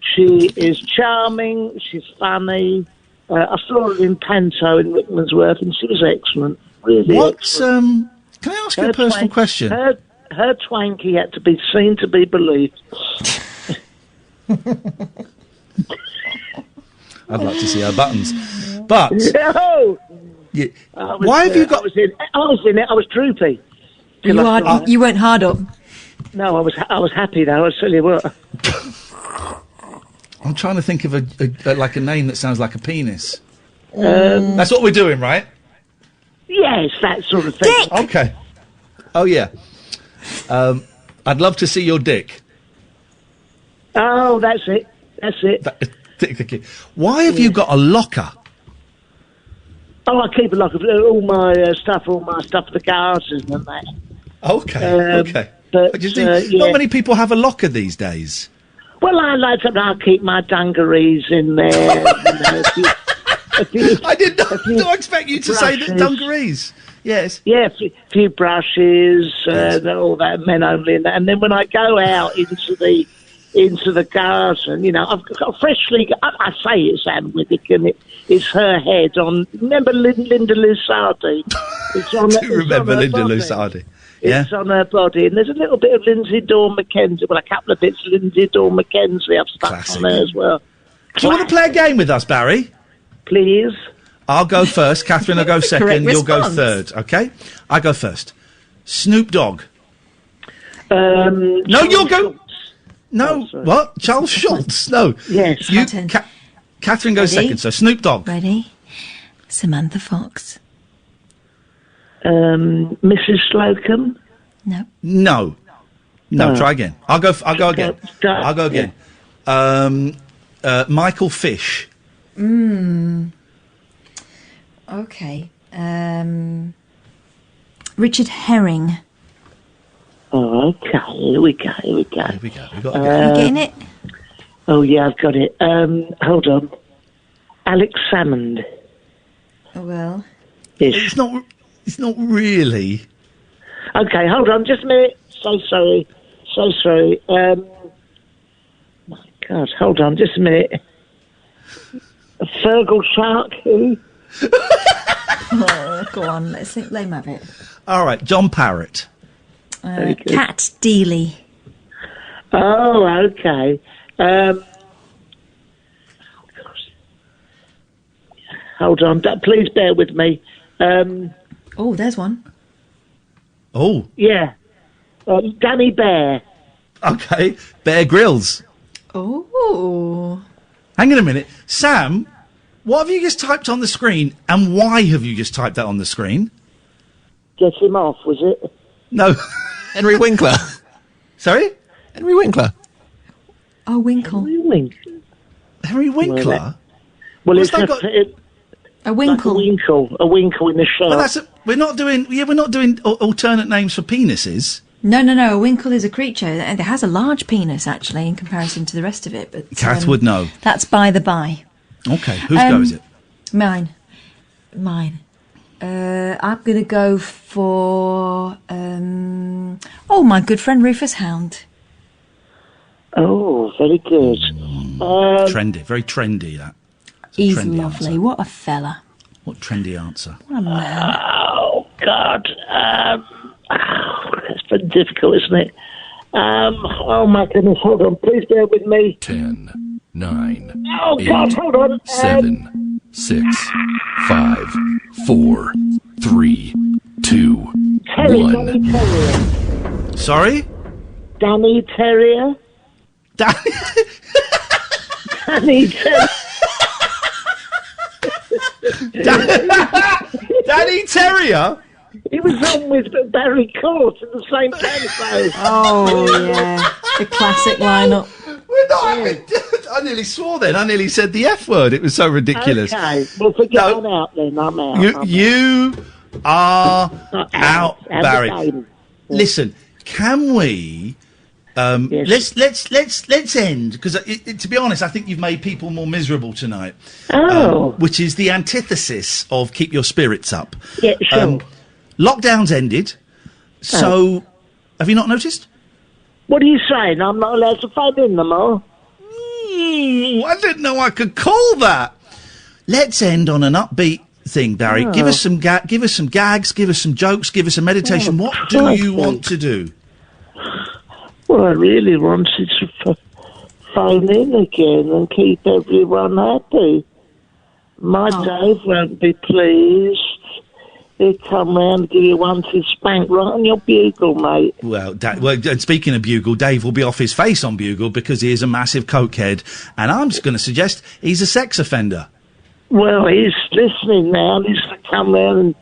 She is charming, she's funny. I saw her in Panto in Rickmansworth, and she was excellent. Really excellent. Can I ask you a personal question? Her twanky had to be seen to be believed. I'd like to see her buttons. But... No! Why have you got... I was in it, I was droopy. You weren't hard up. No, I was happy though, I'll tell you what. I'm trying to think of a name that sounds like a penis. That's what we're doing, right? Yes, that sort of thing. Dick! Okay. Oh, yeah. I'd love to see your dick. Oh, that's it. That's it. Why have you got a locker? Oh, I keep a locker of all my stuff for the garden and that. Okay, okay. But, not many people have a locker these days. Well, I'll keep my dungarees in there. I did not expect you to say that dungarees. Yes. Yeah, a few brushes, all that, men only, and then when I go out into the garden, you know, I've got freshly. I say it's Anne Widdecombe. It's her head on. Remember Linda Lusardi? It's on. I do remember Linda Lusardi. Yeah. It's on her body, and there's a little bit of Lindsay Dawn Mackenzie. Well, a couple of bits of Lindsay Dawn Mackenzie I've stuck on there as well. Do you want to play a game with us, Barry? Please. I'll go first. Catherine will go second. You'll go response. third. Okay? I go first. Snoop Dogg. No, you'll go. No, what? Charles Schultz? No. Yes. Catherine goes Ready? second. So Snoop Dogg. Ready? Samantha Fox. Mrs. Slocum. No. Try again. I'll go again. I'll go again. Michael Fish. Okay. Richard Herring. Oh, okay. Here we go. Here we go. We've got You getting it? Oh, yeah, I've got it. Hold on. Alex Salmond. Oh, well. It's not really. Okay, hold on, just a minute. So sorry. My God, hold on, just a minute. A Fergal Shark, who? Oh, go on, let's think. Let him have it. All right, John Parrott. Cat Dealey. Oh, okay. Hold on, please bear with me. Oh, there's one. Oh. Yeah. Danny Bear. Okay, Bear Grylls. Oh. Hang on a minute. Sam, what have you just typed on the screen, and why have you just typed that on the screen? Get him off, was it? No. Henry Winkler. Sorry? Henry Winkler. Oh, Winkle. Henry Winkler? Well, What's it's that got- A Winkle. A winkle in the shirt. Well, we're not doing alternate names for penises. No. A Winkle is a creature and it has a large penis, actually, in comparison to the rest of it. But Kath would know. That's by the by. Okay, whose go is it? Mine. I'm going to go for my good friend Rufus Hound. Oh, very good. Trendy, very trendy, that. He's trendy lovely. answer. What a fella. What trendy answer? What a man. Oh, God. That's been difficult, isn't it? Oh, my goodness. Hold on. Please bear with me. 10, 9, Oh, 8, God, hold on. 7, 6, 5, 4, 3, 2, Danny 1. Terrier. Sorry? Danny Terrier. Danny Terrier. Danny Terrier? He was on with Barry Court in the same episode. Oh, yeah. The classic lineup. We're not having... I nearly swore then. I nearly said the F word. It was so ridiculous. Okay, well, forget I'm out then. I'm out. You are out, Out the Barry. game. Listen, can we Let's end, because to be honest, I think you've made people more miserable tonight. Which is the antithesis of keep your spirits up. Yeah, sure. Lockdown's ended, so have you not noticed? What are you saying? I'm not allowed to phone in no more? I didn't know I could call that. Let's end on an upbeat thing, Barry. Oh. Give us some gags, give us some jokes, give us a meditation. What do you want to do? Well, I really wanted to phone in again and keep everyone happy. My Dave won't be pleased. He'll come round and give you one to spank right on your bugle, mate. Well, and speaking of bugle, Dave will be off his face on bugle because he is a massive cokehead, and I'm just going to suggest he's a sex offender. Well, he's listening now. He's to come round and...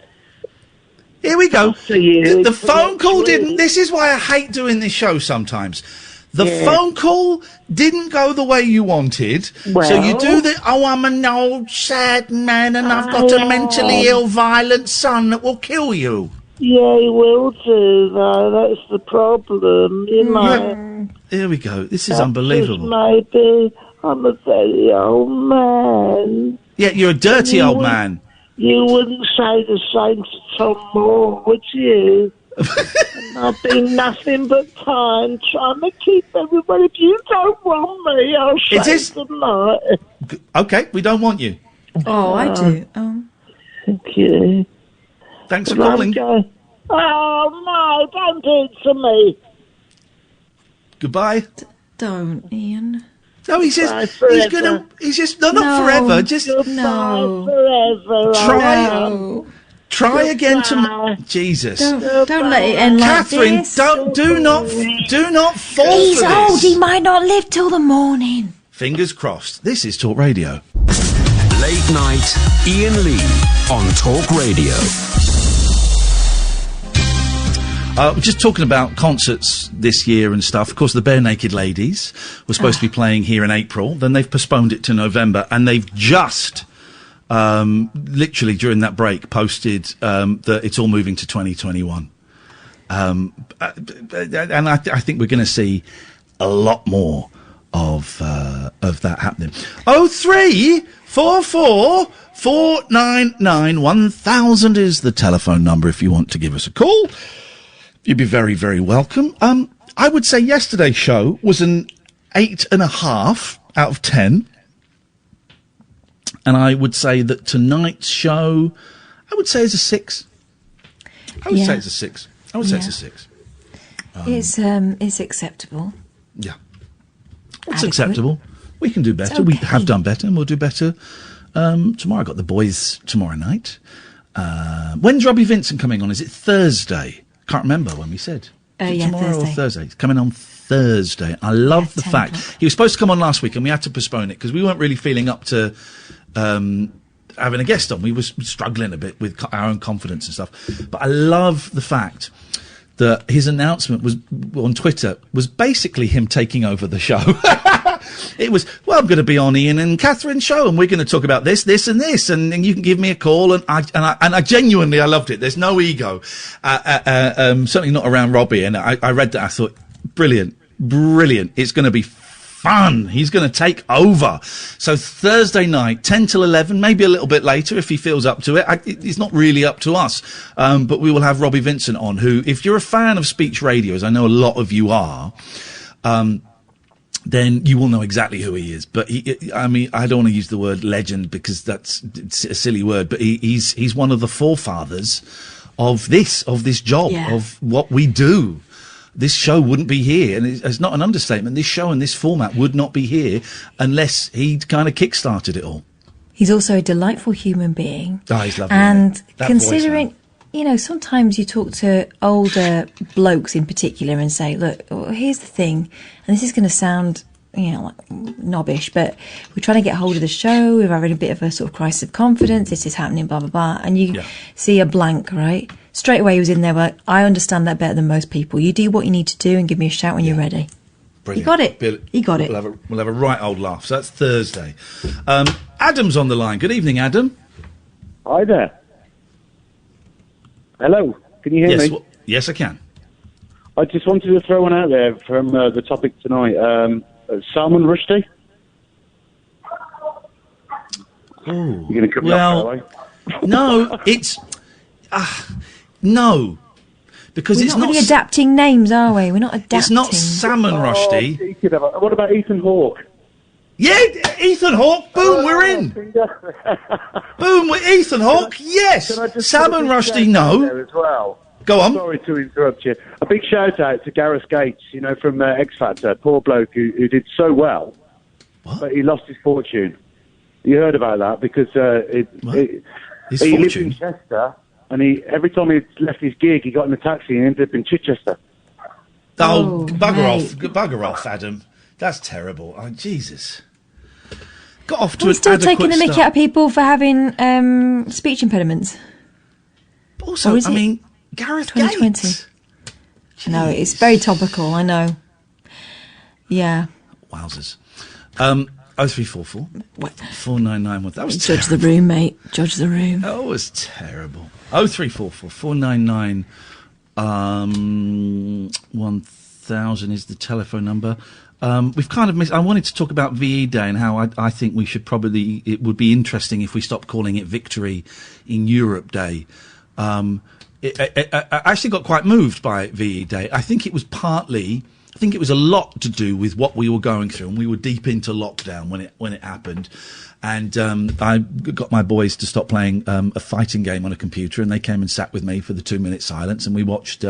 Here we go. The phone call didn't... This is why I hate doing this show sometimes. The phone call didn't go the way you wanted. Well, so you do the, I'm an old sad man and I've got a mentally ill, violent son that will kill you. Yeah, he will do, though. That's the problem, you know. Here we go. This is unbelievable. Maybe I'm a very old man. Yeah, you're a dirty old man. You wouldn't say the same to Tom Moore, would you? And I've been nothing but kind, trying to keep everybody. If you don't want me, I'll say goodnight. Okay, we don't want you. Oh, I do. Oh. Thank you. Thanks for calling. Oh, no, don't do it to me. Goodbye. Don't, Ian. No, he's just, not forever, just... No. Forever. Try again tomorrow. Jesus. Don't let it end like Catherine, this. do not fall He's for old, this. he might not live till the morning. Fingers crossed. This is Talk Radio. Late night, Iain Lee on Talk Radio. We're just talking about concerts this year and stuff. Of course, the Bare Naked Ladies were supposed to be playing here in April. Then they've postponed it to November, and they've just, literally during that break, posted that it's all moving to 2021. And I think we're going to see a lot more of that happening. 0344 499 1000 is the telephone number if you want to give us a call. You'd be very, very welcome. I would say yesterday's show was an 8.5 out of 10. And I would say that tonight's show, I would say is a 6. I would say it's a 6. I would say it's a 6. It's acceptable. Yeah. It's acceptable. We can do better. We have done better and we'll do better tomorrow. I've got the boys tomorrow night. When's Robbie Vincent coming on? Is it Thursday? Can't remember when we said. Tomorrow or Thursday. He's coming on Thursday. I love the fact he was supposed to come on last week and we had to postpone it because we weren't really feeling up to having a guest on. We were struggling a bit with our own confidence and stuff. But I love the fact that his announcement was on Twitter was basically him taking over the show. It was, well, I'm going to be on Iain and Katherine's show, and we're going to talk about this, this, and this, and you can give me a call. And I genuinely, I loved it. There's no ego, certainly not around Robbie. And I read that, I thought, brilliant. It's going to be fun. He's going to take over. So Thursday night, 10 till 11, maybe a little bit later if he feels up to it. It's not really up to us. But we will have Robbie Vincent on, who, if you're a fan of speech radios, I know a lot of you are, then you will know exactly who he is. But I mean, I don't want to use the word legend because it's a silly word, but he's one of the forefathers of this job, of what we do. This show wouldn't be here, and it's not an understatement. This show and this format would not be here unless he'd kind of kick-started it all. He's also a delightful human being. Oh, he's lovely. And that considering, voice, you know, sometimes you talk to older blokes in particular and say, look, here's the thing, and this is going to sound, you know, like knobbish, but we're trying to get hold of the show, we're having a bit of a sort of crisis of confidence, this is happening, blah, blah, blah, and you see a blank, right? Straight away he was in there like, I understand that better than most people. You do what you need to do and give me a shout when you're ready. Brilliant. You got it. He got it. We'll have a right old laugh. So that's Thursday. Adam's on the line. Good evening, Adam. Hi there. Hello. Can you hear me? Yes, I can. I just wanted to throw one out there from the topic tonight. Salman Rushdie. Oh, You're going to cut me off, are you? no, it's no, because We're it's not really adapting names, are we? We're not adapting. It's not Salmon Rushdie. What about Ethan Hawke? Yeah, Ethan Hawke. Boom, we're in. Boom, we're Ethan Hawke. Yes, Salmon Rushdie. No. As well. Go on. Sorry to interrupt you. A big shout out to Gareth Gates, from X Factor. Poor bloke who did so well, but he lost his fortune. You heard about that because he lived in Chester, and every time he left his gig, he got in a taxi and ended up in Chichester. Bugger off, Adam. That's terrible. Oh, Jesus. Got off to We're an still adequate taking the mickey start. out of people for having speech impediments. But also, I mean, Gareth 2020. Gates. No, it's very topical, I know. Yeah. Wowzers. 0344 499. That was Judge the room, mate. Judge the room. That was terrible. 0344 499 1000 is the telephone number. We've kind of missed. I wanted to talk about VE Day and how I think we should probably. It would be interesting if we stopped calling it Victory in Europe Day. I actually got quite moved by VE Day. I think it was a lot to do with what we were going through, and we were deep into lockdown when it happened. And I got my boys to stop playing a fighting game on a computer, and they came and sat with me for the 2-minute silence, and we watched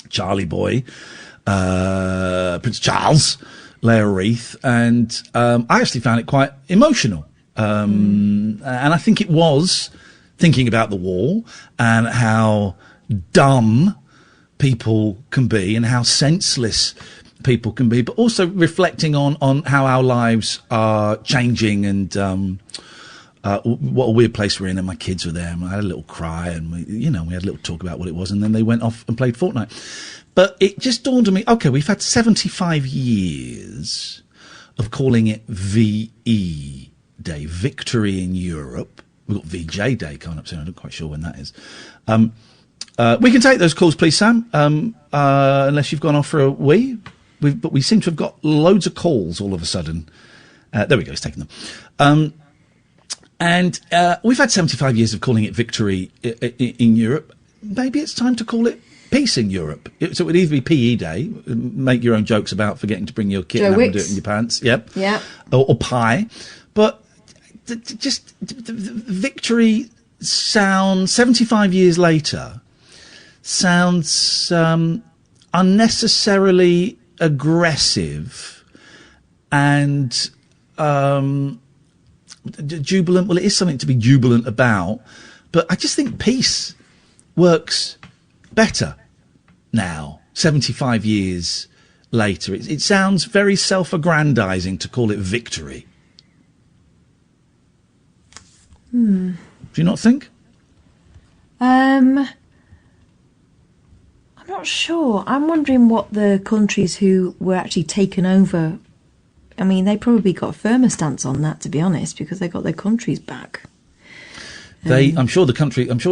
Charlie Boy, Prince Charles, lay a wreath, and I actually found it quite emotional. And I think it was thinking about the war and how dumb people can be and how senseless people can be, but also reflecting on how our lives are changing and what a weird place we're in. And my kids were there, and I had a little cry, and we had a little talk about what it was, and then they went off and played Fortnite. But it just dawned on me, okay, we've had 75 years of calling it VE Day, Victory in Europe. We've got VJ Day coming up soon. I'm not quite sure when that is. We can take those calls, please, Sam, unless you've gone off for a wee. But we seem to have got loads of calls all of a sudden. There we go, he's taking them. And we've had 75 years of calling it Victory in Europe. Maybe it's time to call it Peace in Europe. So it would either be PE Day, make your own jokes about forgetting to bring your kit and have them do it in your pants. Yep. Yeah. Or pie. But just Victory sounds, 75 years later, sounds unnecessarily aggressive and jubilant. Well, it is something to be jubilant about, but I just think peace works better now, 75 years later. It sounds very self-aggrandizing to call it Victory. Do you not think? I'm not sure. I'm wondering what the countries who were actually taken over, I mean, they probably got a firmer stance on that, to be honest, because they got their countries back. I'm sure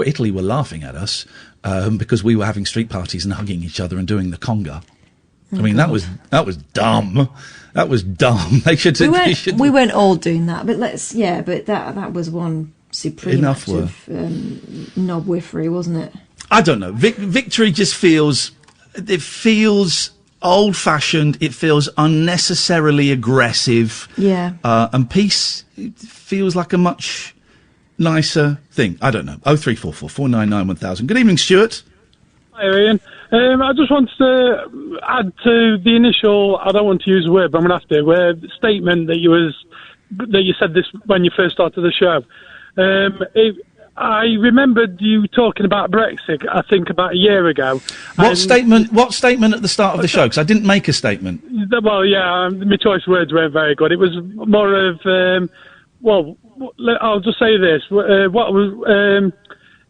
Italy were laughing at us because we were having street parties and hugging each other and doing the conga. I mean, that was dumb. That was dumb. We weren't all doing that, but that was one supreme act of knobwiffery, wasn't it? I don't know. Victory just feels old-fashioned. It feels unnecessarily aggressive. Yeah. And peace feels like a much nicer thing. I don't know. 0344 499 1000. Good evening, Stuart. Hi, Ian. I just wanted to add to the initial, I don't want to use the word, but I'm going to have to, statement that you said this when you first started the show. I remembered you talking about Brexit, I think about a year ago. What statement at the start of the show? Because I didn't make a statement. Well, yeah, my choice of words weren't very good. It was more of, I'll just say this.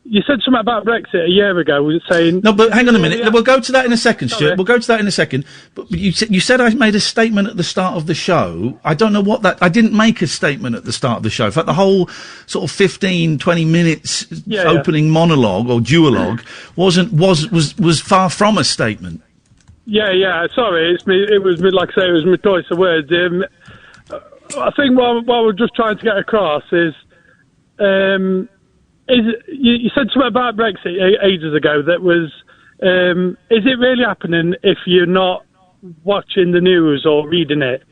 You said something about Brexit a year ago, saying... No, but hang on a minute. We'll go to that in a second, Stuart. Sorry. We'll go to that in a second. But you said I made a statement at the start of the show. I don't know what that... I didn't make a statement at the start of the show. In fact, the whole sort of 15, 20 minutes opening monologue or duologue was far from a statement. Yeah. Sorry, it's me. It was me. Like I say, it was my choice of words. I think what we're just trying to get across is you said something about Brexit ages ago. That was, is it really happening if you're not watching the news or reading it?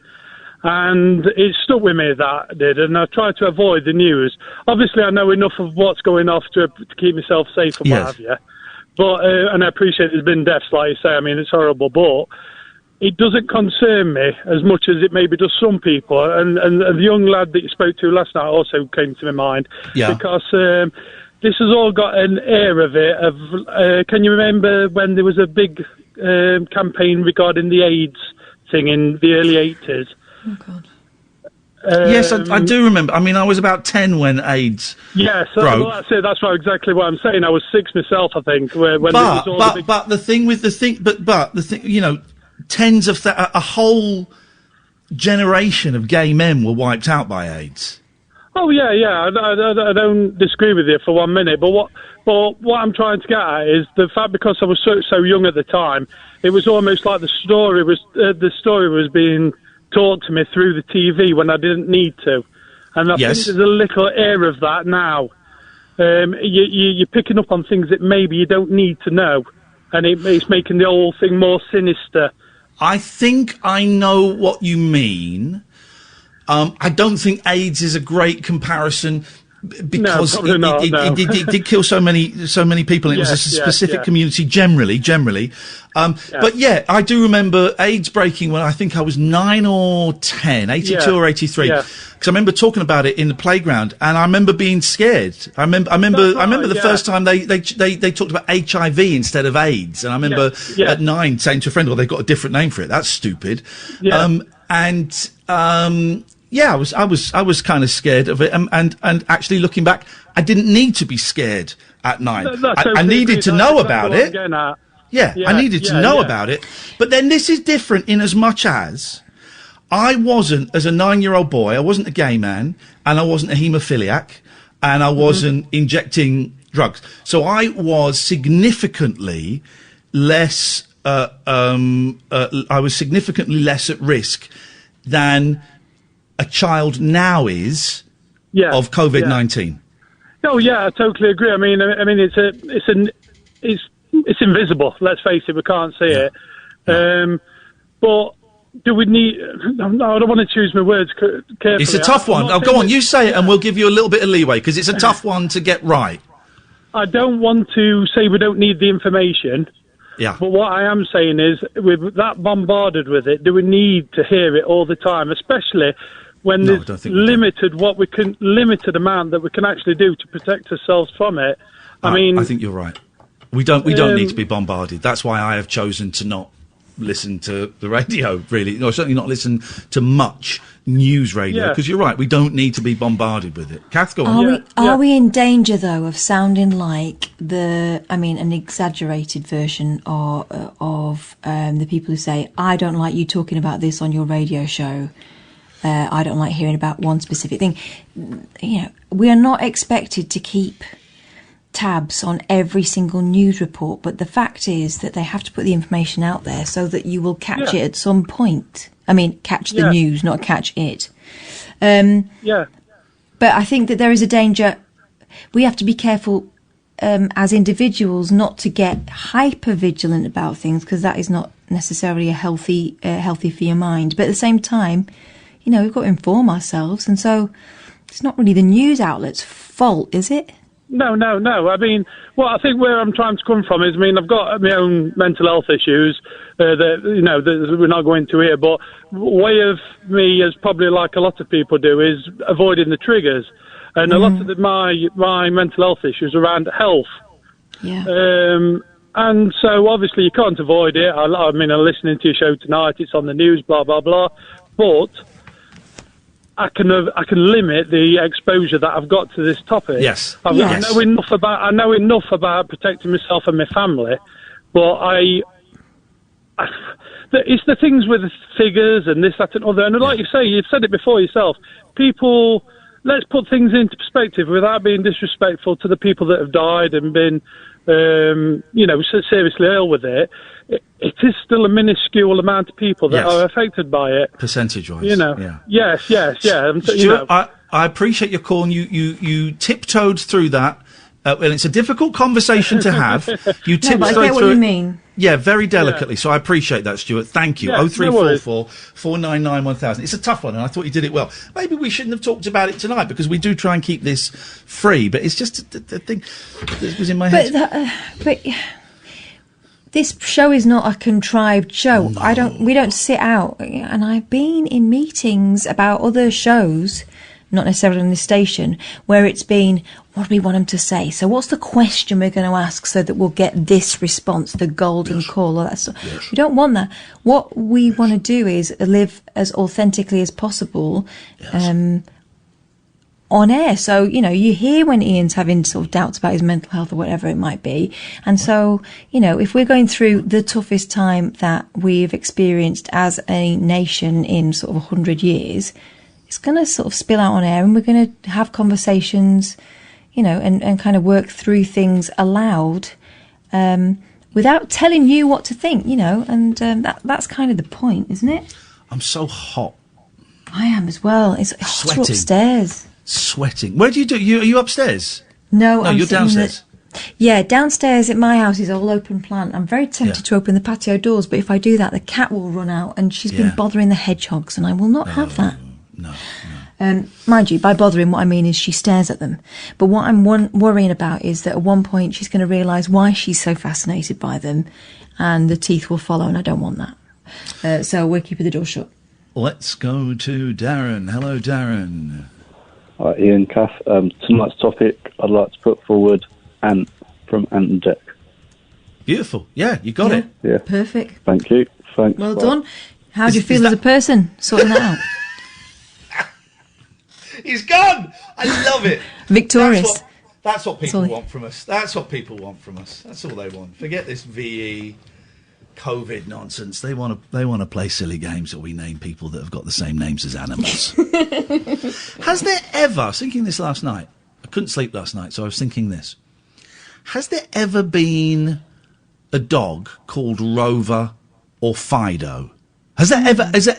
And it stuck with me, that did, and I try to avoid the news. Obviously, I know enough of what's going off to keep myself safe and what have you. But and I appreciate there's been deaths, like you say. I mean, it's horrible, but it doesn't concern me as much as it maybe does some people. And the young lad that you spoke to last night also came to my mind. Yeah. Because this has all got an air of it. Can you remember when there was a big campaign regarding the AIDS thing in the early 80s? Oh, God. Yes, I do remember. I mean, I was about 10 when AIDS broke. Well, that's it. That's exactly what I'm saying. I was 6 myself, I think. When but the thing, you know, tens of a whole generation of gay men were wiped out by AIDS. Oh yeah. I don't disagree with you for 1 minute. But what I'm trying to get at is the fact, because I was so young at the time, it was almost like the story was being taught to me through the TV when I didn't need to. And I think there's a little air of that now. You're picking up on things that maybe you don't need to know, and it's making the whole thing more sinister. I think I know what you mean. I don't think AIDS is a great comparison because it did kill so many people. And it was a specific community generally. But yeah, I do remember AIDS breaking when I think I was 9 or 10, 82 or 83. Because I remember talking about it in the playground, and I remember being scared. I remember the first time they talked about HIV instead of AIDS, and I remember at 9 saying to a friend, "Well, they've got a different name for it. That's stupid." Yeah, I was kind of scared of it, and actually looking back, I didn't need to be scared at 9. I needed to know about it. I needed to know about it. But then this is different in as much as I wasn't, as a 9-year-old boy, I wasn't a gay man, and I wasn't a haemophiliac, and I wasn't injecting drugs. So I was significantly less. I was significantly less at risk than a child now is of COVID-19. Oh yeah, I totally agree. I mean, it's invisible. Let's face it, we can't see it. But do we need? No, I don't want to choose my words carefully. It's a tough one. Oh, go on, you say it, and we'll give you a little bit of leeway because it's a tough one to get right. I don't want to say we don't need the information. Yeah. But what I am saying is, we're that bombarded with it. Do we need to hear it all the time, especially when there's limited amount that we can actually do to protect ourselves from it? I think you're right. We don't need to be bombarded. That's why I have chosen to not listen to the radio, really. No, certainly not listen to much news radio, because you're right, we don't need to be bombarded with it. Kath, go on. Are we in danger, though, of sounding like an exaggerated version of the people who say, I don't like you talking about this on your radio show, I don't like hearing about one specific thing. You know, we are not expected to keep tabs on every single news report, but the fact is that they have to put the information out there so that you will catch it at some point. I mean, catch the news, not catch it. But I think that there is a danger. We have to be careful as individuals not to get hyper vigilant about things, because that is not necessarily a healthy for your mind. But at the same time, you know, we've got to inform ourselves, and so it's not really the news outlet's fault, is it? No. I mean, I think where I'm trying to come from is, I've got my own mental health issues that we're not going to here, but way of me, as probably like a lot of people do, is avoiding the triggers. And a lot of my mental health issues around health. Yeah. And so obviously you can't avoid it. I'm listening to your show tonight. It's on the news, blah, blah, blah. But I can limit the exposure that I've got to this topic. Yes. I know enough about protecting myself and my family, but it's the things with the figures and this, that, and other. And like you say, you've said it before yourself. People, let's put things into perspective without being disrespectful to the people that have died and been so seriously ill with it, it is still a minuscule amount of people that are affected by it. Percentage-wise, yeah. Yes, yeah. Stuart, I appreciate your call, and you tiptoed through that. And it's a difficult conversation to have. You tiptoed but I get through what you it. mean. Yeah, very delicately. So I appreciate that, Stuart. Thank you. Yeah, 0344 499 1000. It's a tough one, and I thought you did it well. Maybe we shouldn't have talked about it tonight because we do try and keep this free. But it's just the thing that was in my head. But this show is not a contrived show. No. We don't sit out. And I've been in meetings about other shows, not necessarily on this station, where it's been, what do we want them to say? So what's the question we're going to ask so that we'll get this response, the golden call, all that stuff. Yes. We don't want that. What we want to do is live as authentically as possible on air. So, you hear when Ian's having sort of doubts about his mental health or whatever it might be. And so, if we're going through the toughest time that we've experienced as a nation in sort of 100 years, it's going to sort of spill out on air, and we're going to have conversations, and kind of work through things aloud, without telling you what to think, and that's kind of the point, isn't it? I'm so hot. I am as well. It's hotter upstairs. Sweating. Where do you do? Are you upstairs? No, I'm you're downstairs. Downstairs at my house is all open plan. I'm very tempted to open the patio doors, but if I do that, the cat will run out, and she's been bothering the hedgehogs, and I will not have that. No. Mind you, by bothering, what I mean is she stares at them. But what I'm worrying about is that at one point she's going to realise why she's so fascinated by them, and the teeth will follow, and I don't want that. So we're keeping the door shut. Let's go to Darren. Hello, Darren. Hi, Ian, Kath. Tonight's topic I'd like to put forward, Ant from Ant and Dec. Beautiful. Yeah, you got it. Yeah. Perfect. Thank you. Thanks. Well done. How do you feel as a person sorting that out? He's gone. I love it. Victorious. That's what people want from us. That's what people want from us. That's all they want. Forget this VE, COVID nonsense. They want to play silly games that we name people that have got the same names as animals. Has there ever? I was thinking this last night. I couldn't sleep last night, so I was thinking this. Has there ever been a dog called Rover or Fido? Has that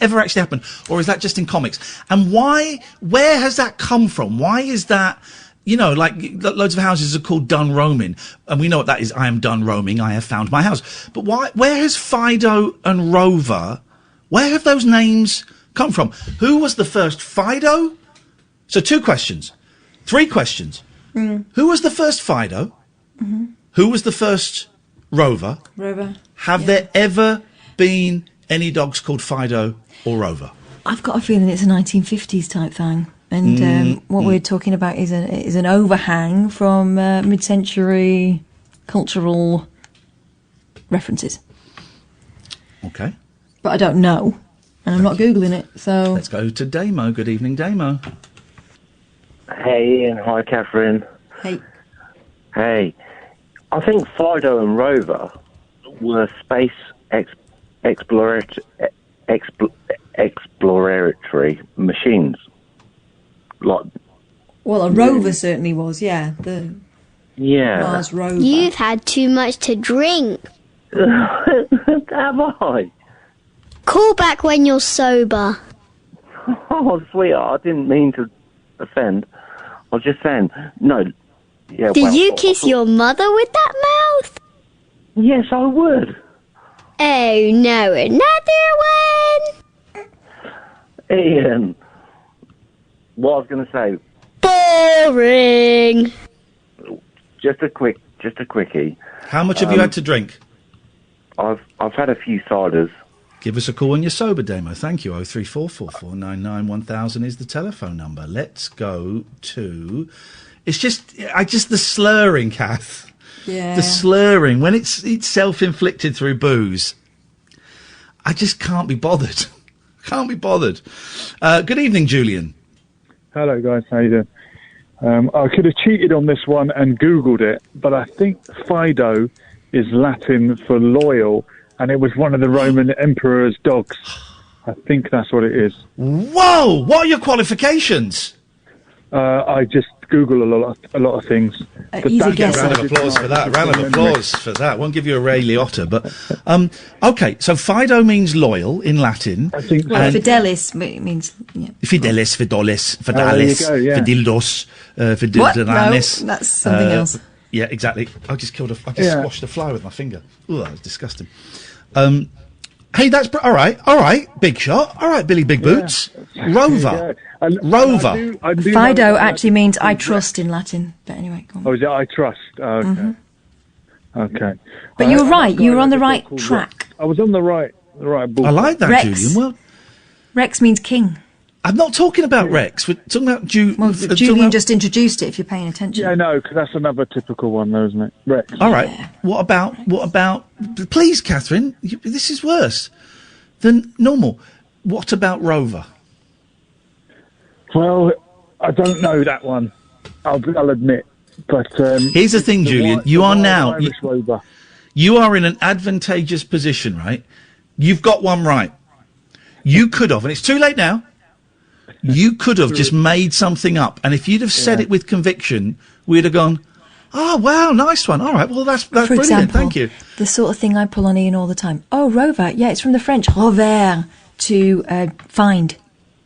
ever actually happened? Or is that just in comics? And where has that come from? Why is that, like loads of houses are called Done Roaming, and we know what that is. I am done roaming, I have found my house. But where has Fido and Rover, where have those names come from? Who was the first Fido? So 3 questions. Who was the first Fido? Mm-hmm. Who was the first Rover? Have there ever been any dogs called Fido or Rover? I've got a feeling it's a 1950s type thing, and what we're talking about is an overhang from mid-century cultural references. Okay. But I don't know, and I'm not Googling it, so... Let's go to Damo. Good evening, Damo. Hey, Ian. Hi, Katherine. Hey. Hey. I think Fido and Rover were space exploratory machines. Well, a rover certainly was, yeah. The Mars rover. You've had too much to drink. Have I? Call back when you're sober. Oh, sweetheart, I didn't mean to offend. I was just saying, no. Yeah. Did you kiss your mother with that mouth? Yes, I would. Oh, no, another one? Ian, what I was going to say... Boring! Just a quickie. How much have you had to drink? I've had a few ciders. Give us a call when you're sober, Damo. Thank you. 0344 499 1000 is the telephone number. Let's go to... It's just the slurring, Kath. Yeah. The slurring, when it's self-inflicted through booze, I just can't be bothered. Good evening, Julian. Hello, guys. How you doing? I could have cheated on this one and Googled it, but I think Fido is Latin for loyal, and it was one of the Roman emperor's dogs. I think that's what it is. Whoa! What are your qualifications? I just Google a lot of things. Easy guess. Round of applause for that. Round of applause for that. Won't give you a Ray Liotta, but okay. So Fido means loyal in Latin. I think. Well, fidelis means Fidelis, fidalis, fidildos, What? fidildanis. No, that's something else. Yeah, exactly. I just squashed a fly with my finger. Ooh, that was disgusting. Hey, that's all right. Big shot. All right, Billy Big Boots. Rover. Rover. Fido actually means I trust in Latin. But anyway, go on. Oh, is it I trust? Okay. Okay. But you were right. You were on the right track. I was on the right ball. I like that, Rex. Julian. Well, Rex means king. I'm not talking about Rex. We're talking about Julian just introduced it. If you're paying attention. Yeah, no, because that's another typical one, though, isn't it? Rex. All right. Yeah. What about? Please, Catherine. This is worse than normal. What about Rover? Well, I don't know that one. I'll admit. But here's the thing, Julian. You are now. Irish Rover. You are in an advantageous position, right? You've got one right. You could have, and it's too late now. You could have just made something up, and if you'd have said it with conviction, we'd have gone, "Oh wow, nice one! All right, well that's For brilliant. example, Thank you." The sort of thing I pull on Ian all the time. Oh, rover. Yeah, it's from the French rover, to find.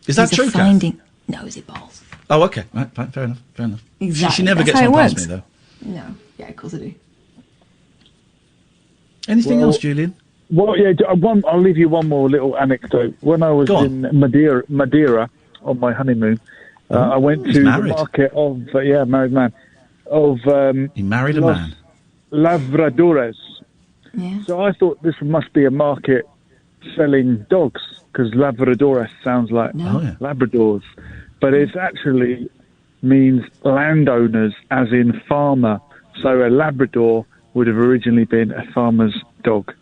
Is that He's true, Kath? finding. No, is it balls? Oh, okay. Right, fine, fair enough. Exactly. She never That's gets how one it past works. me though. No. Yeah, of course I do. Anything else, Julian? Well, yeah, I'll leave you one more little anecdote. When I was in Madeira on my honeymoon, I went to the market of married man of he married a man. Labradores. Yeah. So I thought this must be a market selling dogs because Labradores sounds like Labradors, but it actually means landowners, as in farmer. So a Labrador would have originally been a farmer's dog.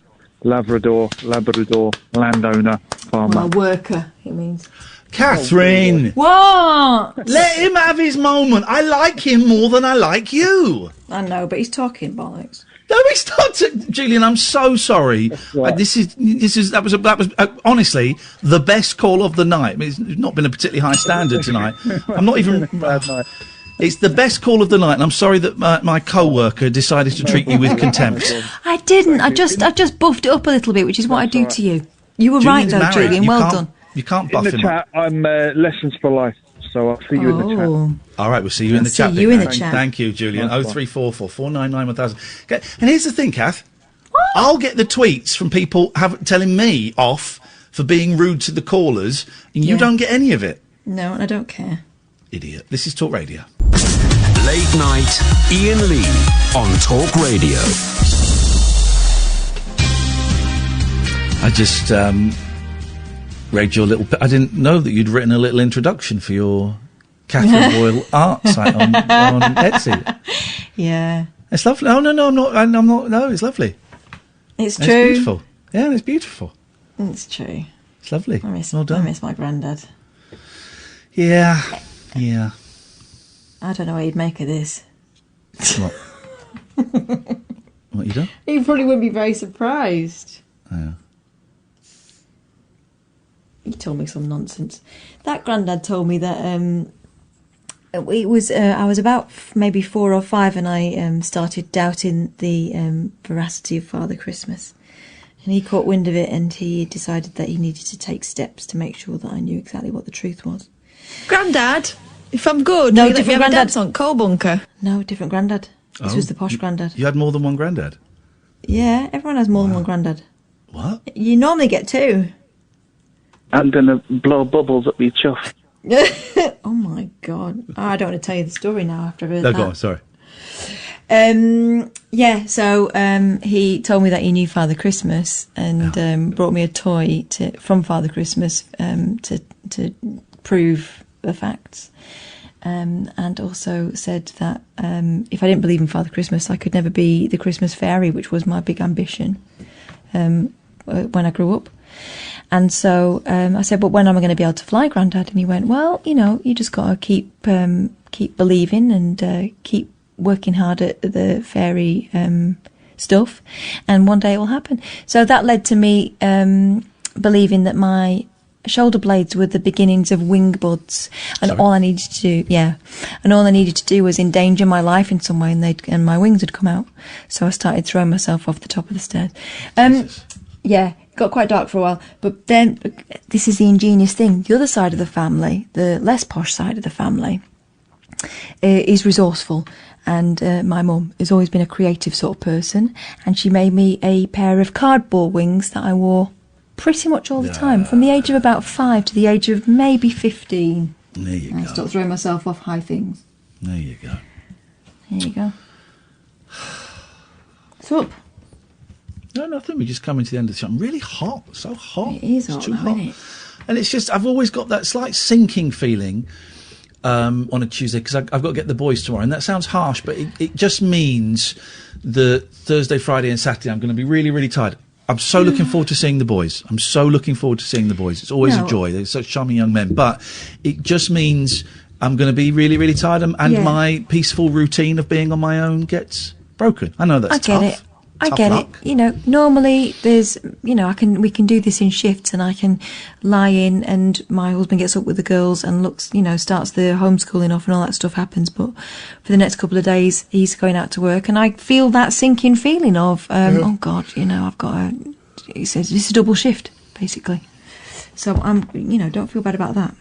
Labrador, landowner, farmer. Well, a worker, it means. Catherine! What? Let him have his moment. I like him more than I like you. I know, but he's talking bollocks. No, he's not. Julian, I'm so sorry. That was honestly the best call of the night. I mean, it's not been a particularly high standard tonight. I'm not even. Bad night. It's the best call of the night, and I'm sorry that my co-worker decided to treat you with contempt. I didn't. I just buffed it up a little bit, which is what I do to you. You were right, though, Julian. Well done. You can't buff in the him chat, up. I'm Lessons for Life, so I'll see you in the chat. All right, we'll see you in the chat. See you in the chat. Thank you, Julian. 0344 499 1000. Okay, and here's the thing, Kath. I'll get the tweets from people telling me off for being rude to the callers, and you don't get any of it. No, I don't care. Idiot. This is Talk Radio. Late night, Iain Lee on Talk Radio. I just read your little. I didn't know that you'd written a little introduction for your Catherine Boyle art site on Etsy. Yeah, it's lovely. Oh no, I'm not. No, it's lovely. It's true. It's beautiful. Yeah, it's beautiful. It's true. It's lovely. Well done. I miss my granddad. Yeah. I don't know what you'd make of this. What? What you done? You probably wouldn't be very surprised. Yeah. He told me some nonsense. That granddad told me that it was I was about maybe 4 or 5, and I started doubting the veracity of Father Christmas, and he caught wind of it, and he decided that he needed to take steps to make sure that I knew exactly what the truth was. Granddad, if I'm good, no, will you different let me have a granddad. dance on Coal Bunker? No, different granddad. This was the posh granddad. You had more than one granddad? Yeah, everyone has more than one granddad. What? You normally get 2. I'm going to blow bubbles up your chuff. Oh my God. I don't want to tell you the story now after I've heard No, that. go on, sorry. So he told me that he knew Father Christmas, and brought me a toy from Father Christmas to prove the facts. And also said that if I didn't believe in Father Christmas, I could never be the Christmas fairy, which was my big ambition when I grew up. And so I said, "But when am I going to be able to fly, Grandad?" And he went, "Well, you just got to keep believing and keep working hard at the fairy stuff, and one day it will happen." So that led to me believing that my shoulder blades were the beginnings of wing buds, and all I needed to do was endanger my life in some way, and my wings would come out. So I started throwing myself off the top of the stairs. Yeah, it got quite dark for a while, but then this is the ingenious thing. The other side of the family, the less posh side of the family, is resourceful. And my mum has always been a creative sort of person, and she made me a pair of cardboard wings that I wore pretty much all the time, from the age of about 5 to the age of maybe 15. There you go. I stopped throwing myself off high things. There you go. There you go. What's up? No, nothing. We're just coming to the end of the show. I'm really hot. So hot. It is It's hot, too though, hot. isn't it? And it's just, I've always got that slight sinking feeling on a Tuesday, because I've got to get the boys tomorrow. And that sounds harsh, but it just means that Thursday, Friday and Saturday I'm going to be really, really tired. I'm so looking forward to seeing the boys. I'm so looking forward to seeing the boys. It's always a joy. They're such charming young men. But it just means I'm going to be really, really tired, and my peaceful routine of being on my own gets broken. I know that's tough. I get it. You know, normally there's, we can do this in shifts, and I can lie in, and my husband gets up with the girls and looks, starts the homeschooling off, and all that stuff happens. But for the next couple of days, he's going out to work, and I feel that sinking feeling of, oh God, I've got he says it's a double shift, basically. So I'm, don't feel bad about that.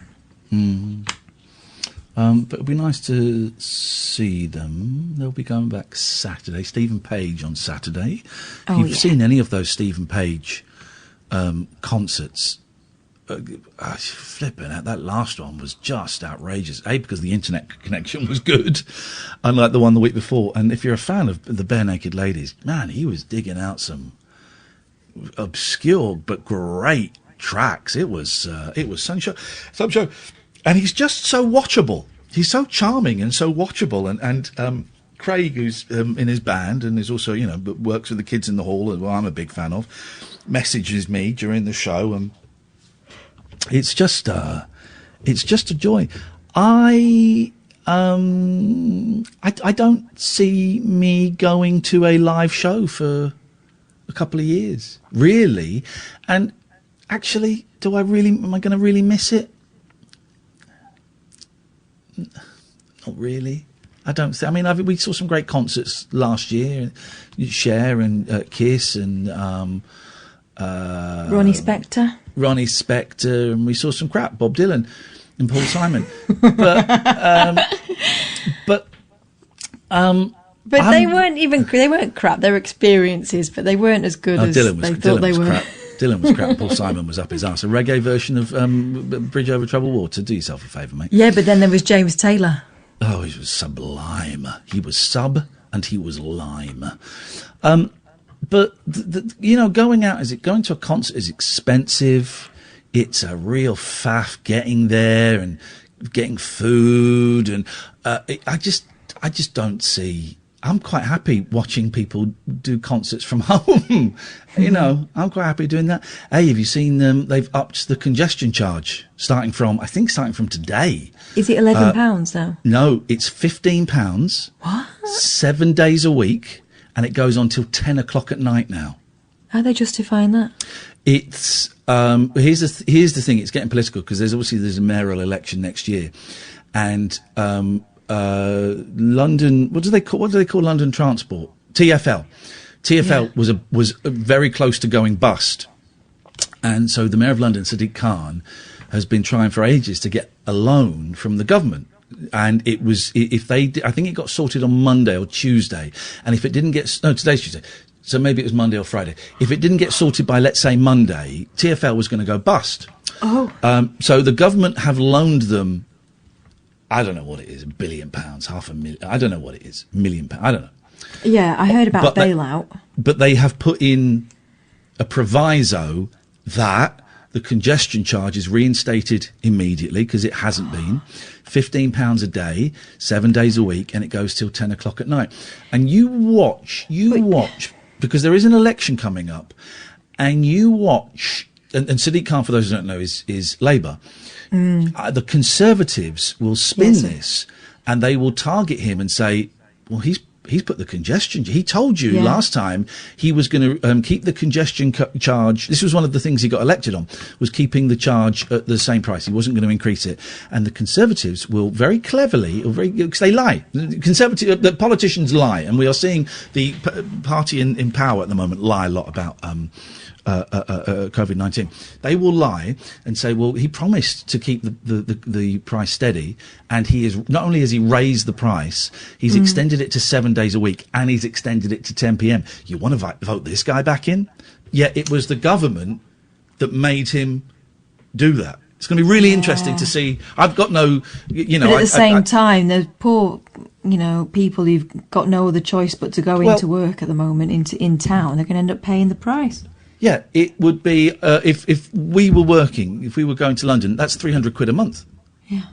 But it'd be nice to see them. They'll be going back Saturday. Stephen Page on Saturday. If you've seen any of those Stephen Page concerts, flipping out, that last one was just outrageous. Because the internet connection was good, unlike the one the week before. And if you're a fan of the Bare Naked Ladies, man, he was digging out some obscure but great tracks. It was some show. And he's just so watchable. He's so charming and so watchable. And Craig, who's in his band and is also, works with the kids in the hall, well, I'm a big fan of, messages me during the show, and it's just a joy. I don't see me going to a live show for a couple of years, really. And actually, am I going to really miss it? Not really. I don't think. I mean, we saw some great concerts last year. Cher and Kiss and Ronnie Spector. And we saw some crap. Bob Dylan and Paul Simon. But they weren't crap. They were experiences, but they weren't as good as they thought they were. Crap. Dylan was crap. Paul Simon was up his arse. A reggae version of Bridge Over Troubled Water. Do yourself a favour, mate. Yeah, but then there was James Taylor. Oh, he was sublime. He was sub and he was lime. But going out, going to a concert is expensive. It's a real faff getting there and getting food, and I just don't see. I'm quite happy watching people do concerts from home. I'm quite happy doing that. Hey, have you seen them? They've upped the congestion charge starting from today. Is it £11 now? No, it's £15. What? 7 days a week, and it goes on till 10 o'clock at night now. How are they justifying that? It's here's the thing. It's getting political because there's a mayoral election next year, and London. What do they call London Transport? TfL. TfL was very close to going bust, and so the Mayor of London, Sadiq Khan, has been trying for ages to get a loan from the government. And I think it got sorted on Monday or Tuesday, and if it didn't today's Tuesday. So maybe it was Monday or Friday. If it didn't get sorted by, let's say, Monday, TfL was going to go bust. Oh. So the government have loaned them, I don't know what it is, £1 billion, £500,000, I don't know what it is, £1 million, I don't know. Yeah, I heard about bailout. But they have put in a proviso that the congestion charge is reinstated immediately, because it hasn't been. £15 a day, 7 days a week, and it goes till 10 o'clock at night. And you watch, because there is an election coming up, and you watch, and Sadiq Khan, for those who don't know, is Labour. The Conservatives will spin this, and they will target him and say, well, he's put the congestion. He told you Yeah. last time he was going to keep the congestion charge. This was one of the things he got elected on, was keeping the charge at the same price. He wasn't going to increase it. And the Conservatives will very cleverly, because they lie. The politicians lie, and we are seeing the party in power at the moment lie a lot about COVID-19. They will lie and say, well, he promised to keep the price steady, and he is not only has he raised the price, he's extended it to 7 days a week, and he's extended it to 10 p.m. You want to vote this guy back in? Yet it was the government that made him do that. It's going to be really interesting to see. I've got no, you know. But at the same time, the poor, people who've got no other choice but to go into work at the moment in town, they're going to end up paying the price. Yeah, it would be if we were working, if we were going to London, that's £300 a month. Yeah,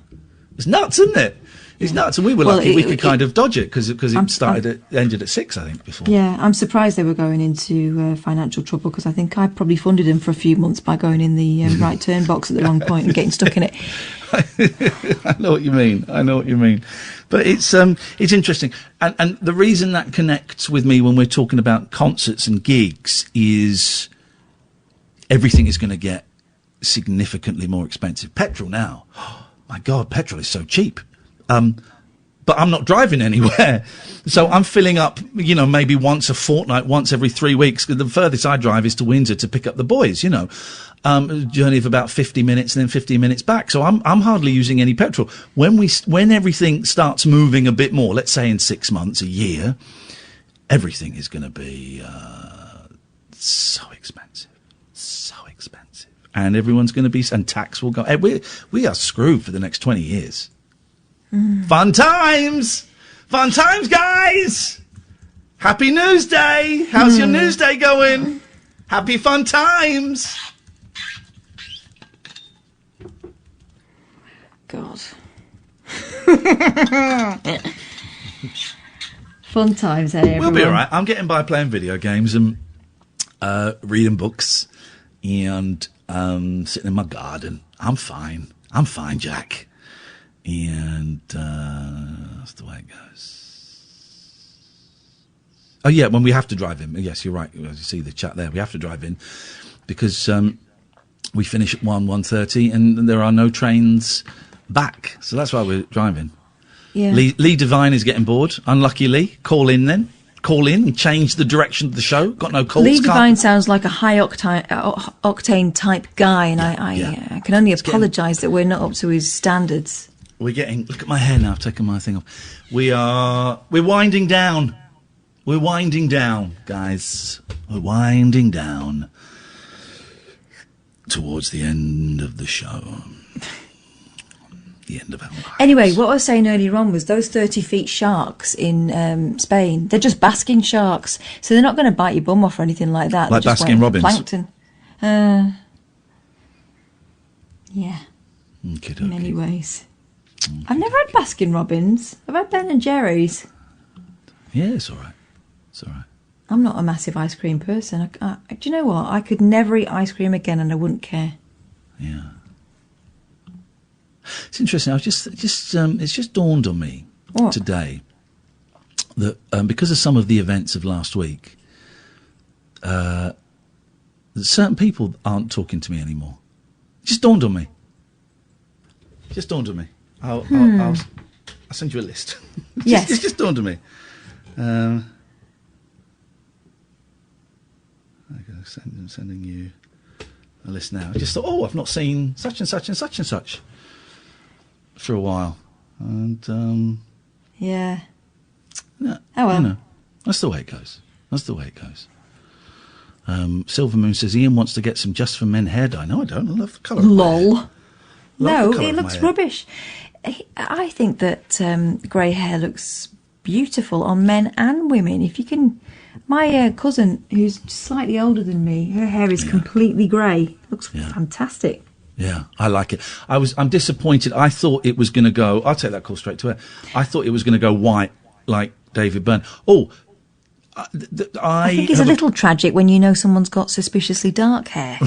it's nuts, isn't it? It's nuts, and we were lucky we could kind of dodge it because it ended at 6, I think, before. Yeah, I'm surprised they were going into financial trouble, because I think I probably funded them for a few months by going in the right turn box at the wrong point and getting stuck in it. I know what you mean. But it's interesting, and the reason that connects with me when we're talking about concerts and gigs is everything is going to get significantly more expensive. Petrol now, oh, my God, petrol is so cheap. But I'm not driving anywhere, so I'm filling up, maybe once a fortnight, once every 3 weeks. The furthest I drive is to Windsor to pick up the boys. A journey of about 50 minutes and then 15 minutes back. So I'm hardly using any petrol. When everything starts moving a bit more, let's say in 6 months, a year, everything is going to be so expensive, and everyone's going to be, and tax will go. We are screwed for the next 20 years. Fun times, guys. Happy News Day. How's your News Day going? Happy fun times. God. Fun times, everyone. We'll be all right. I'm getting by playing video games and reading books and sitting in my garden. I'm fine, Jack. And that's the way it goes. Oh, yeah, when we have to drive in. Yes, you're right. As you see the chat there, we have to drive in because we finish at 1:30 and there are no trains back. So that's why we're driving. Yeah. Lee Devine is getting bored. Unlucky Lee. Call in then. Call in and change the direction of the show. Got no calls. Lee Devine sounds like a high octane type guy, and I can only apologise that we're not up to his standards. We're getting. Look at my hair now. I've taken my thing off. We're winding down. We're winding down, guys. We're winding down towards the end of the show. The end of our lives. Anyway, what I was saying earlier on was those 30-feet sharks in Spain. They're just basking sharks, so they're not going to bite your bum off or anything like that. Like they're just Baskin Robbins. Plankton. Yeah. In many ways. I've never had Baskin Robbins. I've had Ben and Jerry's. Yeah, it's all right. It's all right. I'm not a massive ice cream person. Do you know what? I could never eat ice cream again, and I wouldn't care. Yeah. It's interesting. It's just dawned on me today that because of some of the events of last week, that certain people aren't talking to me anymore. It just dawned on me. I'll send you a list. Yes. It's just dawned on me. I'm sending you a list now. I just thought, I've not seen such and such and such and such for a while. And, yeah. Oh, well. That's the way it goes. Silver Moon says, Ian wants to get some Just for Men hair dye. No, I don't. I love the colour of my hair. Lol. No, it looks rubbish. I think that grey hair looks beautiful on men and women. If you can... My cousin, who's slightly older than me, her hair is completely grey. Looks fantastic. Yeah, I like it. I'm disappointed. I thought it was going to go... I'll take that call straight to her. I thought it was going to go white, like David Byrne. I think it's a little tragic when you know someone's got suspiciously dark hair.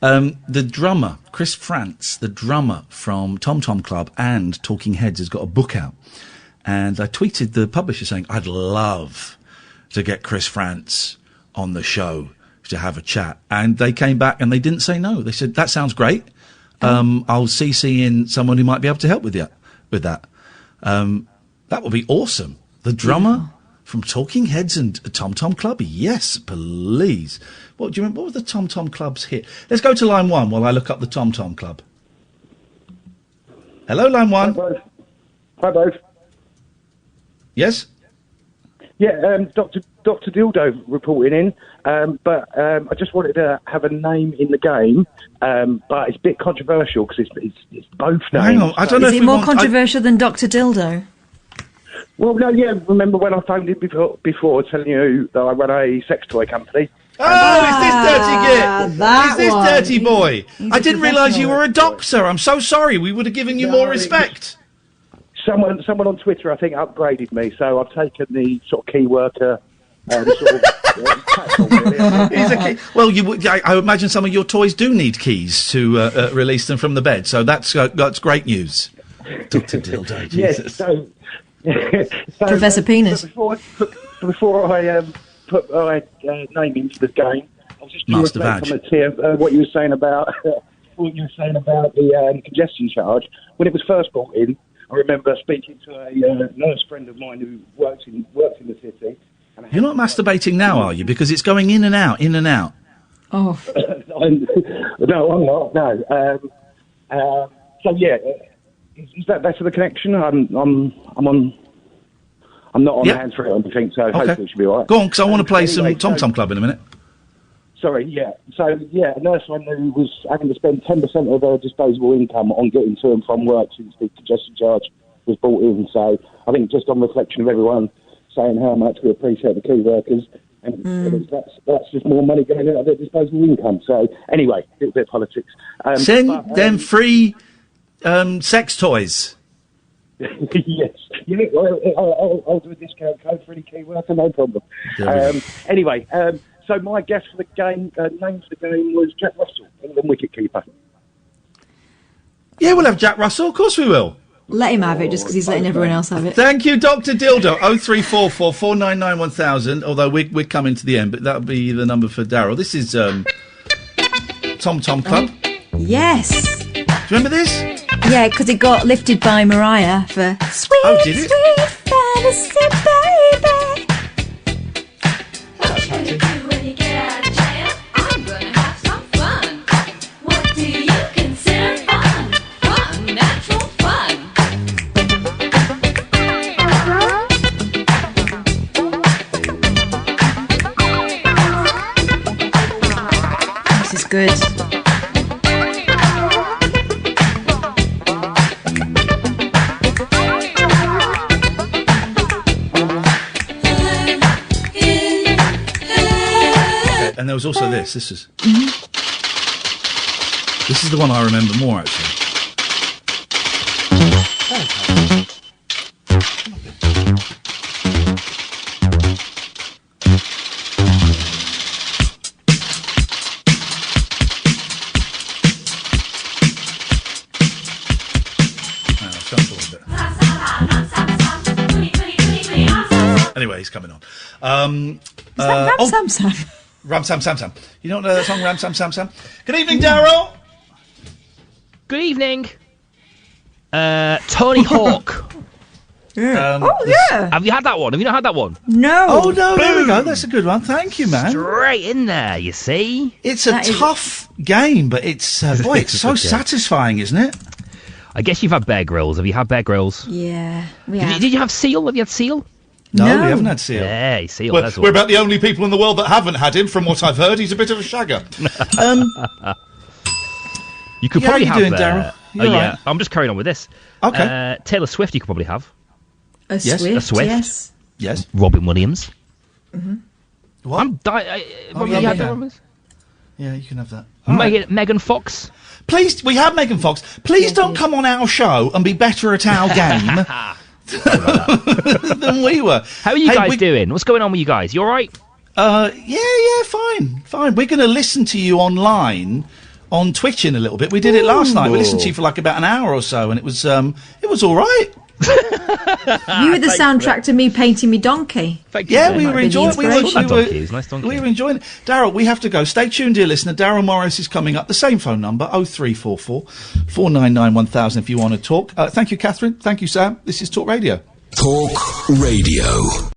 The drummer, Chris Frantz, the drummer from Tom Tom Club and Talking Heads, has got a book out. And I tweeted the publisher saying, I'd love to get Chris France on the show to have a chat. And they came back and they didn't say no. They said, that sounds great. I'll CC in someone who might be able to help with that. That would be awesome. The drummer from Talking Heads and Tom Tom Club. Yes, please. What do you remember? What was the Tom Tom Club's hit? Let's go to line 1 while I look up the Tom Tom Club. Hello, line 1. Hi, both. Yes? Yeah, Dr. Dildo reporting in, but I just wanted to have a name in the game, but it's a bit controversial because it's both names. Hang on, I don't know Is if it more controversial than Dr. Dildo? Well, no, yeah, remember when I phoned in before telling you that I run a sex toy company? Oh, is this dirty git? that Is this one. dirty boy? He's I a didn't realise you professional. were a doctor. I'm so sorry. We would have given you more respect. Someone on Twitter, I think, upgraded me, so I've taken the sort of key worker platform, really. He's a key. Well, I imagine some of your toys do need keys to release them from the bed, so that's great news. Dr. Dildo, Jesus. Yes, so Professor Penis. Before I put my name into the game, I was just Master doing Badge. comments here, what you were saying about the congestion charge. When it was first brought in, I remember speaking to a nurse friend of mine who works in the city. And You're not masturbating now, are you? Because it's going in and out, in and out. Oh. No, I'm not. No. So yeah, is that better the connection? I'm not on hands free or anything, so hopefully it should be all right. Go on, because I want to play some anyway, Tom Tom Club in a minute. Sorry, yeah. So, yeah, a nurse I knew was having to spend 10% of her disposable income on getting to and from work since the congestion charge was brought in. So, I think just on reflection of everyone saying how much we appreciate the key workers, and that's just more money going out of their disposable income. So, anyway, a little bit of politics. Send them free sex toys. Yes. Yeah, I'll do a discount code for any key worker, no problem. Anyway, so my guess for the game, name for the game was Jack Russell, England wicketkeeper. Yeah, we'll have Jack Russell, of course we will. Let him have it, just because he's letting everyone else have it. Thank you, Dr. Dildo. 0344 499 1000, although we're coming to the end, but that'll be the number for Daryl. This is Tom Tom Club. Yes. Do you remember this? Yeah, because it got lifted by Mariah for Sweet, did it? Sweet Fantasy Baby. This is good. And there was also this. This is the one I remember more, actually. Anyway, he's coming on. Is that Ram Sam Sam? Ram Sam Sam Sam. You don't know that song, Ram Sam Sam Sam? Good evening, Daryl. Good evening. Tony Hawk. Yeah. Have you had that one? Have you not had that one? No. Oh, no, there we go. That's a good one. Thank you, man. Straight in there, you see. It's a tough game, but it's, boy, it's so satisfying, isn't it? I guess you've had Bear Grylls. Have you had Bear Grylls? Yeah, we Did you, have. did you have Seal? Have you had Seal? No, we haven't had Seal. Yeah, Seal. We're, that's we're about the only people in the world that haven't had him, from what I've heard. He's a bit of a shagger. You could Yeah, probably how have... you doing, Darryl? You all right? I'm just carrying on with this. Okay. Taylor Swift you could probably have. A Yes. Swift, A Swift. yes. Yes. Robin Williams. Mm-hmm. What? Yeah, you can have that. Megan Fox. Please, we have Megan Fox. Please don't come on our show and be better at our game than we were. How are you guys doing? What's going on with you guys? You all right? Yeah, fine. We're going to listen to you online on Twitch in a little bit. We did it last night. We listened to you for like about an hour or so, and it was all right. You were the soundtrack to me painting me donkey. Yeah, we were enjoying. We were Nice donkey. We were enjoying it. Darryl, we have to go. Stay tuned, dear listener. Darryl Morris is coming up. The same phone number: 0344 499 1000. If you want to talk. Thank you, Catherine. Thank you, Sam. This is Talk Radio. Talk Radio.